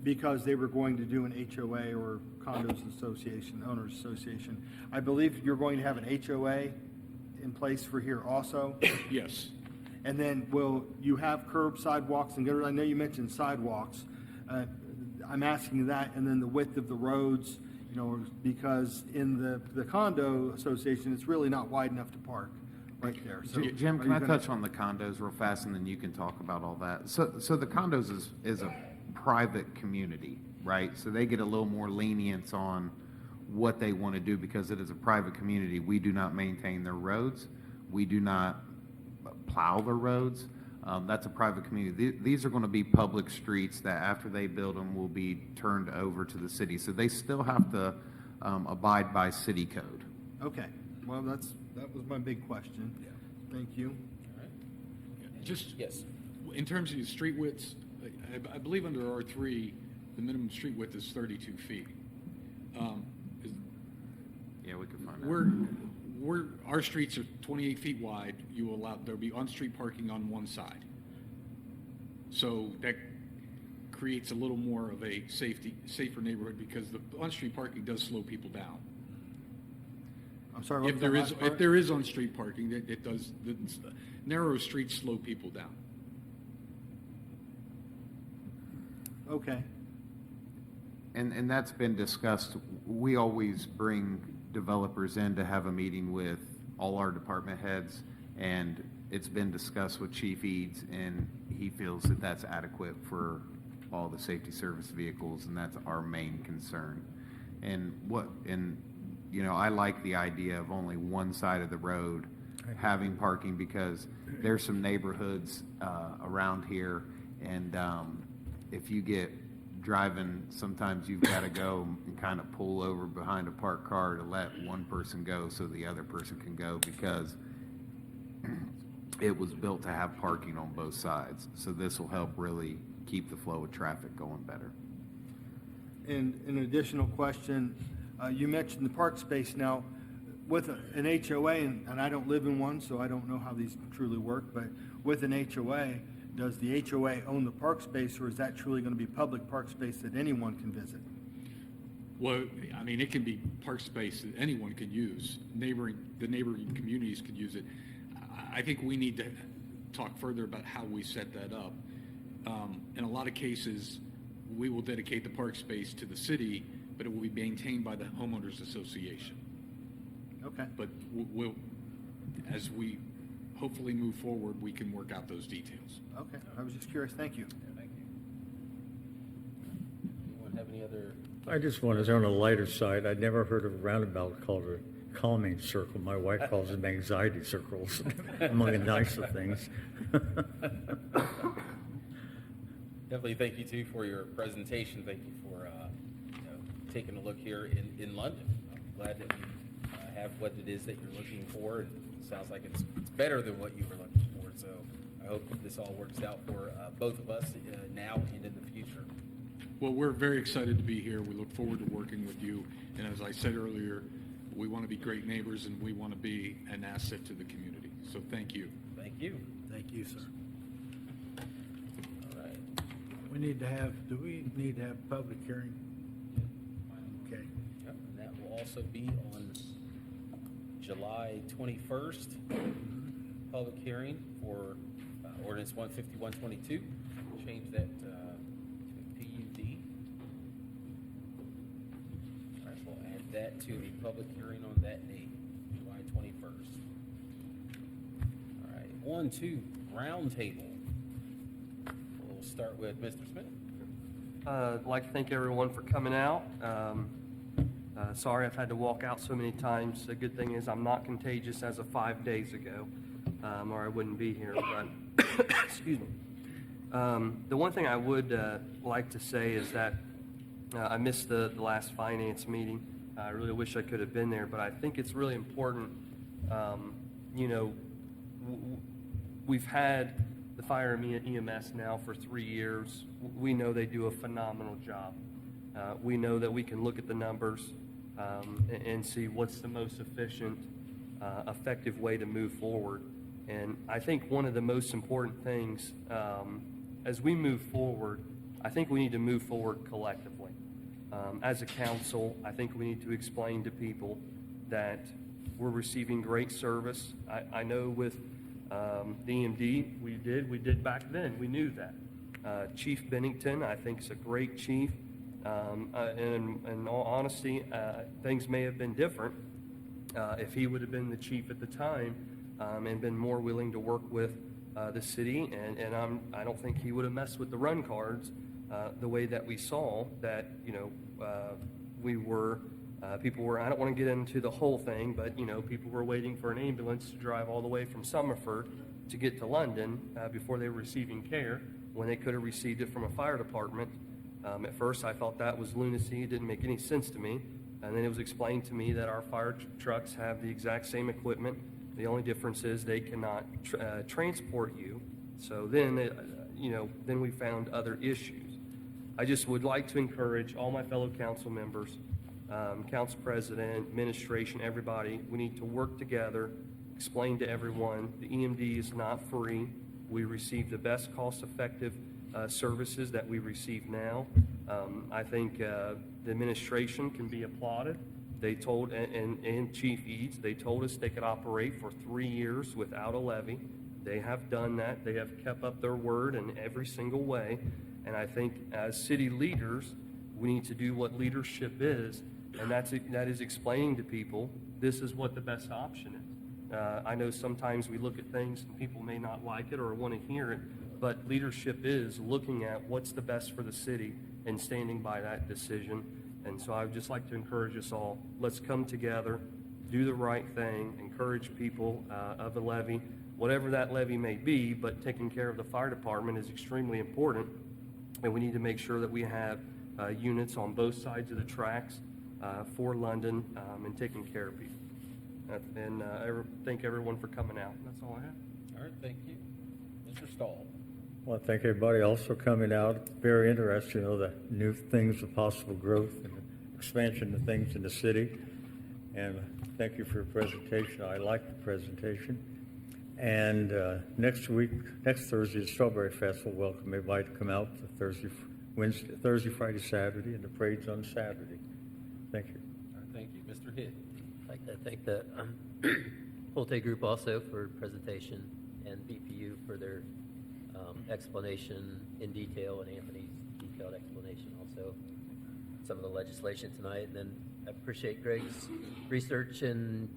because they were going to do an HOA or condos association, owners association. I believe you're going to have an HOA in place for here also? Yes. And then will you have curb, sidewalks, and gutters? I know you mentioned sidewalks. I'm asking that, and then the width of the roads, you know, because in the condo association, it's really not wide enough to park right there. So Jim, are can you I gonna- touch on the condos real fast, and then you can talk about all that? So the condos is a private community, right? So they get a little more lenience on what they want to do because it is a private community. We do not maintain their roads. We do not plow their roads. That's a private community. These are going to be public streets that after they build them will be turned over to the city. So they still have to abide by city code. Okay, well, that was my big question. Yeah. Thank you. All right. Just Yes. in terms of the street widths, I believe under R3, the minimum street width is 32 feet. Yeah, we can find out. Our streets are 28 feet wide. There'll be on-street parking on one side. So that creates a little more of a safer neighborhood because the on-street parking does slow people down. I'm sorry, what If was there that is, last part? if there is on-street parking, it does, the narrow streets slow people down. Okay, And that's been discussed. We always bring developers in to have a meeting with all our department heads, and it's been discussed with Chief Eads, and he feels that that's adequate for all the safety service vehicles, and that's our main concern. And you know, I like the idea of only one side of the road having parking because there's some neighborhoods around here, and if you get driving, sometimes you've got to go and kind of pull over behind a parked car to let one person go so the other person can go because it was built to have parking on both sides. So this will help really keep the flow of traffic going better. and an additional question, you mentioned the park space. Now, with an HOA, and I don't live in one, so I don't know how these truly work, but with an HOA, does the HOA own the park space, or is that truly going to be public park space that anyone can visit? Well, I mean, it can be park space that anyone can use. The neighboring communities could use it. I think we need to talk further about how we set that up. In a lot of cases, we will dedicate the park space to the city, but it will be maintained by the homeowners association. Okay. But we'll, as we hopefully move forward, we can work out those details. Okay, I was just curious. Thank you. Thank you. Anyone have any other? I just want to, on a lighter side, I'd never heard of a roundabout called a calming circle. My wife calls them anxiety circles, among the nicer things. Definitely thank you too for your presentation. Thank you for taking a look here in London. I'm glad that we have what it is that you're looking for. And it sounds like it's better than what you were looking for. So I hope that this all works out for both of us now and in the future. Well, we're very excited to be here. We look forward to working with you. And as I said earlier, we want to be great neighbors and we want to be an asset to the community. So thank you. Thank you. Thank you, sir. All right. Do we need to have public hearing? Okay. Yep, and that will also be on July 21st, public hearing for ordinance 15122. Change that to PUD. All right, we'll add that to the public hearing on that date, July 21st. All right, 1-2, roundtable. We'll start with Mr. Smith. I'd like to thank everyone for coming out. Sorry I've had to walk out so many times. The good thing is I'm not contagious as of 5 days ago, or I wouldn't be here. But excuse me. The one thing I would like to say is that I missed the last finance meeting. I really wish I could have been there, but I think it's really important. We've had the fire and EMS now for 3 years. We know they do a phenomenal job. We know that we can look at the numbers and see what's the most efficient, effective way to move forward. And I think one of the most important things as we move forward, I think we need to move forward collectively. As a council, I think we need to explain to people that we're receiving great service. I know with the EMD, we did back then. We knew that. Chief Bennington, I think, is a great chief. And in all honesty, things may have been different if he would have been the chief at the time and been more willing to work with the city. And I don't think he would have messed with the run cards the way that we saw that, people were, I don't want to get into the whole thing, but, people were waiting for an ambulance to drive all the way from Summerford to get to London before they were receiving care when they could have received it from a fire department. At first, I thought that was lunacy. It didn't make any sense to me. And then it was explained to me that our fire trucks have the exact same equipment. The only difference is they cannot transport you. So then, then we found other issues. I just would like to encourage all my fellow council members, council president, administration, everybody. We need to work together, explain to everyone the EMD is not free. We receive the best cost-effective services that we receive now. I think the administration can be applauded. They told, and Chief Eads, they told us they could operate for 3 years without a levy. They have done that. They have kept up their word in every single way. And I think as city leaders, we need to do what leadership is, and that is explaining to people this is what the best option is. I know sometimes we look at things and people may not like it or want to hear it, but leadership is looking at what's the best for the city and standing by that decision. And so I would just like to encourage us all, let's come together, do the right thing, encourage people of the levy, whatever that levy may be, but taking care of the fire department is extremely important. And we need to make sure that we have units on both sides of the tracks for London and taking care of people. And I thank everyone for coming out. That's all I have. All right, thank you. Mr. Stahl. Well, thank everybody also coming out. Very interesting, the new things of possible growth and expansion of things in the city. And thank you for your presentation. I like the presentation. And next Thursday, the Strawberry Festival. Welcome everybody to come out for Thursday, Friday, Saturday, and the parade's on Saturday. Thank you. All right, thank you. Mr. Hitt. I'd like to thank the Pulte Group also for presentation and BPU for their explanation in detail, and Anthony's detailed explanation also some of the legislation tonight. And then I appreciate Greg's research and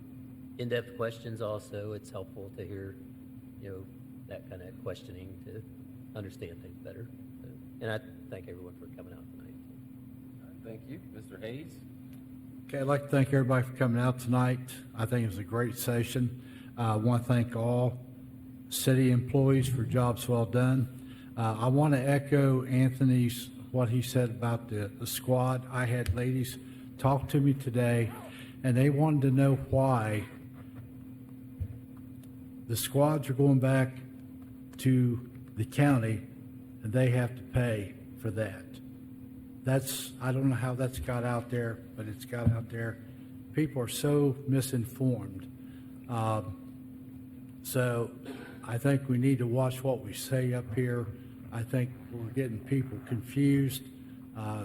in-depth questions also. It's helpful to hear, that kind of questioning to understand things better. So, and I thank everyone for coming out tonight. All right, thank you. Mr. Hayes. Okay, I'd like to thank everybody for coming out tonight. I think it was a great session. I want to thank all city employees for jobs well done. I want to echo Anthony's, what he said about the squad. I had ladies talk to me today, and they wanted to know why the squads are going back to the county, and they have to pay for that. I don't know how that's got out there, but it's got out there. People are so misinformed. So I think we need to watch what we say up here. I think we're getting people confused.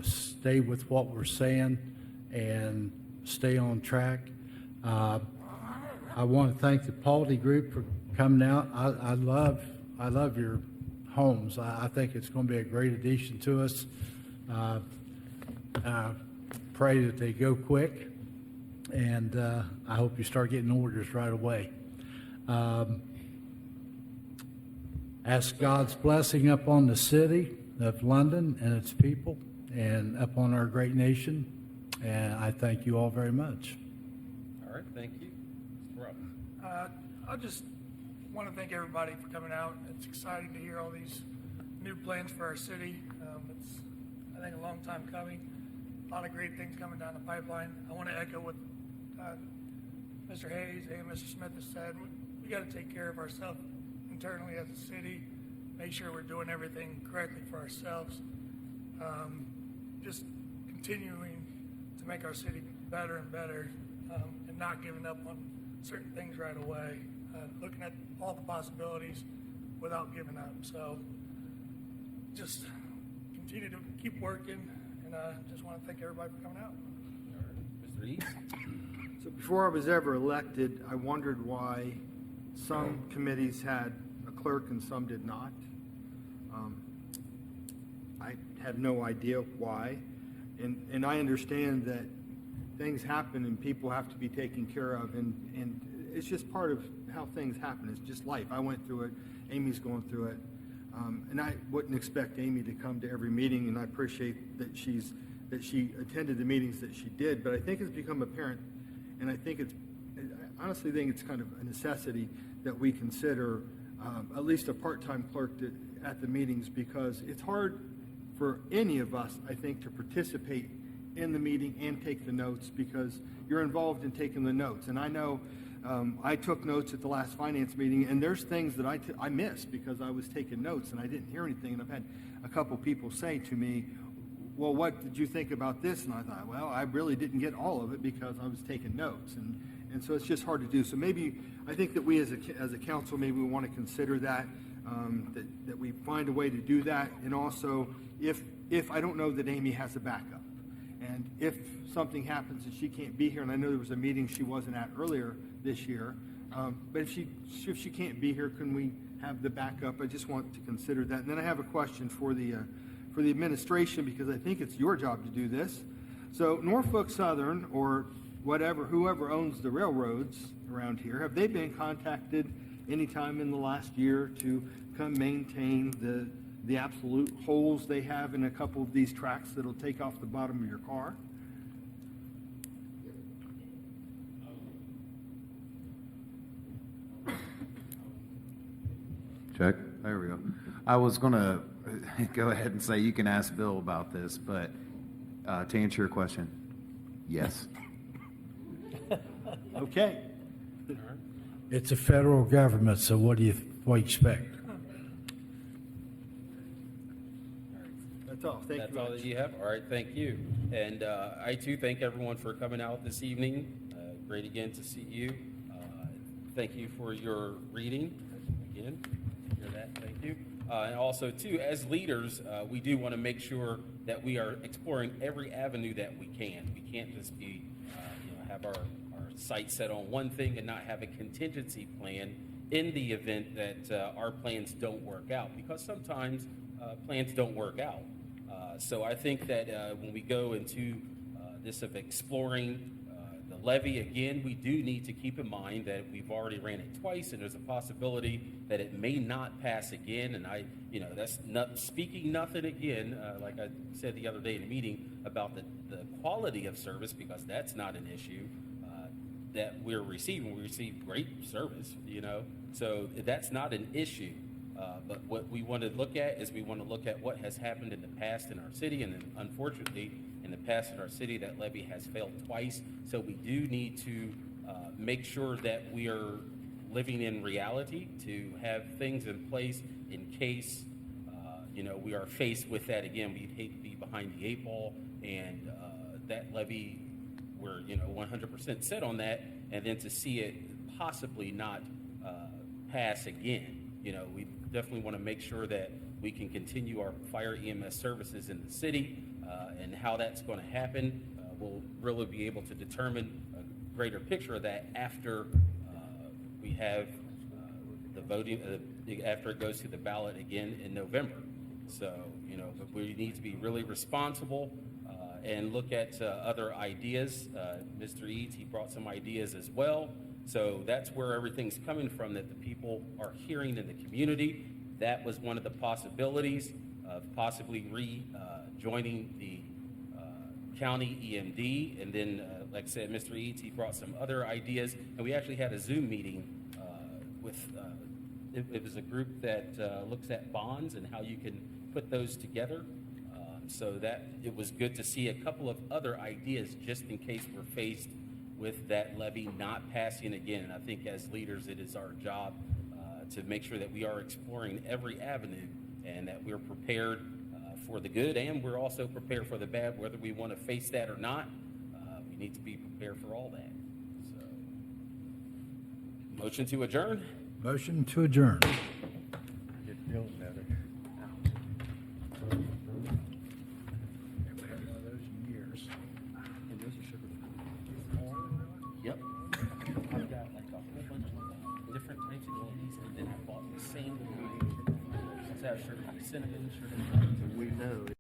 Stay with what we're saying and stay on track. I want to thank the Paldy Group for coming out. I love your homes. I think it's going to be a great addition to us. I pray that they go quick, and I hope you start getting orders right away. Ask God's blessing upon the city of London and its people, and upon our great nation. And I thank you all very much. All right, thank you. Mr. Rob. I just want to thank everybody for coming out. It's exciting to hear all these new plans for our city. It's, I think, a long time coming. A lot of great things coming down the pipeline. I want to echo what Mr. Hayes and Mr. Smith has said. We got to take care of ourselves internally as a city, make sure we're doing everything correctly for ourselves. Just continuing to make our city better and better, and not giving up on certain things right away, looking at all the possibilities without giving up. So just continue to keep working, and just want to thank everybody for coming out. All right, Mr. East. So before I was ever elected, I wondered why some committees had a clerk and some did not. I had no idea why. And I understand that things happen and people have to be taken care of, and it's just part of how things happen. It's just life. I went through it. Amy's going through it. And I wouldn't expect Amy to come to every meeting, and I appreciate that she attended the meetings that she did, but I think it's become apparent, and I honestly think it's kind of a necessity that we consider at least a part-time clerk at the meetings, because it's hard for any of us, I think, to participate in the meeting and take the notes, because you're involved in taking the notes. And I know I took notes at the last finance meeting, and there's things that I missed because I was taking notes and I didn't hear anything. And I've had a couple people say to me, well, what did you think about this? And I thought, well, I really didn't get all of it because I was taking notes. And so it's just hard to do. So maybe, I think that we as a council, maybe we want to consider that, that we find a way to do that. And also, if I don't know that Amy has a backup, and if something happens and she can't be here, and I know there was a meeting she wasn't at earlier this year, but if she can't be here, can we have the backup? I just want to consider that. And then I have a question for the administration, because I think it's your job to do this. So Norfolk Southern, or whoever owns the railroads around here, have they been contacted anytime in the last year to come maintain the absolute holes they have in a couple of these tracks that'll take off the bottom of your car? Check. There we go. I was going to go ahead and say you can ask Bill about this, but to answer your question, yes. Okay. It's a federal government, so what do you expect? That's all. Thank you. That's all that you have? All right, thank you. And I too thank everyone for coming out this evening. Great again to see you. Thank you for your reading. Again, hear that, thank you. And also too, as leaders, we do want to make sure that we are exploring every avenue that we can. We can't just be, have our sights set on one thing and not have a contingency plan in the event that our plans don't work out, because sometimes plans don't work out. So I think that when we go into this of exploring the levy, again, we do need to keep in mind that we've already ran it twice, and there's a possibility that it may not pass again. And that's not speaking nothing again, like I said the other day in the meeting, about the quality of service, because that's not an issue that we're receiving. We receive great service, so that's not an issue. But what we want to look at is we want to look at what has happened in the past in our city, and then unfortunately in the past in our city that levy has failed twice. So we do need to make sure that we are living in reality to have things in place in case we are faced with that again. We'd hate to be behind the eight ball, and that levy, we're 100% set on that, and then to see it possibly not pass again. We definitely want to make sure that we can continue our fire EMS services in the city, and how that's going to happen. We'll really be able to determine a greater picture of that after we have the voting, after it goes to the ballot again in November. So, but we need to be really responsible and look at other ideas. Mr. Eads, he brought some ideas as well. So that's where everything's coming from, that the people are hearing in the community. That was one of the possibilities of possibly joining the county EMD. And then, like I said, Mr. Eads, he brought some other ideas. And we actually had a Zoom meeting with, it was a group that looks at bonds and how you can put those together. So that it was good to see a couple of other ideas just in case we're faced with that levy not passing again. And I think as leaders, it is our job to make sure that we are exploring every avenue and that we're prepared for the good, and we're also prepared for the bad, whether we want to face that or not. We need to be prepared for all that. So, motion to adjourn? Motion to adjourn. Get feeling better. Haven't had one of those in years. And those are sugar. Yep. I've got like a whole bunch of different types of candies, and then I bought the same kind. Let's have sugar, cinnamon, sugar. We know.